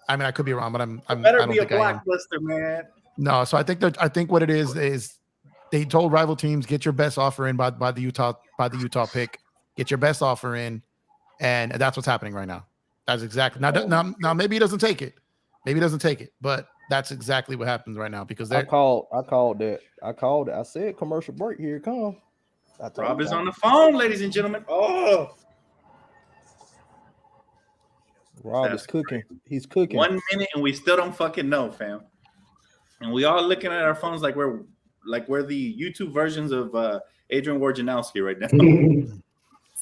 I could be wrong, but I better don't be a think I am. blockbuster, man. No, so I think what it is they told rival teams, get your best offer in by the Utah pick, get your best offer in, and that's what's happening right now. That's exactly now maybe he doesn't take it, but that's exactly what happens right now because I called that. I said commercial break. Here it comes. Rob is on the phone, ladies and gentlemen. Oh, Rob is cooking. He's cooking. 1 minute and we still don't fucking know, fam. And we all looking at our phones like we're the YouTube versions of Adrian Wojnarowski right now.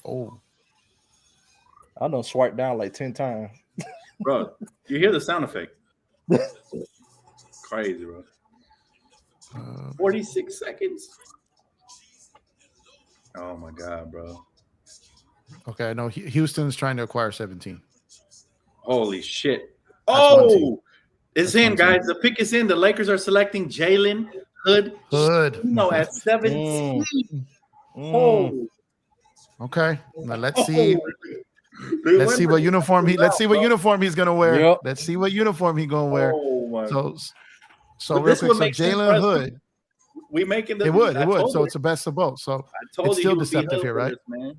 Oh, I done swiped down like 10 times. Bro, you hear the sound effect. Crazy, bro. 46 seconds. Oh my God, bro. okay. No, Houston's trying to acquire 17. Holy shit. That's It's in, guys. The pick is in. The Lakers are selecting Jalen Hood. At 17. Oh. Okay. Now let's see. Let's see what uniform he's gonna wear. Yep. Let's see what uniform he's gonna wear. Oh my. So real quick, so Jalen Hood. We making the. It would. So it's the best of both. So it's still deceptive here, right? Man.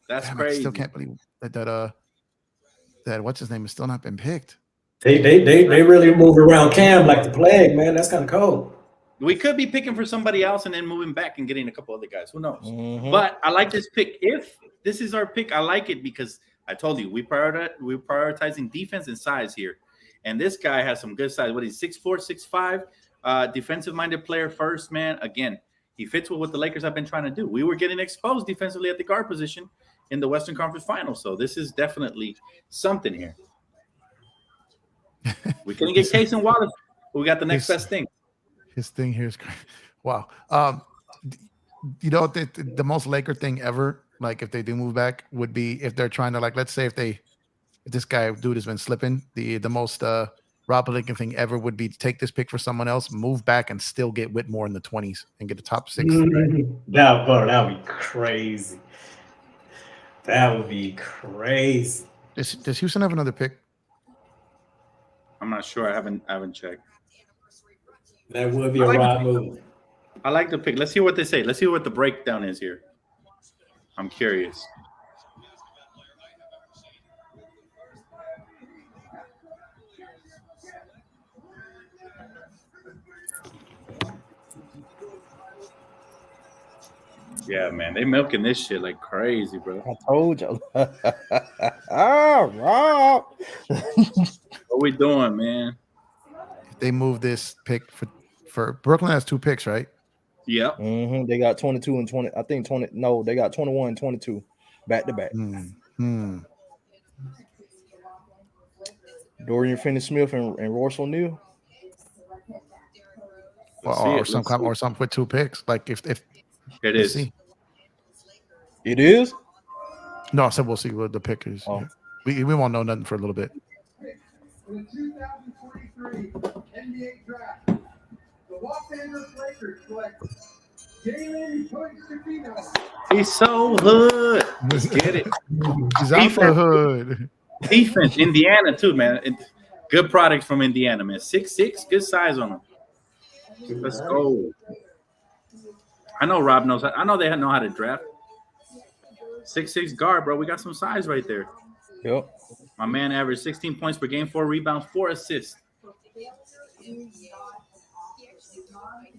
That's Damn, crazy. I still can't believe that what's his name has still not been picked. They really move around Cam like the plague, man. That's kind of cold. We could be picking for somebody else and then moving back and getting a couple other guys. Who knows? Mm-hmm. But I like this pick. If this is our pick, I like it because I told you we're prioritizing defense and size here. And this guy has some good size. What is 6'4", 6'5", defensive-minded player first, man. Again, he fits with what the Lakers have been trying to do. We were getting exposed defensively at the guard position in the Western Conference Finals. So this is definitely something here. We couldn't get Case and Wallace. We got the next best thing. His thing here is crazy. Wow. You know, the most Laker thing ever, like if they do move back, would be if they're trying to, like, let's say if this guy dude has been slipping, the most Rob Lincoln thing ever would be to take this pick for someone else, move back, and still get Whitmore in the 20s and get the top 6. That would be crazy. That would be crazy. Does Houston have another pick? I'm not sure. I haven't checked. That would be a Rob move. I like the pick. Let's see what they say. Let's see what the breakdown is here. I'm curious. Yeah, man, they milking this shit like crazy, bro. I told you. Rob. What we doing, man? They move this pick for Brooklyn has 2 picks, right? Yep. Mm-hmm. They got 22 and 20. I think 20. No, they got 21 and 22 back to back. Dorian Finney-Smith and Royce O'Neal. Or some with 2 picks. Like if it is. See. It is? No, I said we'll see what the pick is. Oh. We won't know nothing for a little bit. In the 2023 NBA Draft, the Los Angeles Lakers select Jalen Hood. He's so hood. Let's get it. He's out for hood. Defense, Indiana too, man. Good products from Indiana, man. 6'6", good size on him. Let's go. I know Rob knows. I know they know how to draft. 6'6" guard, bro. We got some size right there. Yep. My man averaged 16 points per game, 4 rebounds, 4 assists.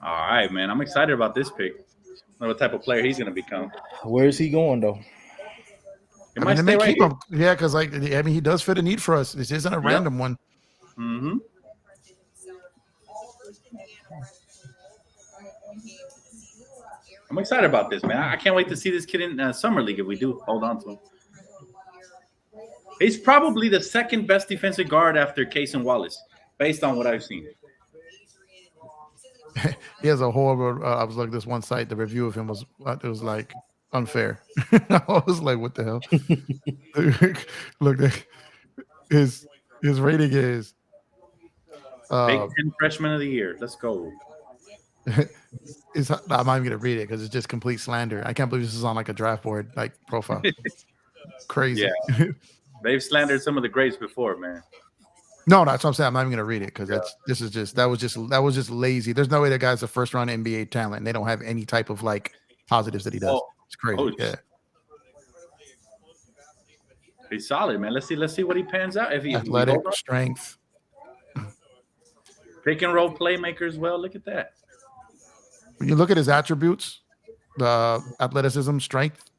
All right, man. I'm excited about this pick. Know what type of player he's going to become. Where is he going, though? It might stay right here. Yeah, because he does fit a need for us. This isn't a random one. Mm-hmm. I'm excited about this, man. I can't wait to see this kid in summer league if we do hold on to him. He's probably the second best defensive guard after Case and Wallace, based on what I've seen. He has a horrible. I was looking at this one site. The review of him was it was like unfair. I was like, what the hell? Look, his rating is Big 10 freshman of the year. Let's go. I'm not even gonna read it because it's just complete slander. I can't believe this is on like a draft board like profile. Crazy. Yeah. They've slandered some of the greats before, man. No, that's what I'm saying. I'm not even gonna read it because that was just lazy. There's no way that guy's a first round NBA talent and they don't have any type of like positives that he does. It's crazy. Yeah. He's solid, man. Let's see what he pans out. If he athletic strength. Pick and roll playmaker as well. Look at that. When you look at his attributes, the athleticism, strength,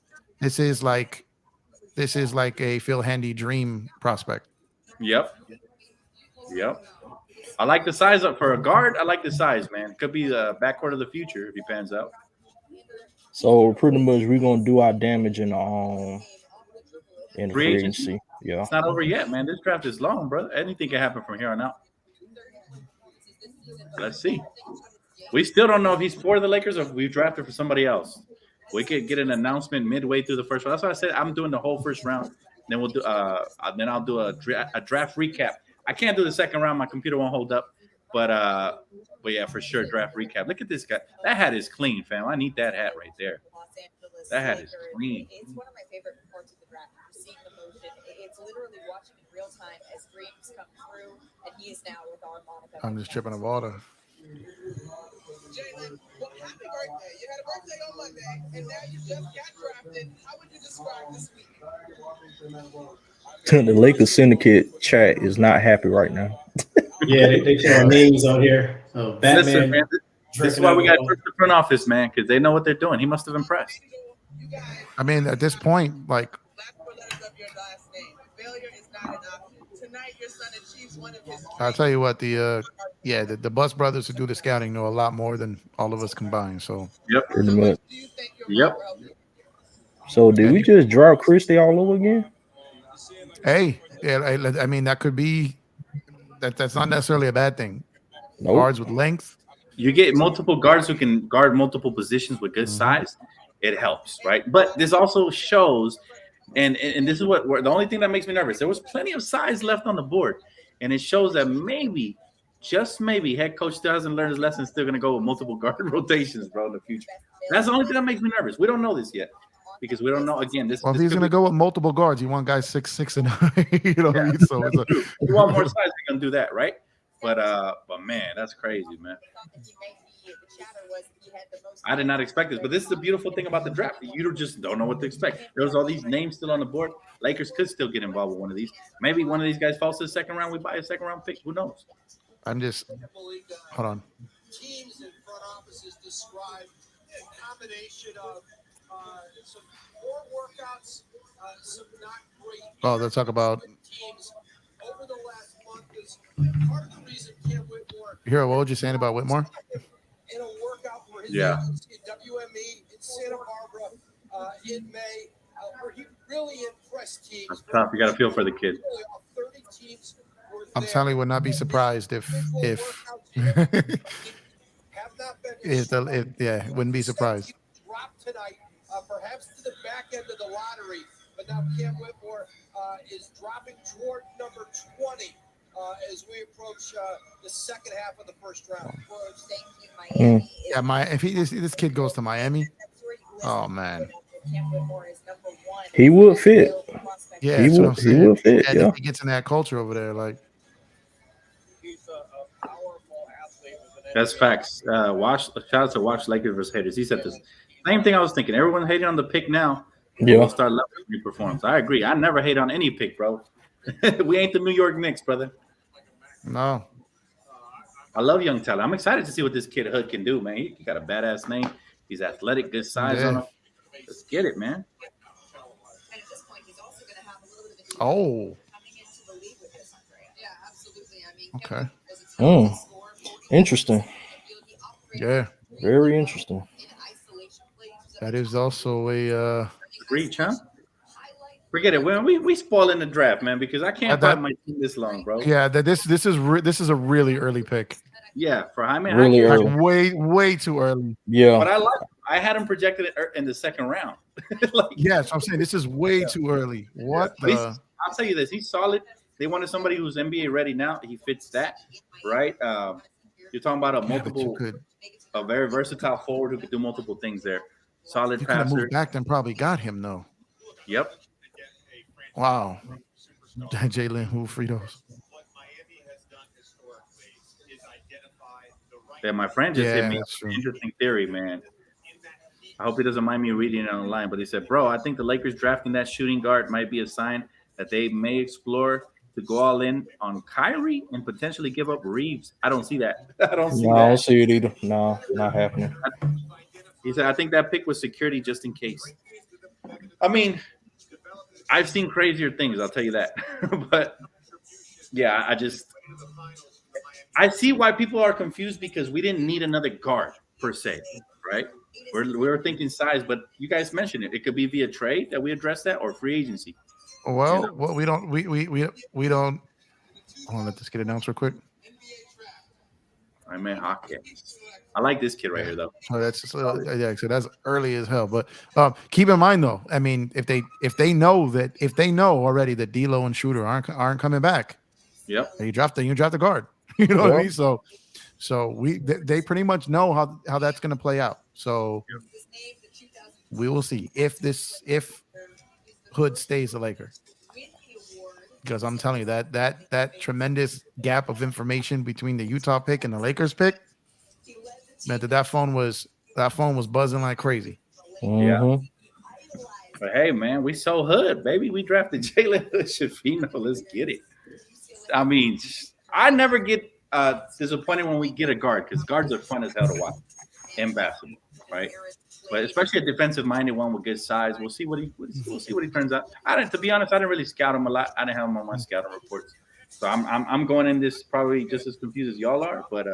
this is like a Phil Handy dream prospect. Yep. I like the size up for a guard. I like the size, man. Could be the backcourt of the future if he pans out. So pretty much we're gonna do our damage in free agency. Yeah. It's not over yet, man. This draft is long, brother. Anything can happen from here on out. Let's see. We still don't know if he's for the Lakers or if we drafted for somebody else. We could get an announcement midway through the first round. That's why I said I'm doing the whole first round. Then we'll do. Then I'll do a draft recap. I can't do the second round. My computer won't hold up. But yeah, for sure, draft recap. Look at this guy. That hat is clean, fam. I need that hat right there. That hat is clean. It's one of my favorite parts of the draft. Seeing the motion. It's literally watching in real time as dreams come true, and he is now with our Monica. I'm just tripping the water. Jalen, well, happy birthday. You had a birthday on Monday, and now you just got drafted. How would you describe this week? The Lakers syndicate chat is not happy right now. Yeah, they showing memes on here. Batman. Listen, man, this is why we got to the front office, man, because they know what they're doing. He must have impressed. I mean, at this point, like, I'll tell you what, the Bus brothers who do the scouting know a lot more than all of us combined. So yep, pretty much. Yep. So did we just drop Christie all over again? Hey, yeah, I mean that could be that's not necessarily a bad thing. Nope. Guards with length. You get multiple guards who can guard multiple positions with good size. It helps, right? But this also shows, and this is what the only thing that makes me nervous. There was plenty of size left on the board, and it shows that maybe, just maybe, head coach still hasn't learned his lesson. Still going to go with multiple guard rotations, bro, in the future. That's the only thing that makes me nervous. We don't know this yet because we don't know. Again, this. Well, if this he's going to go with multiple guards, you want guys 6'6" and 9. You know what I mean? So it's you want more size, we're going to do that, right? But man, that's crazy, man. I did not expect this, but this is the beautiful thing about the draft. You just don't know what to expect. There's all these names still on the board. Lakers could still get involved with one of these. Maybe one of these guys falls to the second round. We buy a second round pick. Who knows? I'm just hold on. Teams and front offices describe a combination of some poor workouts, some not great. Oh, they'll talk about teams over the last month is part of the reason Cam Whitmore. Hero, what were you saying about Whitmore? In a workout for his in WME in Santa Barbara in May, where he really impressed teams. That's tough. You got to feel for the kid. 30 teams I'm telling you, would not be surprised if wouldn't be surprised. Drop tonight, perhaps to the back end of the lottery, but now Cam Whitmore is dropping toward number 20 as we approach the second half of the first round. Yeah, if this kid goes to Miami, oh man, he would fit. Yeah, he would fit. Yeah, if he gets in that culture over there, like. That's facts. Shout out to Watch Lakers versus haters. He said this same thing I was thinking. Everyone hating on the pick now. Yeah. We'll start loving new performance. I agree. I never hate on any pick, bro. We ain't the New York Knicks, brother. No. I love young talent. I'm excited to see what this kid Hood can do, man. He got a badass name. He's athletic, good size on him. Let's get it, man. Oh. Okay. Interesting. Yeah. Very interesting. That is also a reach, huh? Forget it. We spoiling the draft, man, because I can't find my team this long, bro. Yeah, this is a really early pick. Yeah, for Jaime really Jaquez, early. way too early. Yeah, but I had him projected in the second round. Yes, I'm saying this is way too early. What the? I'll tell you this: he's solid. They wanted somebody who's NBA ready now. He fits that, right? You're talking about a very versatile forward who could do multiple things there. Solid you passer. Moved back and probably got him though. Yep. Wow. Jalen, who Fritos? Yeah, my friend just hit me up with an interesting theory, man. I hope he doesn't mind me reading it online, but he said, bro, I think the Lakers drafting that shooting guard might be a sign that they may explore to go all in on Kyrie and potentially give up Reeves. I don't see that. I don't see it either. No, not happening. He said, I think that pick was security just in case. I mean, I've seen crazier things, I'll tell you that. But, yeah, I see why people are confused because we didn't need another guard, per se, right? We were thinking size, but you guys mentioned it. It could be via trade that we address that or free agency. Well, we don't. Hold on, let this get announced real quick. I mean, hockey. I like this kid right here, though. So that's so that's early as hell. But keep in mind, though, I mean, if they know already that D'Lo and Shooter aren't coming back, yep, you draft the guard. You know what I mean? So they pretty much know how that's going to play out. So we will see if Hood stays a Laker. Because I'm telling you that tremendous gap of information between the Utah pick and the Lakers pick meant that phone was buzzing like crazy. Yeah. But hey, man, we so Hood, baby. We drafted Jalen Shafino. Let's get it. I mean, I never get disappointed when we get a guard because guards are fun as hell to watch in basketball, right? But especially a defensive-minded one with good size. We'll see what he turns out. To be honest, I didn't really scout him a lot. I didn't have him on my scouting reports, so I'm going in this probably just as confused as y'all are. But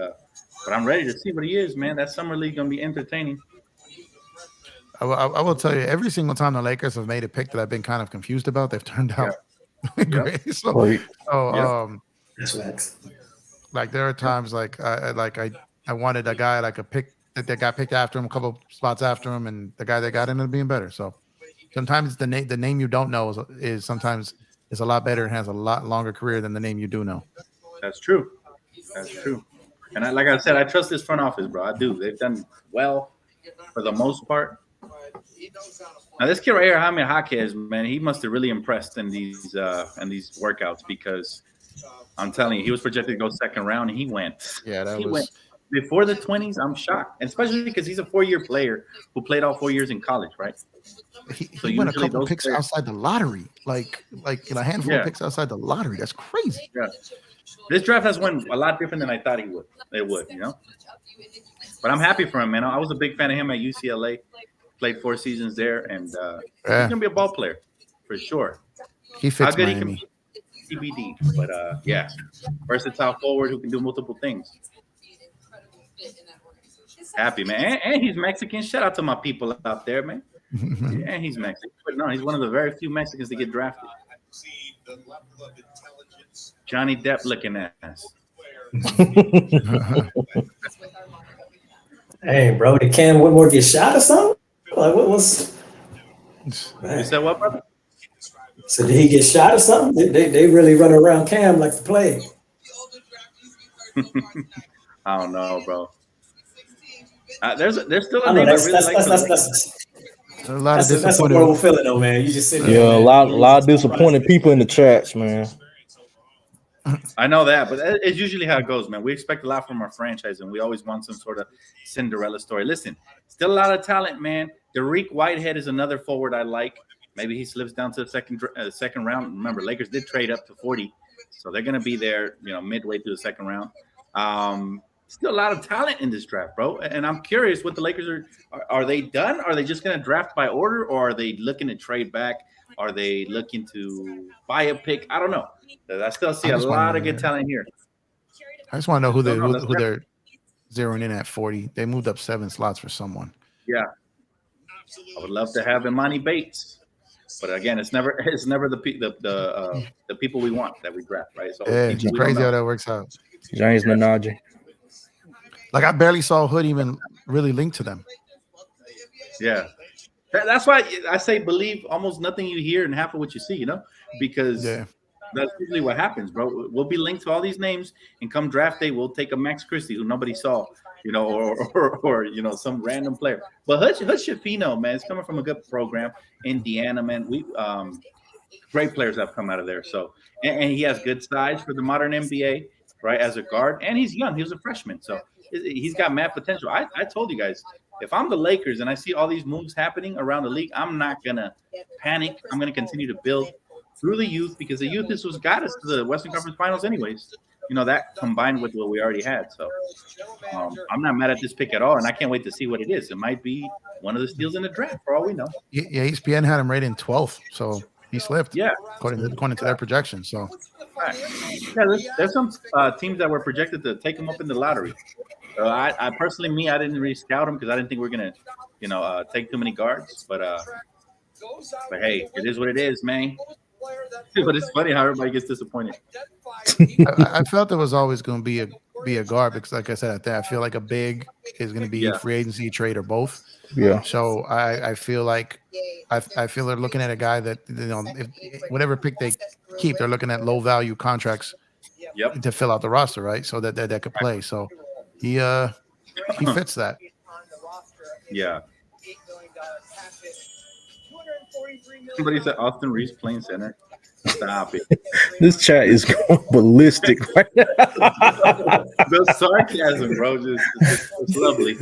I'm ready to see what he is, man. That summer league gonna be entertaining. I will tell you, every single time the Lakers have made a pick that I've been kind of confused about, they've turned out great. That's facts. Like there are times I wanted a guy like a pick that got picked after him, a couple spots after him, and the guy that got ended up being better. So sometimes the name you don't know is sometimes a lot better and has a lot longer career than the name you do know. That's true. And like I said, I trust this front office, bro. I do. They've done well for the most part. Now this kid right here, Jaime Jaquez, man, he must have really impressed in these workouts because I'm telling you, he was projected to go second round, and he went. Yeah, he went before the 20s. I'm shocked, and especially because he's a 4-year player who played all 4 years in college, right? He went a couple picks outside the lottery, like a handful of picks outside the lottery. That's crazy. Yeah. This draft has went a lot different than I thought it would, you know. But I'm happy for him, man. I was a big fan of him at UCLA. Played 4 seasons there, and he's gonna be a ball player for sure. He fits Miami. TBD, but yeah, versatile forward who can do multiple things. Happy, man, and he's Mexican. Shout out to my people out there, man. And he's Mexican, but no, he's one of the very few Mexicans to get drafted. Johnny Depp looking ass. Hey, bro, did Cam Whitmore get shot or something? Like, what was? You said what, brother? So did he get shot or something? They really run around Cam like the plague. I don't know, bro. There's still a name I really like. There's a lot of disappointed. That's a horrible feeling, though, man. You just sit there. Yeah, a lot of disappointed people in the chats, man. I know that, but it's usually how it goes, man. We expect a lot from our franchise, and we always want some sort of Cinderella story. Listen, still a lot of talent, man. Derek Whitehead is another forward I like. Maybe he slips down to the second round. Remember, Lakers did trade up to 40, so they're going to be there, midway through the second round. Still a lot of talent in this draft, bro. And I'm curious what the Lakers are they done? Are they just going to draft by order, or are they looking to trade back? Are they looking to buy a pick? I don't know. I still see a lot of good talent here. I just want to know who they're zeroing in at 40. They moved up 7 slots for someone. Yeah. I would love to have Imani Bates, but again, it's never the people we want that we draft, right? So it's crazy how that works out. James Nanaji. Like I barely saw Hood even really linked to them. Yeah. That's why I say believe almost nothing you hear and half of what you see, because that's usually what happens, bro. We'll be linked to all these names, and come draft day, we'll take a Max Christie who nobody saw, or some random player. But Hutch Shafino, man, it's coming from a good program. Indiana, man, we great players have come out of there. So and he has good size for the modern NBA, right? As a guard, and he's young. He was a freshman, so he's got mad potential. I told you guys, if I'm the Lakers and I see all these moves happening around the league, I'm not gonna panic. I'm gonna continue to build through the youth, because the youth is what got us to the Western Conference Finals anyways. That combined with what we already had. So I'm not mad at this pick at all, and I can't wait to see what it is. It might be one of the steals in the draft for all we know. Yeah, ESPN had him rated 12th, so he slipped. Yeah, according to their projection. So right. Yeah, there's some teams that were projected to take him up in the lottery. I personally, I didn't really scout him because I didn't think we are gonna, take too many guards. But hey, it is what it is, man. But it's funny how everybody gets disappointed. I felt there was always going to be a guard, because, like I said, I feel like a big is going to be a free agency trade or both. Yeah. So I feel like I feel they're looking at a guy that if whatever pick they keep, they're looking at low value contracts to fill out the roster, right? So that could play. So he fits that. Yeah. Somebody said Austin Reeves playing center. Stop it. This chat is going ballistic right now. The sarcasm, bro, it's lovely.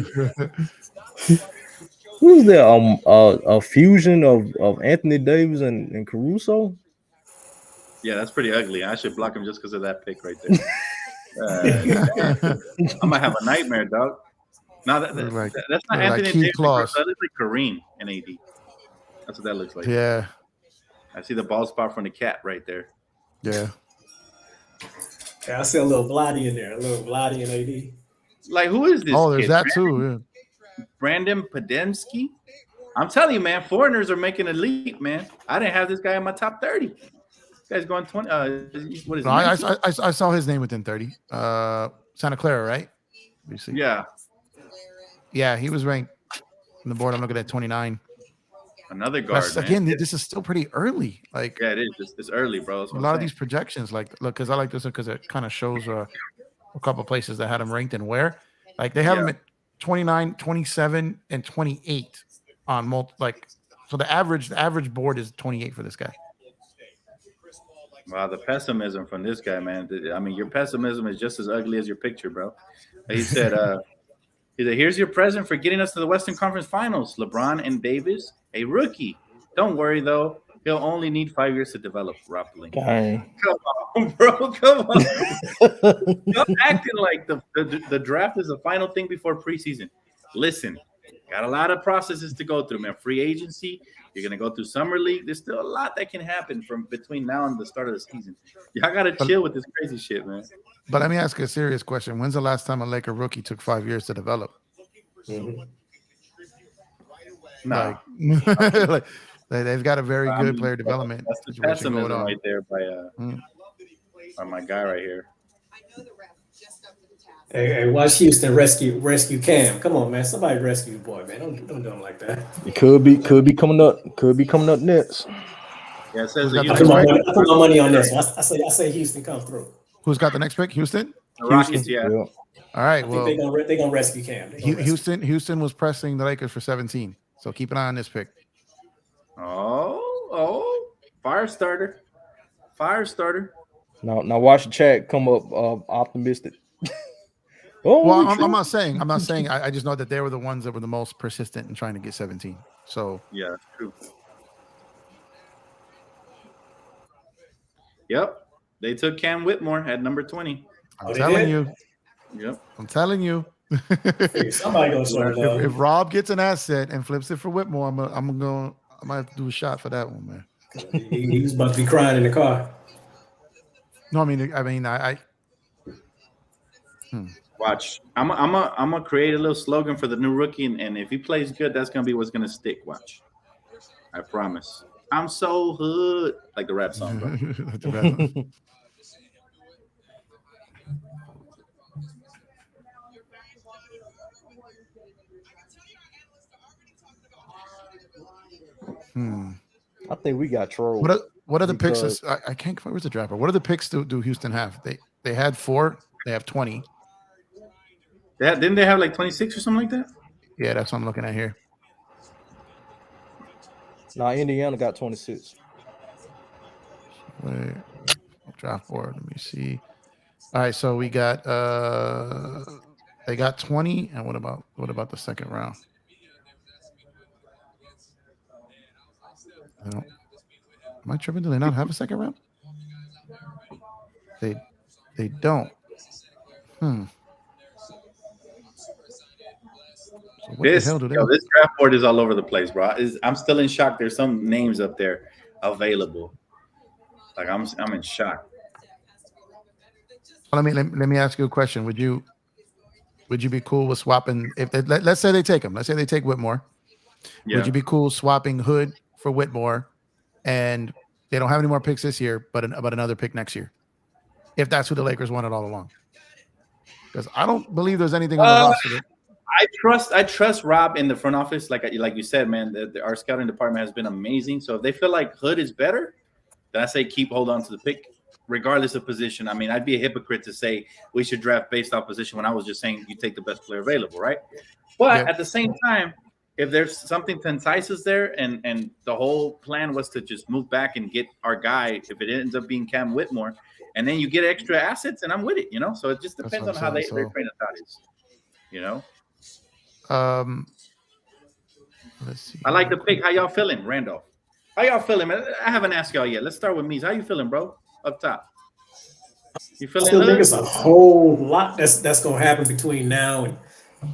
Who's there? A fusion of Anthony Davis and Caruso? Yeah, that's pretty ugly. I should block him just because of that pick right there. I'm gonna have a nightmare, dog. No, that's not Anthony Davis. That looks like Kareem in AD. That's what that looks like. Yeah. I see the ball spot from the cat right there. Yeah. I see a little Vladdy in there. A little Vladdy in AD. Like, who is this? Oh, there's kid? that too. Yeah. Brandon Podemski. I'm telling you, man, foreigners are making a leap, man. I didn't have this guy in my top 30. This guy's going 20. What is it? I saw his name within 30. Santa Clara, right? Yeah. Yeah, he was ranked on the board. I'm looking at 29. Another guard. Again, this is still pretty early. Like, yeah, it is. It's early, bro. A lot of these projections, like, look, because I like this one because it kind of shows a couple of places that had him ranked and where. Like, they have him at 29, 27, and 28 on so the average board is 28 for this guy. Wow, the pessimism from this guy, man. I mean, your pessimism is just as ugly as your picture, bro. He said, here's your present for getting us to the Western Conference Finals. LeBron and Davis, a rookie. Don't worry, though. He'll only need 5 years to develop, Rob Pelinka. Come on, bro. Come on. Stop acting like the draft is the final thing before preseason. Listen, got a lot of processes to go through, man. Free agency. You're going to go through summer league. There's still a lot that can happen from between now and the start of the season. Y'all got to chill with this crazy shit, man. But let me ask you a serious question. When's the last time a Laker rookie took 5 years to develop? Mm-hmm. No. Like, they've got a very good player development. That's the pessimism right there by my guy right here. Hey, watch Houston rescue Cam. Come on, man. Somebody rescue the boy, man. Don't do him like that. It could be coming up. Could be coming up next. Yeah, it says I put my money on this. I say Houston come through. Who's got the next pick? Houston? The Rockets, yeah. All right. Well, they're gonna rescue Cam. Houston was pressing the Lakers for 17. So keep an eye on this pick. Oh, fire starter. Now watch the chat come up optimistic. Well, I'm not saying. I just know that they were the ones that were the most persistent in trying to get 17. So yeah, that's true. Yep, they took Cam Whitmore at number 20. I'm telling you. Yep, I'm telling you. Somebody goes if Rob gets an asset and flips it for Whitmore, I might have to do a shot for that one, man. He was about to be crying in the car. No, I mean, Watch. I'm gonna create a little slogan for the new rookie, and if he plays good, that's gonna be what's gonna stick. Watch. I promise. I'm so hood, like the rap song, bro. The rap song. I think we got trolled. What are the picks? I can't. Where's the draft? What are the picks do Houston have? They had 4. They have 20. Didn't they have like 26 or something like that? Yeah, that's what I'm looking at here. Nah, Indiana got 26. Wait, draft board. Let me see. All right, so we got they got 20. And what about the second round? Am I tripping? Do they not have a second round? They don't. So This draft board is all over the place, bro. I'm still in shock. There's some names up there available. Like I'm in shock. Let me ask you a question. Would you be cool with swapping if let's say they take him? Let's say they take Whitmore. Yeah. Would you be cool swapping Hood for Whitmore, and they don't have any more picks this year, but another pick next year, if that's who the Lakers wanted all along? Because I don't believe there's anything on the roster. I trust Rob in the front office. Like you said, man, our scouting department has been amazing. So if they feel like Hood is better, then I say hold on to the pick, regardless of position. I mean, I'd be a hypocrite to say we should draft based off position when I was just saying you take the best player available, right? But at the same time, if there's something to entice us there, and the whole plan was to just move back and get our guy, if it ends up being Cam Whitmore, and then you get extra assets, and I'm with it, So it just depends on how their train of thought is, Let's see. I like the pick. How y'all feeling, Randolph? How y'all feeling, man? I haven't asked y'all yet. Let's start with Meez. How you feeling, bro? Up top. You feeling? I still think it's a whole lot that's gonna happen between now and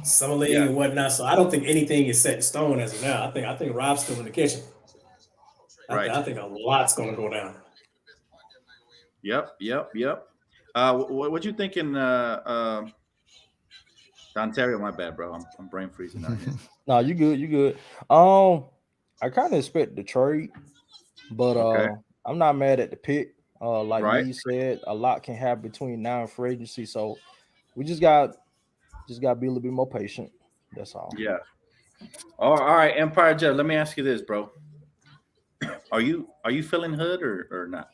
Summer League and whatnot. So I don't think anything is set in stone as of now. I think Rob's still in the kitchen. I think a lot's gonna go down. Yep. What you thinking, Ontario? My bad, bro. I'm brain freezing out here. No, you good. I kind of expect the trade, but I'm not mad at the pick. Like you said, a lot can happen between now and free agency, so we just got to be a little bit more patient. That's all. Yeah. All right, Empire Jeff. Let me ask you this, bro. Are you feeling Hood or not?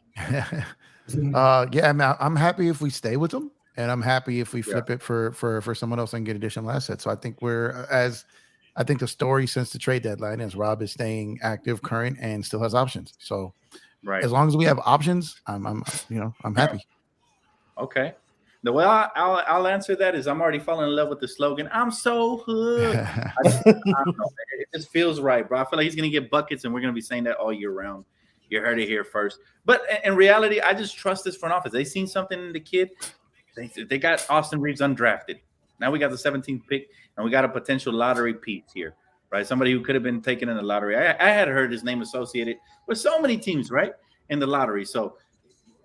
Yeah, I'm happy if we stay with them, and I'm happy if we flip it for someone else and get additional assets. So I think I think the story since the trade deadline is Rob is staying active, current, and still has options. So as long as we have options, I'm happy. Okay. The way I'll answer that is I'm already falling in love with the slogan. I'm so hood. I don't know, it just feels right, bro. I feel like he's gonna get buckets, and we're gonna be saying that all year round. You heard it here first. But in reality, I just trust this front office. They seen something in the kid. They got Austin Reeves undrafted. Now we got the 17th pick, and we got a potential lottery piece here, right? Somebody who could have been taken in the lottery. I had heard his name associated with so many teams, right, in the lottery. So,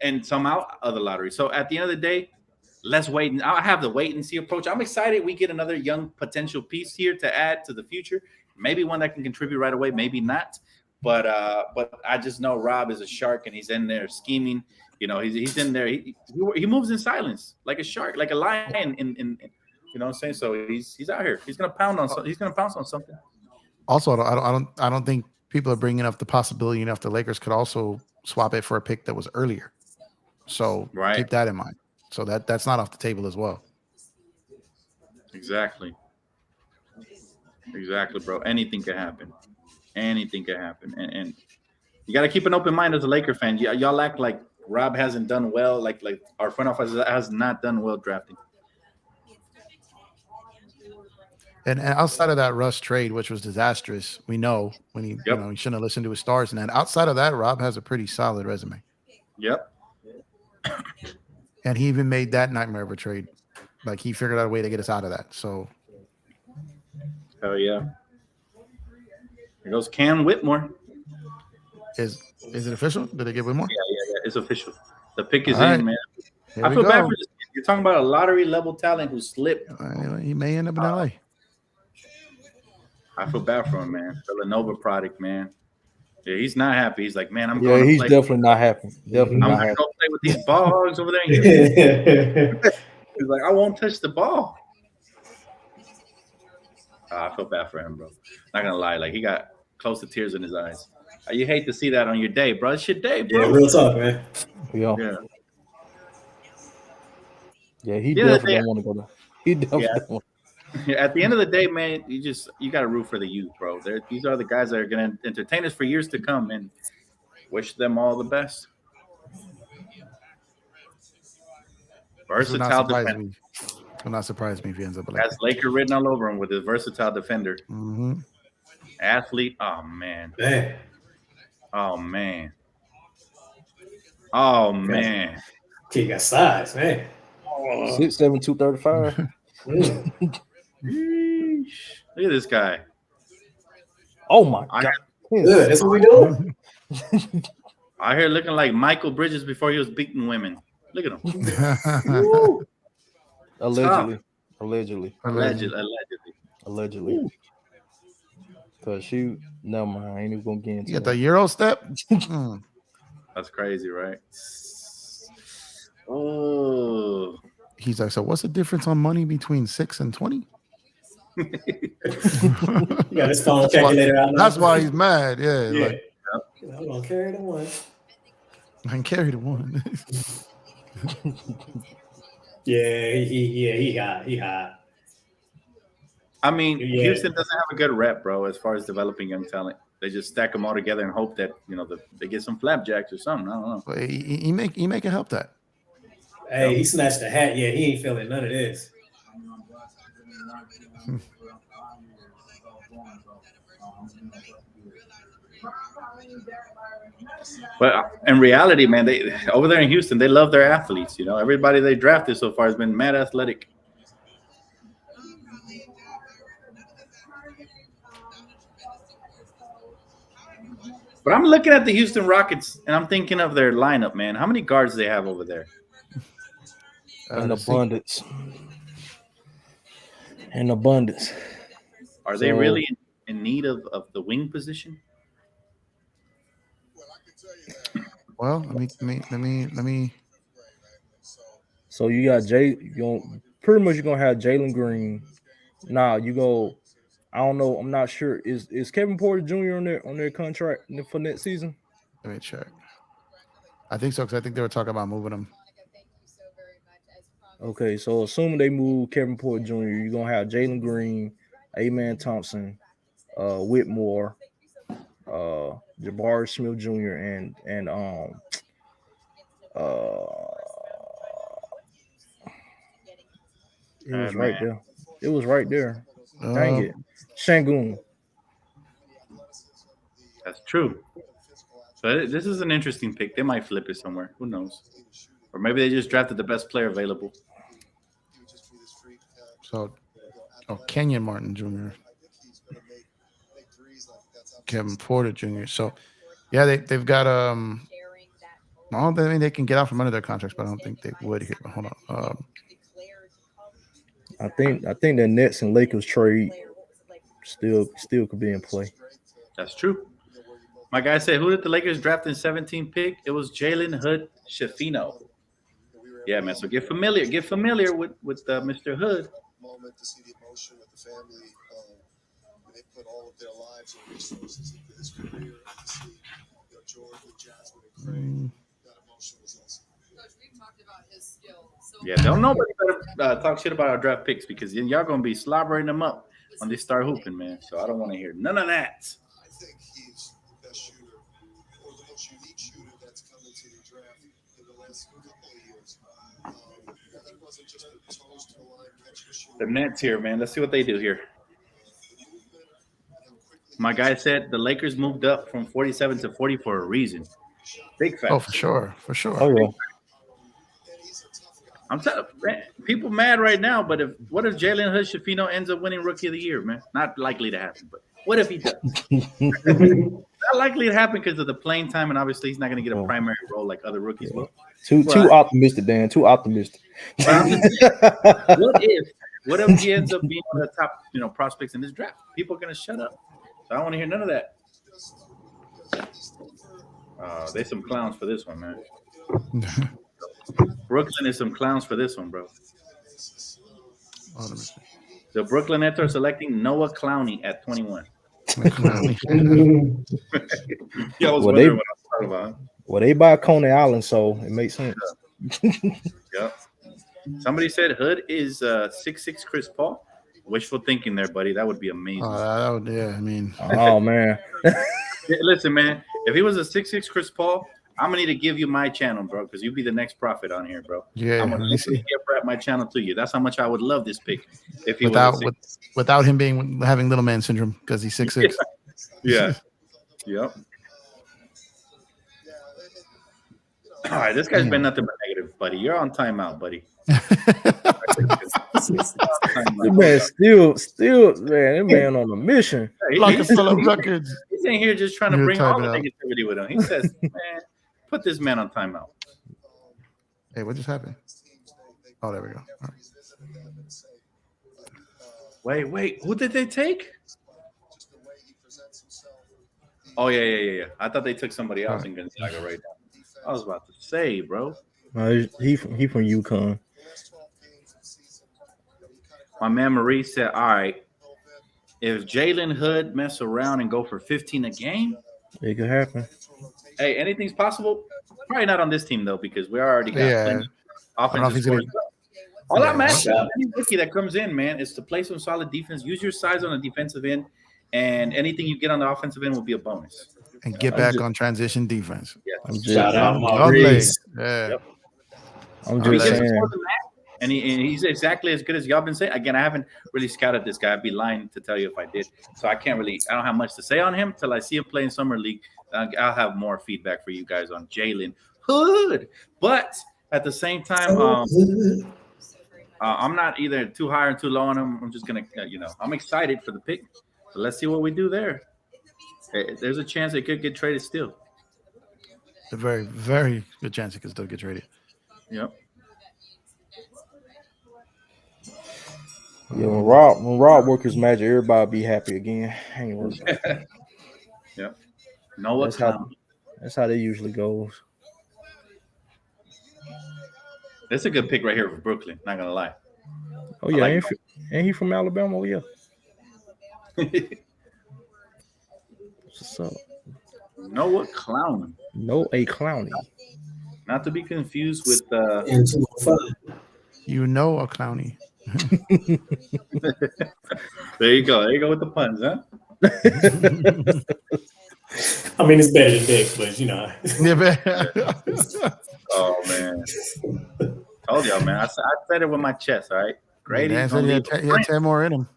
and some out of the lottery. So at the end of the day, let's wait. And I'll have the wait and see approach. I'm excited we get another young potential piece here to add to the future. Maybe one that can contribute right away, maybe not. But I just know Rob is a shark, and he's in there scheming. He's in there. He moves in silence like a shark, like a lion. In you know what I'm saying? So he's out here. He's gonna pound on something. He's gonna pounce on something. Also, I don't think people are bringing up the possibility enough. The Lakers could also swap it for a pick that was earlier. So keep that in mind. So that's not off the table as well. Exactly, bro. Anything can happen. Anything can happen, and you got to keep an open mind as a Laker fan. Y'all act like Rob hasn't done well, like our front office has not done well drafting. And outside of that Russ trade, which was disastrous, we know when he he shouldn't have listened to his stars. And then outside of that, Rob has a pretty solid resume. Yep. And he even made that nightmare of a trade. Like he figured out a way to get us out of that. So. Hell yeah. Here goes Cam Whitmore. Is it official? Did they get Whitmore? Yeah. It's official. The pick is All in, right. man. I feel bad for this kid. talking about a lottery level talent who slipped. He may end up in LA. I feel bad for him, man. Villanova product, man. Yeah, he's not happy. He's like, man, I'm going to he's play. Definitely not happy. Definitely I'm not going to happy. go play with these ball hogs over there in Houston. He's like, I won't touch the ball. I feel bad for him, bro. Not going to lie. Like, he got close to tears in his eyes. You hate to see that on your day, bro. It's your day, bro. Yeah, real talk, man. Yeah, he definitely don't want to go there. He definitely don't want. Yeah, at the end of the day, man, you got to root for the youth, bro. These are the guys that are going to entertain us for years to come, and wish them all the best. Versatile defender. Will not surprise me if he ends up. Has Laker written all over him with his versatile defender. Mm-hmm. Athlete. Oh man. Man. Oh man. Oh man. He got size, man. 6'7", 235. Look at this guy. Oh my God. Good. That's what we do. Out here looking like Michael Bridges before he was beating women. Look at him. Allegedly. Because she, never mind. I ain't even going to get into You got the Euro step? That's crazy, right? Oh. He's like, so what's the difference on money between 6 and 20? You got his phone calculator out. That's why he's mad. Yeah. Like, I'm going to carry the one. I can carry the one. He hot. I mean, Houston doesn't have a good rep, bro, as far as developing young talent. They just stack them all together and hope that, they get some flapjacks or something. I don't know. But he make it help that. Hey, he snatched the hat. Yeah, he ain't feeling none of this. But in reality, man, they over there in Houston, they love their athletes. Everybody they drafted so far has been mad athletic. But I'm looking at the Houston Rockets, and I'm thinking of their lineup, man. How many guards do they have over there? In abundance. In abundance. Are they really in need of the wing position? Well, let me. So you got pretty much you're gonna have Jalen Green. Nah, you go. I don't know. I'm not sure. Is Kevin Porter Jr. on their contract for next season? Let me check. I think so because I think they were talking about moving him. Okay, so assuming they move Kevin Porter Jr., you're gonna have Jalen Green, Amen Thompson, Whitmore, Jabari Smith Jr. and it was right there. It was right there. Dang it, Şengün. That's true. So this is an interesting pick. They might flip it somewhere. Who knows? Or maybe they just drafted the best player available. So, Kenyon Martin Jr., Kevin Porter Jr. So, yeah, they've got I mean, they can get out from under their contracts, but I don't think they would here. But hold on. I think the Nets and Lakers trade still could be in play. That's true. My guy said, who did the Lakers draft in 17th pick? It was Jalen Hood Schifino. Yeah, man. So get familiar with Mr. Hood. Moment to see the emotion with the family. They put all of their lives and resources into his career. And to see George and Jasmine and Craig, that emotion was awesome. We've talked about his skill. Yeah, don't nobody better talk shit about our draft picks because then y'all gonna be slobbering them up when they start hooping, man. So I don't want to hear none of that. I think he's the best shooter or the most unique shooter that's come into the draft in the last couple of years. He wasn't just a toes to the line catch and shoot. The Nets here, man. Let's see what they do here. My guy said the Lakers moved up from 47 to 40 for a reason. Big fact. Oh, for sure. Oh yeah. I'm telling people mad right now, but what if Jalen Hood Schifino ends up winning Rookie of the Year, man? Not likely to happen, but what if he does? not likely to happen because of the playing time, and obviously he's not going to get a primary role like other rookies will. Too optimistic, Dan. Too optimistic. What if he ends up being one of the top, prospects in this draft? People are going to shut up. So I don't want to hear none of that. There's some clowns for this one, man. Brooklyn is some clowns for this one, bro. The Brooklyn Nets are selecting Noah Clowney at 21. Yeah, I was wondering what I was talking about. Well, they buy Coney Island, so it makes sense. Yeah. Somebody said Hood is 6'6" Chris Paul. Wishful thinking there, buddy. That would be amazing. Oh man. Listen, man. If he was a 6'6" Chris Paul, I'm gonna need to give you my channel, bro, because you'd be the next prophet on here, bro. Yeah, I'm gonna wrap my channel to you. That's how much I would love this pick. If he without him having little man syndrome because he's 6'6". Yeah. Yep. All right, this guy's been nothing but negative, buddy. You're on timeout, buddy. Man, still, man, that man on a mission. He's in here just trying to bring all the negativity with him. He says, man, put this man on timeout. Hey, what just happened? Oh, there we go. All right. Wait, who did they take? Oh, yeah. I thought they took somebody else in Gonzaga right now. I was about to say, bro. He from UConn. My man Marie said, all right, if Jalen Hood mess around and go for 15 a game, it could happen. Hey, anything's possible. Probably not on this team, though, because we already got offensive scores. All I'm asking any rookie that comes in, man, is to play some solid defense. Use your size on the defensive end, and anything you get on the offensive end will be a bonus. And get back on transition defense. Yeah. Shout out Maurice. Yep. I'm just saying. And he's exactly as good as y'all been saying. Again, I haven't really scouted this guy. I'd be lying to tell you if I did. So I don't have much to say on him till I see him play in Summer League. I'll have more feedback for you guys on Jalen Hood. But at the same time, I'm not either too high or too low on him. I'm just going to, I'm excited for the pick. So let's see what we do there. There's a chance it could get traded still. A very, very good chance it could still get traded. Yep. Yeah, when Rob work his magic, everybody be happy again. Yep. No, that's how they usually goes. That's a good pick right here for Brooklyn. Not gonna lie. Oh yeah, ain't he from Alabama? Oh yeah. What's up? Noah Clowney. Noah Clowney. Not to be confused with a Clowney. There you go. There you go with the puns, huh? I mean, it's better than Dick, but Oh man, told y'all, man. I said it with my chest. All right, Grady. He had 10 more in him.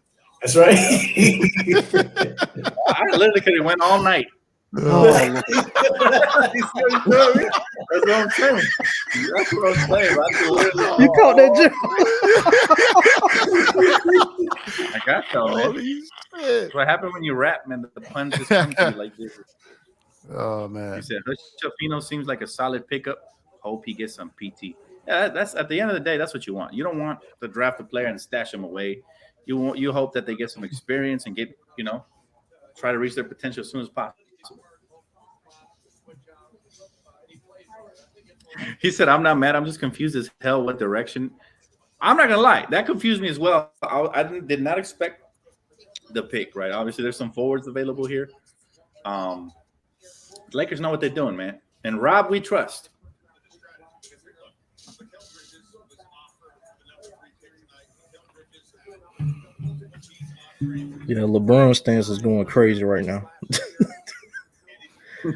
That's right. I literally could have went all night. Oh. That's what I'm saying. You caught that joke. I got y'all, man. That's what happened when you rap, man. The puns just come to you like this. Oh man. He said Chafino seems like a solid pickup. Hope he gets some PT. Yeah, that's at the end of the day, that's what you want. You don't want to draft a player and stash them away. You hope that they get some experience and get, try to reach their potential as soon as possible. He said, I'm not mad. I'm just confused as hell what direction. I'm not going to lie. That confused me as well. I did not expect the pick, right? Obviously, there's some forwards available here. Lakers know what they're doing, man. And Rob, we trust. Yeah, LeBron stance is going crazy right now.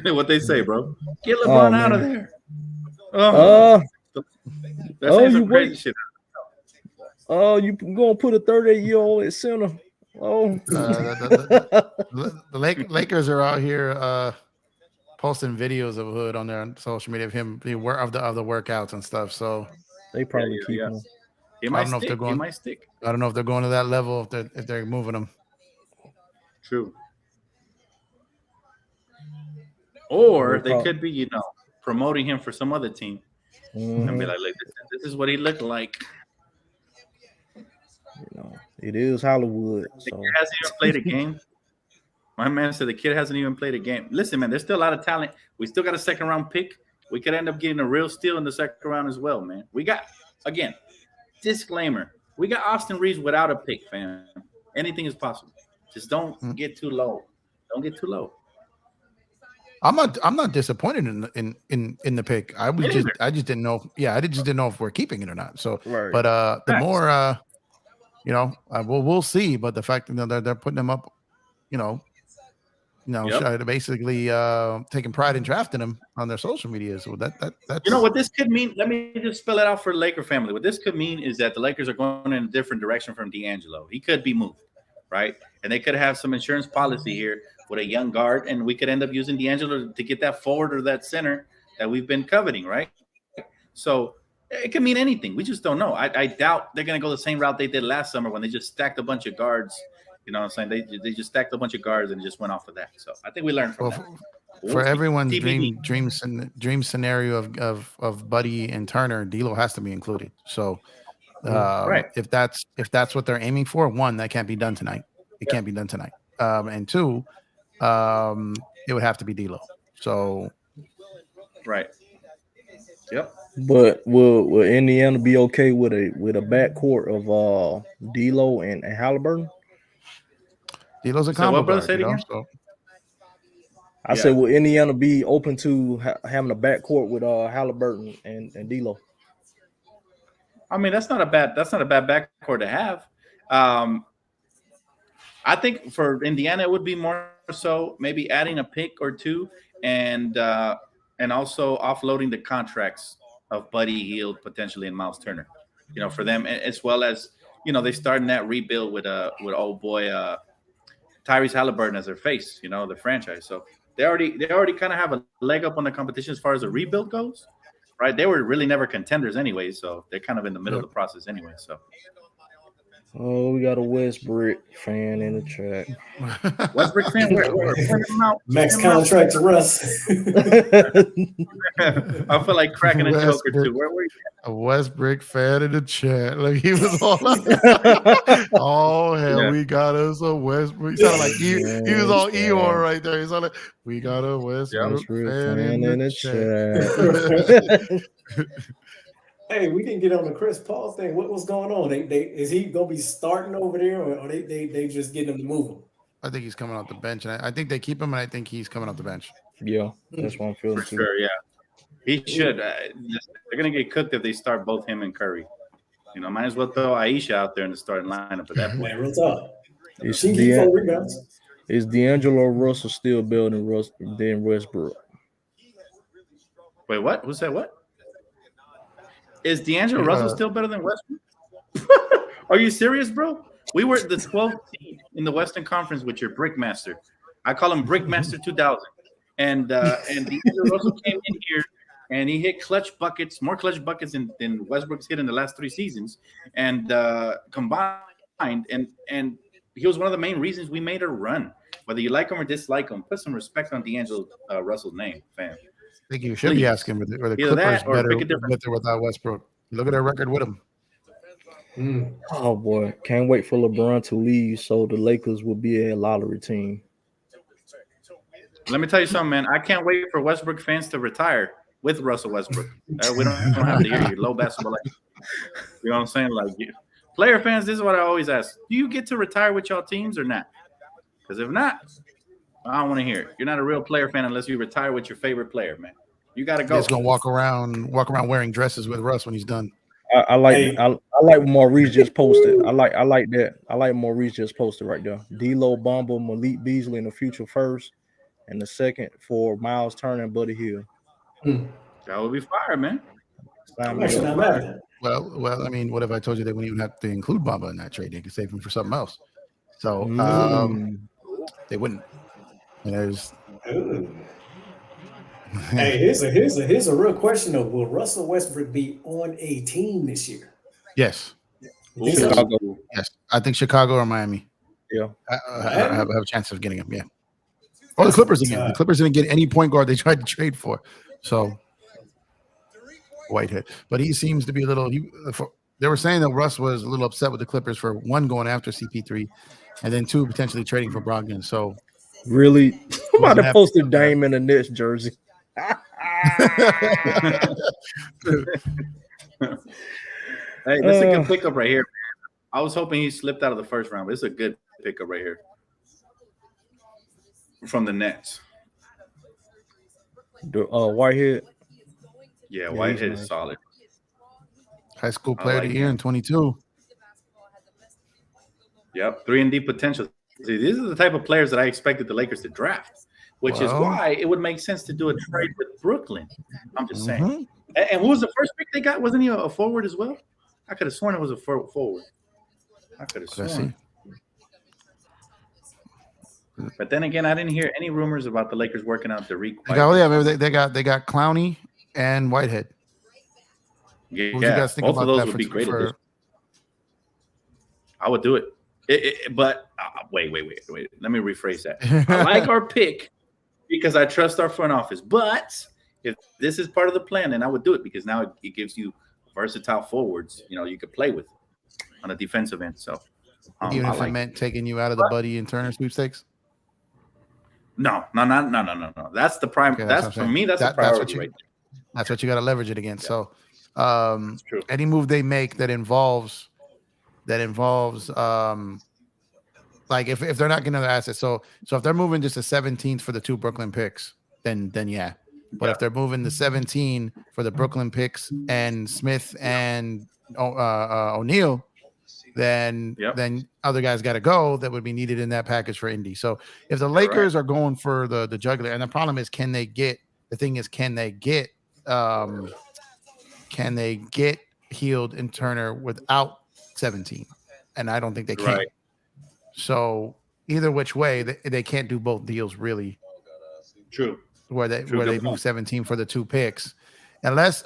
What they say, bro? Get LeBron out of there. You crazy shit. You gonna put a 38-year-old at center? The Lakers are out here posting videos of Hood on their social media of him of the workouts and stuff. So they probably keep him. He might stick. I don't know if they're going to that level if they're moving him. True. Or they could be, promoting him for some other team Mm-hmm. and be like, this is what he looked like. It is Hollywood. The kid hasn't even played a game. My man said the kid hasn't even played a game. Listen, man, there's still a lot of talent. We still got a second round pick. We could end up getting a real steal in the second round as well, man. We got, again, disclaimer. We got Austin Reeves without a pick, fam. Anything is possible. Just don't get too low. Don't get too low. I'm not disappointed in the pick. I just didn't know. Yeah, I just didn't know if we're keeping it or not. So, right. But the more we'll see. But the fact that they're putting them up, basically taking pride in drafting them on their social media. So that's what this could mean. Let me just spell it out for the Laker family. What this could mean is that the Lakers are going in a different direction from D'Angelo. He could be moved, right? And they could have some insurance policy here with a young guard, and we could end up using D'Angelo to get that forward or that center that we've been coveting, right? So it could mean anything. We just don't know. I doubt they're going to go the same route they did last summer when they just stacked a bunch of guards. You know what I'm saying? They just stacked a bunch of guards and just went off of that. So I think we learned from that. For everyone's dream scenario of Buddy and Turner, D'Lo has to be included. So right. if that's what they're aiming for, one, that can't be done tonight. It can't be done tonight. And two, it would have to be D'Lo. So right. Yep. But will Indiana be okay with a backcourt of D'Lo and Halliburton? D'Lo's a combo guard, so. I said, will Indiana be open to having a backcourt with Halliburton and D'Lo? I mean, that's not a bad backcourt to have. I think for Indiana, it would be more so maybe adding a pick or two and also offloading the contracts of Buddy Hield potentially and Miles Turner, for them, as well as they starting that rebuild with old boy Tyrese Halliburton as their face, the franchise. So they already kind of have a leg up on the competition as far as the rebuild goes, right? They were really never contenders anyway, so they're kind of in the middle of the process anyway. So. Oh, we got a Westbrook fan in the chat. Westbrook fan, where max contract to Russ. I feel like cracking a joke or two. Where were you? A Westbrook fan in the chat. Like he was all oh hell, yeah. We got us a Westbrook. He sounded like he was all Eeyore right there. He's all like, we got a Westbrook fan in the chat. Hey, we didn't get on the Chris Paul thing. What's going on? Is he gonna be starting over there, or they just getting him to move him? I think he's coming off the bench, and I think they keep him, and I think he's coming off the bench. Yeah, that's what I'm feeling for sure. Yeah, he should. They're gonna get cooked if they start both him and Curry. Might as well throw Aisha out there in the starting lineup at that point. Man, real tough. Is D'Angelo Russell still building than Westbrook? Wait, what? Who said what? Is D'Angelo Russell still better than Westbrook? Are you serious, bro? We were the 12th seed in the Western Conference with your Brickmaster. I call him Brickmaster 2000. And D'Angelo Russell came in here and he hit more clutch buckets than Westbrook's hit in the last 3 seasons. And combined, and he was one of the main reasons we made a run. Whether you like him or dislike him, put some respect on D'Angelo Russell's name, fam. I think you should be asking were the Clippers better with or without Westbrook. Look at their record with him. Oh boy, can't wait for LeBron to leave so the Lakers will be a lottery team. Let me tell you something, man. I can't wait for Westbrook fans to retire with Russell Westbrook. We don't have to hear you. Low basketball life. You know what I'm saying? Like player fans, this is what I always ask: do you get to retire with y'all teams or not? Because if not, I don't want to hear it. You're not a real player fan unless you retire with your favorite player, man. You got to go. He's gonna walk around wearing dresses with Russ when he's done. I like what Maurice just posted. I like that. I like Maurice just posted right there. D'Lo, Bumble, Malik Beasley in the future first, and the second for Miles Turner and Buddy Hield. That would be fire, man. Well, I mean, what if I told you they wouldn't even have to include Bamba in that trade? They could save him for something else. So they wouldn't. Hey, here's a real question though. Will Russell Westbrook be on a team this year? Yes. Chicago. Yes, I think Chicago or Miami. Yeah, I have a chance of getting him. Yeah. Oh, the Clippers again. The Clippers didn't get any point guard they tried to trade for. So Whitehead, but he seems to be a little. They were saying that Russ was a little upset with the Clippers for one going after CP3, and then two potentially trading for Brogdon. So really, I'm about to post a Dame in the Nets jersey. Hey, that's a good pickup right here, man. I was hoping he slipped out of the first round, but it's a good pickup right here from the Nets. Whitehead. Yeah, Whitehead is solid. High school player of the year in 22. Yep, 3-and-D potential. See, these are the type of players that I expected the Lakers to draft, which is why it would make sense to do a trade with Brooklyn. I'm just saying. And who was the first pick they got? Wasn't he a forward as well? I could have sworn it was a forward. I could have sworn. But then again, I didn't hear any rumors about the Lakers working out the they got Clowney and Whitehead. Yeah, both of those would be great. I would do it. But wait. Let me rephrase that. I like our pick because I trust our front office. But if this is part of the plan, then I would do it because now it gives you versatile forwards. You could play with on a defensive end. So even if it meant taking you out of the Buddy and Turner sweepstakes. No. That's the prime. Okay, that's for me. That's the priority right there. That's what you got to leverage it against. Yeah. So any move they make that involves like if they're not getting other assets. So if they're moving just a 17th for the 2 Brooklyn picks, then yeah. But if they're moving the 17 for the Brooklyn picks and Smith and O'Neal, then other guys got to go that would be needed in that package for Indy. So if the Lakers are going for the juggler, and the problem is, can they get Healed and Turner without 17? And I don't think they can. Right. So either which way, they can't do both deals really. True. Where they move 17 for the 2 picks, unless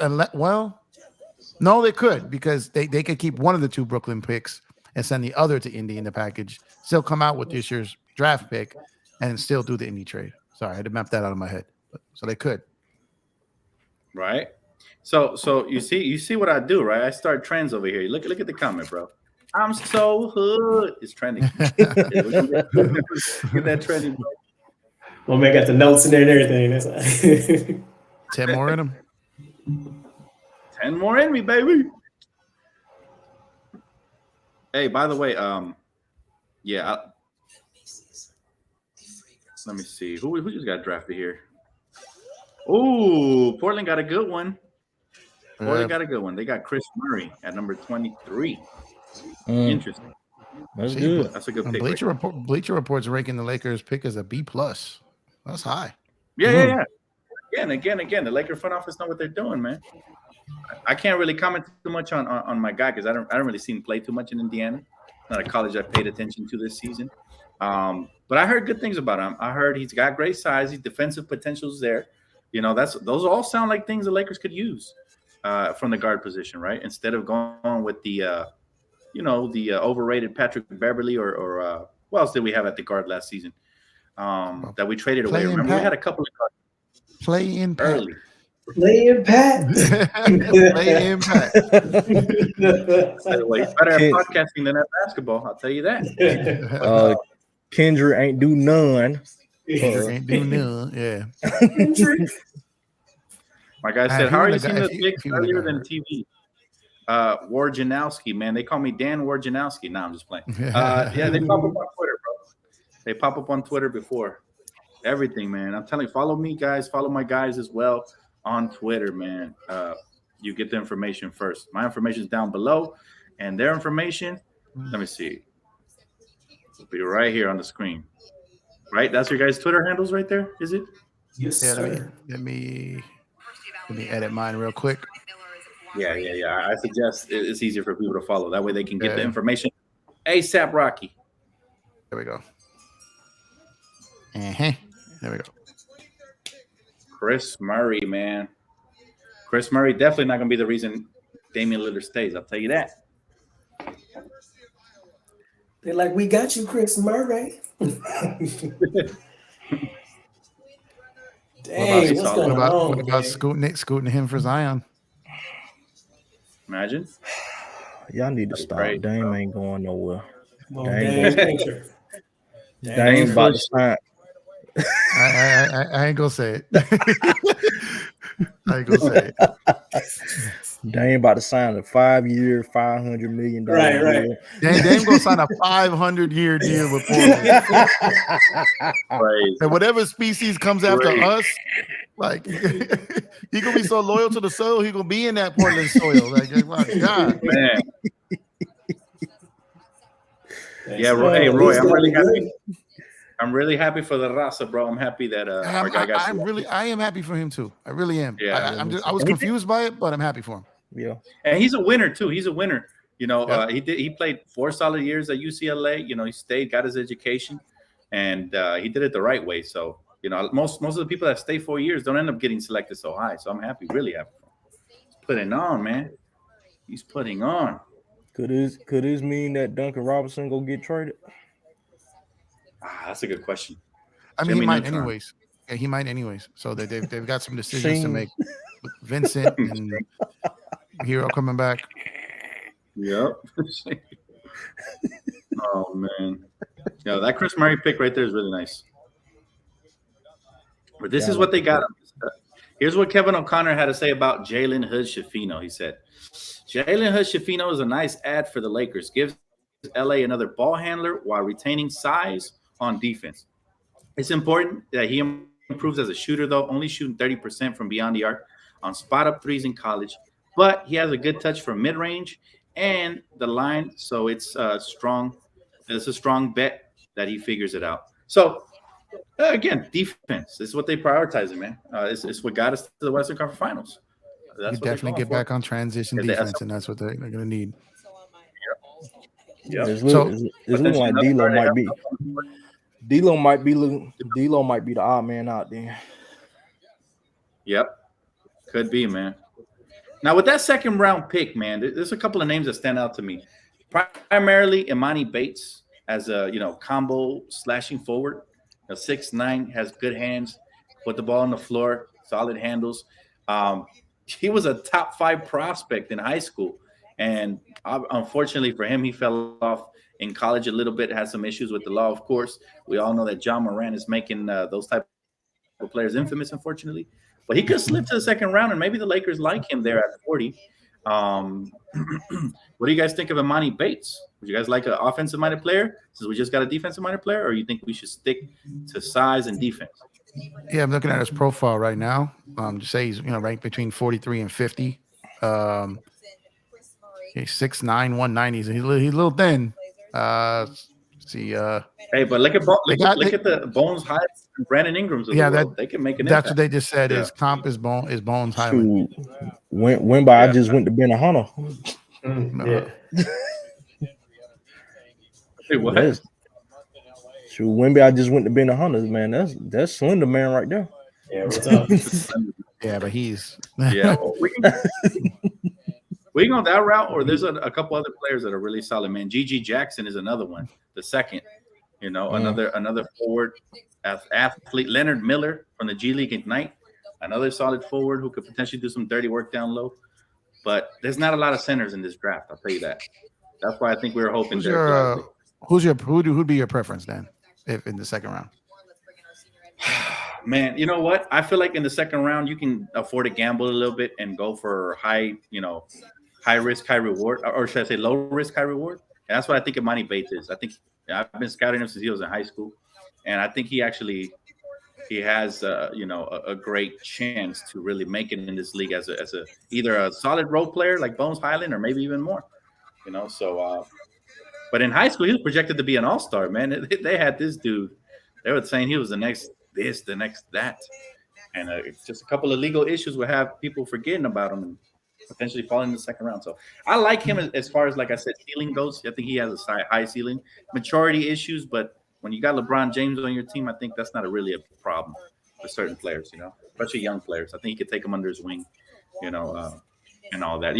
no, they could, because they could keep one of the 2 Brooklyn picks and send the other to Indy in the package, still come out with this year's draft pick and still do the Indy trade. Sorry, I had to map that out of my head. So they could. Right. So you see what I do, right? I start trends over here. Look at the comment, bro. I'm so hood. It's trending. Get that trending, bro. Well, man, got the notes in there and everything. That's 10 more in them. 10 more in me, baby. Hey, by the way, let me see. Who just got drafted here? Oh, Portland got a good one. Portland got a good one. They got Chris Murray at number 23. Interesting. That's good. That's a good pick. Bleacher Report's ranking the Lakers pick as a B+. That's high. Yeah. Again, the Lakers front office know what they're doing, man. I can't really comment too much on my guy because I don't really see him play too much in Indiana. Not a college I paid attention to this season. But I heard good things about him. I heard he's got great size. His defensive potential's there. Those all sound like things the Lakers could use from the guard position, right? Instead of going with the overrated Patrick Beverly or what else did we have at the guard last season that we traded away? Remember, we had a couple of guards. Play impact. Early. Play impact. Play impact. Well, he's better at podcasting than at basketball. I'll tell you that. Kendrick ain't do none. Ain't do none. Yeah. My guy said, "How are you seeing this pick earlier than TV?" Warjanowski, man. They call me Dan Warjanowski. No, I'm just playing. Yeah, they pop up on Twitter, bro. They pop up on Twitter before everything, man. I'm telling you, follow me, guys. Follow my guys as well on Twitter, man. You get the information first. My information is down below, and their information, let me see. It'll be right here on the screen. Right? That's your guys' Twitter handles right there, is it? Yes, sir. Let me edit mine real quick. Yeah. I suggest it's easier for people to follow. That way they can get the information ASAP Rocky. There we go. There we go. Chris Murray, man. Chris Murray definitely not going to be the reason Damian Lillard stays. I'll tell you that. They're like, we got you, Chris Murray. Dang, what's going on? What about scooting him for Zion? Imagine. Y'all need to stop. Great, Dame ain't going nowhere. Dame Dame's about to sign. I ain't gonna say it. I ain't gonna say it. Dame about to sign a 5-year, $500 million right. deal. Dame gonna sign a 500-year deal with Portland. And whatever species comes after us, like he gonna be so loyal to the soil, he gonna be in that Portland soil. Like, my God, man. Yeah, hey Roy, I'm really happy. I'm really happy for the Raza, bro. I'm happy that our guy got. I am happy for him too. I really am. Yeah, I was confused by it, but I'm happy for him. Yeah, and he's a winner too. He's a winner. You know, he played 4 solid years at UCLA. You know, he stayed, got his education, and he did it the right way. So, you know, most of the people that stay 4 years don't end up getting selected so high. So I'm happy, really happy for him. He's putting on, man. He's putting on. Could this mean that Duncan Robinson go get traded? That's a good question. I mean, he might anyways. Yeah, he might anyways. So they've got some decisions to make. With Vincent and Hero coming back. Yep. Oh man. Yeah, that Chris Murray pick right there is really nice. But this is what they got. Here's what Kevin O'Connor had to say about Jalen Hood-Schifino. He said, Jalen Hood-Schifino is a nice ad for the Lakers. Gives LA another ball handler while retaining size on defense. It's important that he improves as a shooter, though, only shooting 30% from beyond the arc on spot-up threes in college. But he has a good touch from mid-range and the line, so it's strong. It's a strong bet that he figures it out. So, again, defense. This is what they prioritize, man. It's what got us to the Western Conference Finals. That's definitely get back on transition defense, and that's what they're going to need. Yeah, it's looking like D'Lo might be the odd man out there. Yep, could be, man. Now with that second round pick, man, there's a couple of names that stand out to me. Primarily, Imani Bates as a combo slashing forward. 6'9", has good hands, put the ball on the floor, solid handles. He was a top 5 prospect in high school. And unfortunately for him, he fell off in college a little bit, had some issues with the law, of course. We all know that John Moran is making those type of players infamous, unfortunately. But he could slip to the second round, and maybe the Lakers like him there at 40. What do you guys think of Imani Bates? Would you guys like an offensive-minded player since we just got a defensive-minded player, or you think we should stick to size and defense? Yeah, I'm looking at his profile right now. Just say he's ranked between 43 and 50. He's 6'9", 190. He's a little thin. See. Hey, but look at the Bones Hyland and Brandon Ingrams. They can make an That's impact. what they just said. Is comp is Bones Hyland. I just went to Ben a Hunter. Hey, what? Wemby, I just went to Ben a Hunter, man. That's Slender Man right there. Yeah, what's up? Yeah, but he's we can go that route, or there's a couple other players that are really solid, man. Gigi Jackson is another one, the second. Another forward athlete. Leonard Miller from the G League Ignite, another solid forward who could potentially do some dirty work down low. But there's not a lot of centers in this draft. I'll tell you that. That's why I think we were hoping. Who'd be your preference then, if in the second round? Man, you know what? I feel like in the second round you can afford to gamble a little bit and go for high risk, high reward, or should I say low risk, high reward? And that's what I think Imani Bates is. I think I've been scouting him since he was in high school, and I think he has a great chance to really make it in this league as either a solid role player like Bones Hyland or maybe even more. But in high school he was projected to be an all-star, man. They had this dude. They were saying he was the next this, the next that, and just a couple of legal issues would have people forgetting about him and potentially falling in the second round. So I like him as far as, like I said, ceiling goes. I think he has a high ceiling. Maturity issues, but when you got LeBron James on your team, I think that's not really a problem for certain players, especially young players. I think he could take them under his wing, and all that.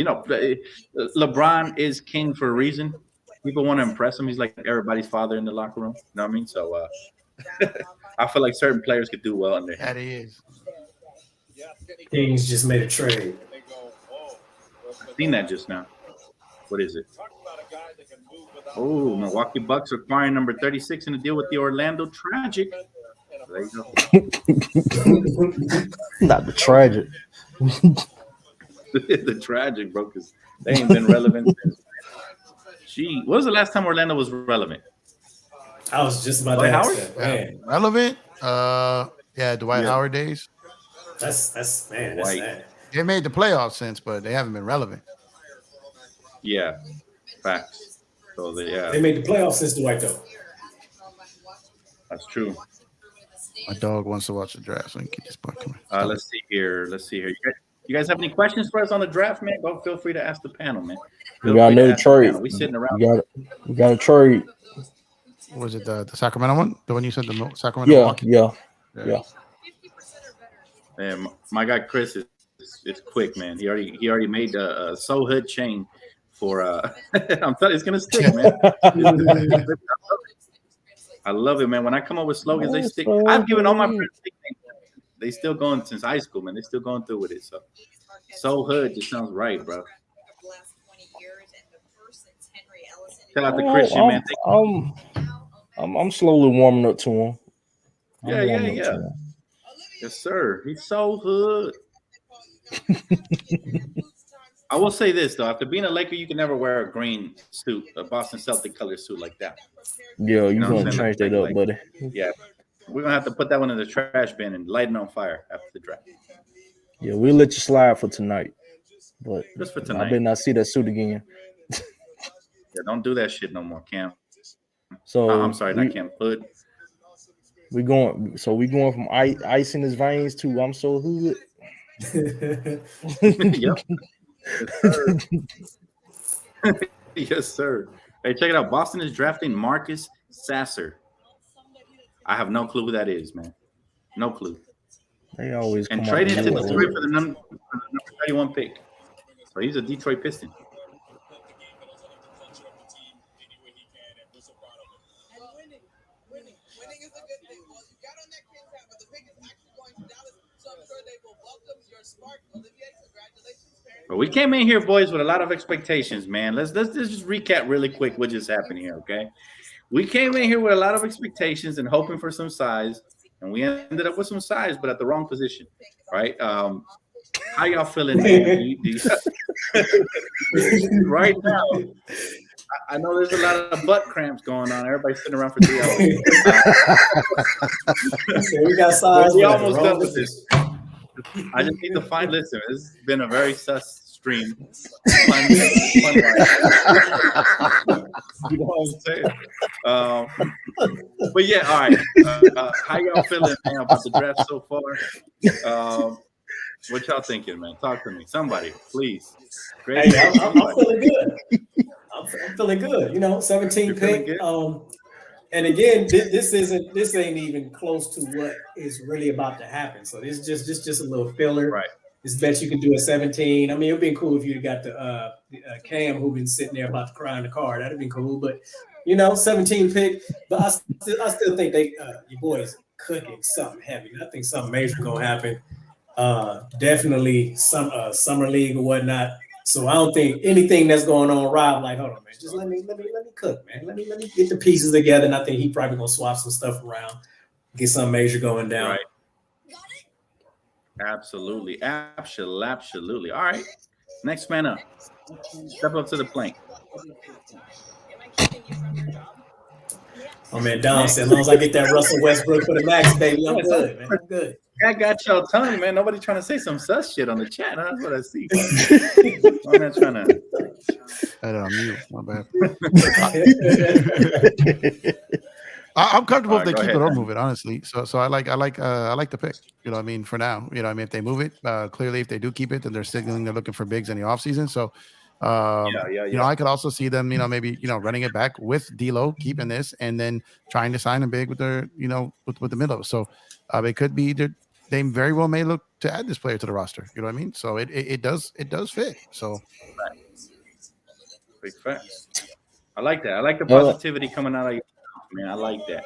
LeBron is king for a reason. People want to impress him. He's like everybody's father in the locker room. You know what I mean? So I feel like certain players could do well under him. That he is. Kings just made a trade. Seen that just now. What is it? Oh, Milwaukee Bucks acquiring number 36 in a deal with the Orlando Tragic. There you go. Not the Tragic. The Tragic, bro, because they ain't been relevant since. Gee, when was the last time Orlando was relevant? I was just about to ask that. Man. Relevant? Dwight Howard days. That's sad. They made the playoffs since, but they haven't been relevant. Yeah, facts. So they made the playoffs since Dwight, though. That's true. My dog wants to watch the draft, so I can keep this butt coming. Let's see here. You guys have any questions for us on the draft, man? Go feel free to ask the panel, man. We got another trade. We sitting around. We got a trade. Was it the Sacramento one? The one you said, the Sacramento? Yeah. And my guy Chris is quick, man. He already made a Soul Hood chain for. I'm telling you, it's gonna stick, man. I love it, man. When I come up with slogans, they stick. I've given all my friends nicknames. They still going since high school, man. They still going through with it. So Soul Hood just sounds right, bro. Shout out to Christian, man. I'm slowly warming up to him. Yeah. Yes, sir. He's so hood. I will say this though: after being a Laker, you can never wear a green suit, a Boston Celtic color suit like that. Yeah, you're gonna change that up, buddy. Yeah, we're gonna have to put that one in the trash bin and light it on fire after the draft. Yeah, we'll let you slide for tonight, but just for tonight. I better not see that suit again. Yeah, don't do that shit no more, Cam. So I'm sorry, not Cam. Hood. We going from ice in his veins to I'm so hood. Yep. Yes, sir. Hey, check it out. Boston is drafting Marcus Sasser. I have no clue who that is, man. No clue. They always and traded to Detroit for the number 31 pick. So he's a Detroit Piston. But we came in here, boys, with a lot of expectations, man. Let's just recap really quick what just happened here, okay? We came in here with a lot of expectations and hoping for some size, and we ended up with some size, but at the wrong position, right? How y'all feeling? Right now, I know there's a lot of butt cramps going on. Everybody's sitting around for 3 hours. We got size. We almost done with this. I just need to find. Listen, this has been a very sus stream. Fun you know what I'm saying? But yeah, all right. How y'all feeling, man, about the draft so far? What y'all thinking, man? Talk to me, somebody, please. Hey, I'm feeling good. I'm feeling good. 17 pick. And again, this ain't even close to what is really about to happen. So this is just a little filler. Right. This bet you can do at 17. I mean, it'd been cool if you got the Cam who been sitting there about to cry in the car. That'd been cool. But 17 pick. But I still think your boys cooking something heavy. I think something major gonna happen. Definitely some summer league or whatnot. So I don't think anything that's going on, Rob, like, hold on, man, just let me cook, man. Let me get the pieces together. And I think he probably gonna swap some stuff around, get some major going down. Right. Absolutely. All right. Next man up. Step up to the plate. Oh man, Dom said, as long as I get that Russell Westbrook for the max, baby, I'm good, man. I'm good. I got y'all tongue, man. Nobody trying to say some sus shit on the chat. Huh? That's what I see. I'm not trying to. I don't mute. My bad. I'm comfortable if they keep it or move it, honestly. So I like the pick. You know what I mean? For now, if they move it, clearly if they do keep it, then they're signaling they're looking for bigs in the offseason. So I could also see them, maybe running it back with D'Lo, keeping this, and then trying to sign a big with their, with the middle. So it could be they very well may look to add this player to the roster. You know what I mean? So it does fit. So big facts. I like that. I like the positivity coming out of you, man. I like that.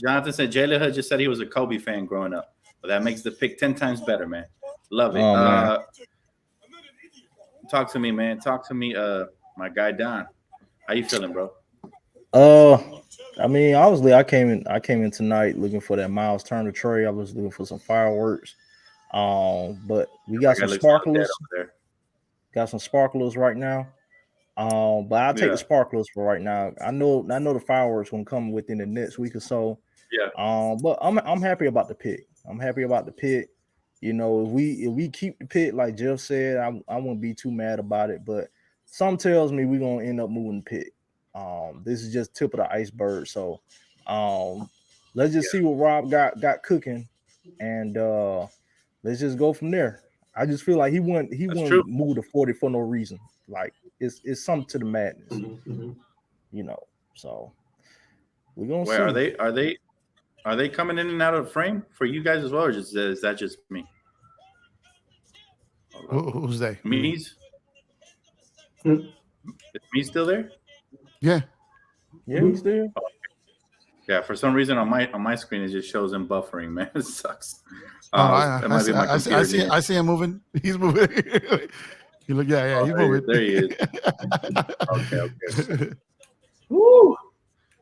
Jonathan said Jalen Hood just said he was a Kobe fan growing up. that makes the pick 10 times better, man. Love it. Man. Talk to me, man. Talk to me, my guy Don. How you feeling, bro? I mean, obviously, I came in tonight looking for that Miles Turner trade. I was looking for some fireworks. But we got some sparklers. Got some sparklers right now. But I'll take the sparklers for right now. I know the fireworks gonna come within the next week or so. Yeah. But I'm happy about the pick. I'm happy about the pick. You know, if we keep the pick, like Jeff said, I won't be too mad about it. But some tells me we're gonna end up moving the pick. This is just tip of the iceberg. So let's just see what Rob got cooking, and let's just go from there. I just feel like he wouldn't move to 40 for no reason. Like it's something to the madness, you know. So we're gonna see. Are they coming in and out of frame for you guys as well, or is that just me? Who's they? Meez? Is Meez still there? Yeah. Yeah, he's there. Oh, yeah, for some reason on my screen it just shows him buffering, man. It sucks. I see him moving. He's moving. You look, he's moving. There he is. Okay. Woo.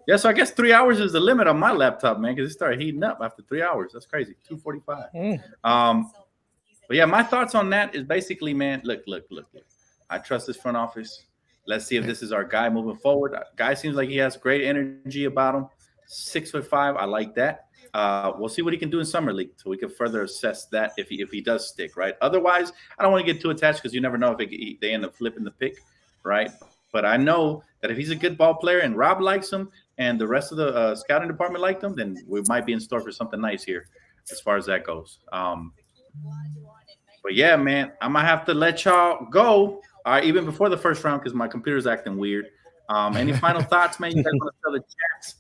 Yeah, so I guess 3 hours is the limit on my laptop, man, because it started heating up after 3 hours. That's crazy. 2:45. But yeah, my thoughts on that is basically, man, look. I trust this front office. Let's see if this is our guy moving forward. Guy seems like he has great energy about him. 6'5". I like that. We'll see what he can do in summer league, so we can further assess that if he does stick, right? Otherwise, I don't want to get too attached because you never know if they end up flipping the pick, right? But I know that if he's a good ball player and Rob likes him and the rest of the scouting department liked him, then we might be in store for something nice here as far as that goes. But yeah, man, I might have to let y'all go even before the first round because my computer's acting weird. Any final thoughts, man? You guys want to tell the chats?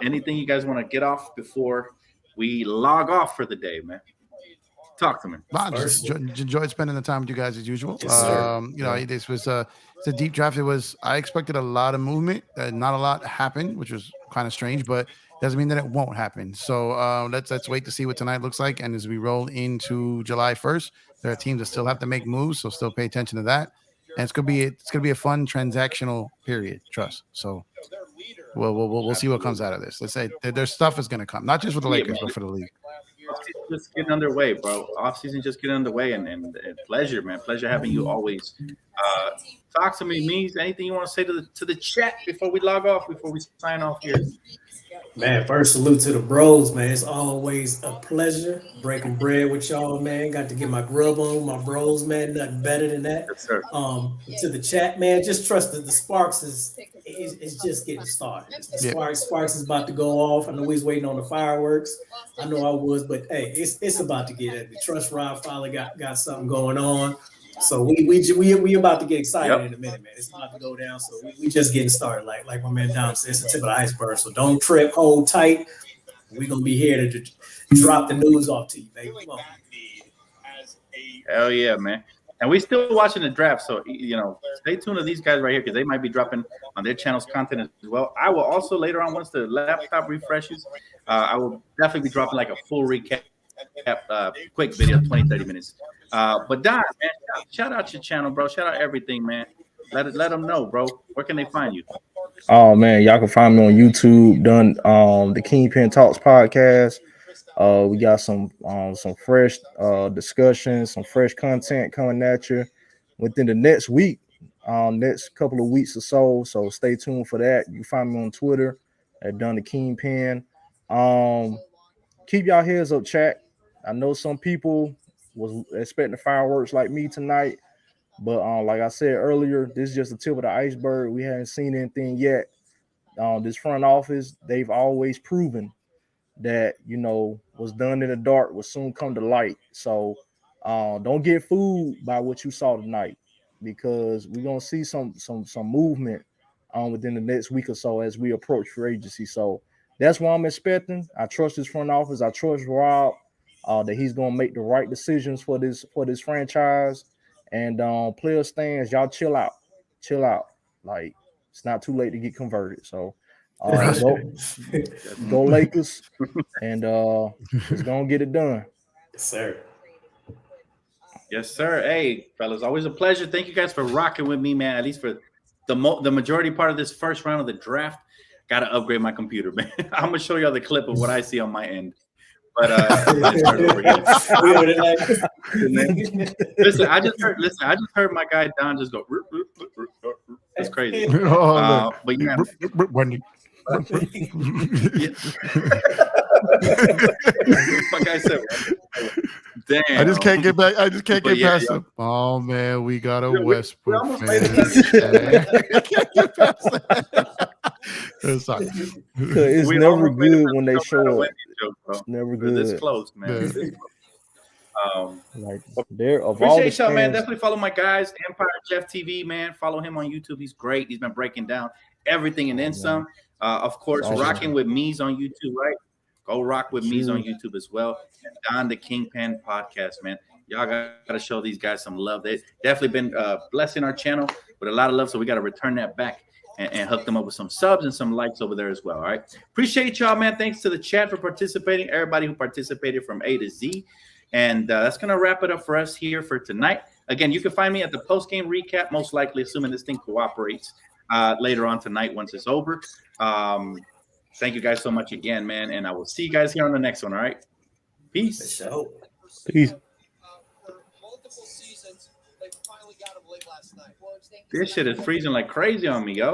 Anything you guys want to get off before we log off for the day, man? Talk to me. Just enjoyed spending the time with you guys as usual. Yes, you know, this was it's a deep draft. I expected a lot of movement. Not a lot happened, which was kind of strange, but doesn't mean that it won't happen. So let's wait to see what tonight looks like. And as we roll into July 1st, there are teams that still have to make moves, so still pay attention to that. And it's gonna be a fun transactional period. Trust. So we'll see what comes out of this. Let's say their stuff is gonna come, not just for the Lakers, but for the league. Just getting underway, bro. Off season just getting underway, and pleasure, man. Pleasure having you always. Talk to me, Meez. Anything you want to say to the chat before we log off, before we sign off here? Man, first salute to the bros, man. It's always a pleasure breaking bread with y'all, man. Got to get my grub on, my bros, man. Nothing better than that. Yes, sir. To the chat, man, just trust that the Sparks is just getting started. Sparks is about to go off. I know he's waiting on the fireworks. I know I was, but hey, it's about to get it. The Trust Rob finally got something going on. So we about to get excited in a minute, man. It's about to go down. So we just getting started. Like my man Dom said, it's the tip of the iceberg. So don't trip, hold tight. We're gonna be here to drop the news off to you, baby. Come on. Hell yeah, man. And we still watching the draft, so stay tuned to these guys right here because they might be dropping on their channel's content as well. I will also later on, once the laptop refreshes, I will definitely be dropping like a full recap. Quick video, 20-30 minutes. But Don, man, shout out your channel, bro. Shout out everything, man. Let them know, bro. Where can they find you? Oh man, y'all can find me on YouTube. Done the Kingpin Talks podcast. We got some fresh discussions, some fresh content coming at you within the next week, next couple of weeks or so. So stay tuned for that. You can find me on Twitter at Done the Kingpin. Keep y'all heads up, chat. I know some people was expecting fireworks like me tonight, but like I said earlier, this is just the tip of the iceberg. We haven't seen anything yet. This front office, they've always proven that was done in the dark will soon come to light. So don't get fooled by what you saw tonight, because we're gonna see some movement within the next week or so as we approach free agency. So that's what I'm expecting. I trust this front office. I trust Rob that he's gonna make the right decisions for this franchise. And player stands, y'all chill out. Like, it's not too late to get converted. So Go Lakers, and it's gonna get it done. Yes, sir. Yes, sir. Hey, fellas, always a pleasure. Thank you guys for rocking with me, man. At least for the majority part of this first round of the draft. Got to upgrade my computer, man. I'm gonna show y'all the clip of what I see on my end. But listen, I just heard my guy Don just go. That's crazy. But yeah, my guy said, "Damn, I just can't get back. I just can't get past him." Oh man, we got a Westbrook fan. I can't get past that. It's never good when they show up. It's never good. This close, man. Like there of appreciate all the y'all, man. Definitely follow my guys, Empire Jeff TV, man. Follow him on YouTube. He's great. He's been breaking down everything and then some. Of course, rocking with Meez on YouTube, right? Go rock with Meez on YouTube as well. And Don the Kingpin podcast, man. Y'all got to show these guys some love. They've definitely been blessing our channel with a lot of love, so we got to return that back and hook them up with some subs and some likes over there as well. All right. Appreciate y'all, man. Thanks to the chat for participating. Everybody who participated from A to Z. And that's going to wrap it up for us here for tonight. Again, you can find me at the post-game recap, most likely, assuming this thing cooperates later on tonight once it's over. Thank you guys so much again, man. And I will see you guys here on the next one. All right. Peace. Peace. This shit is freezing like crazy on me, yo.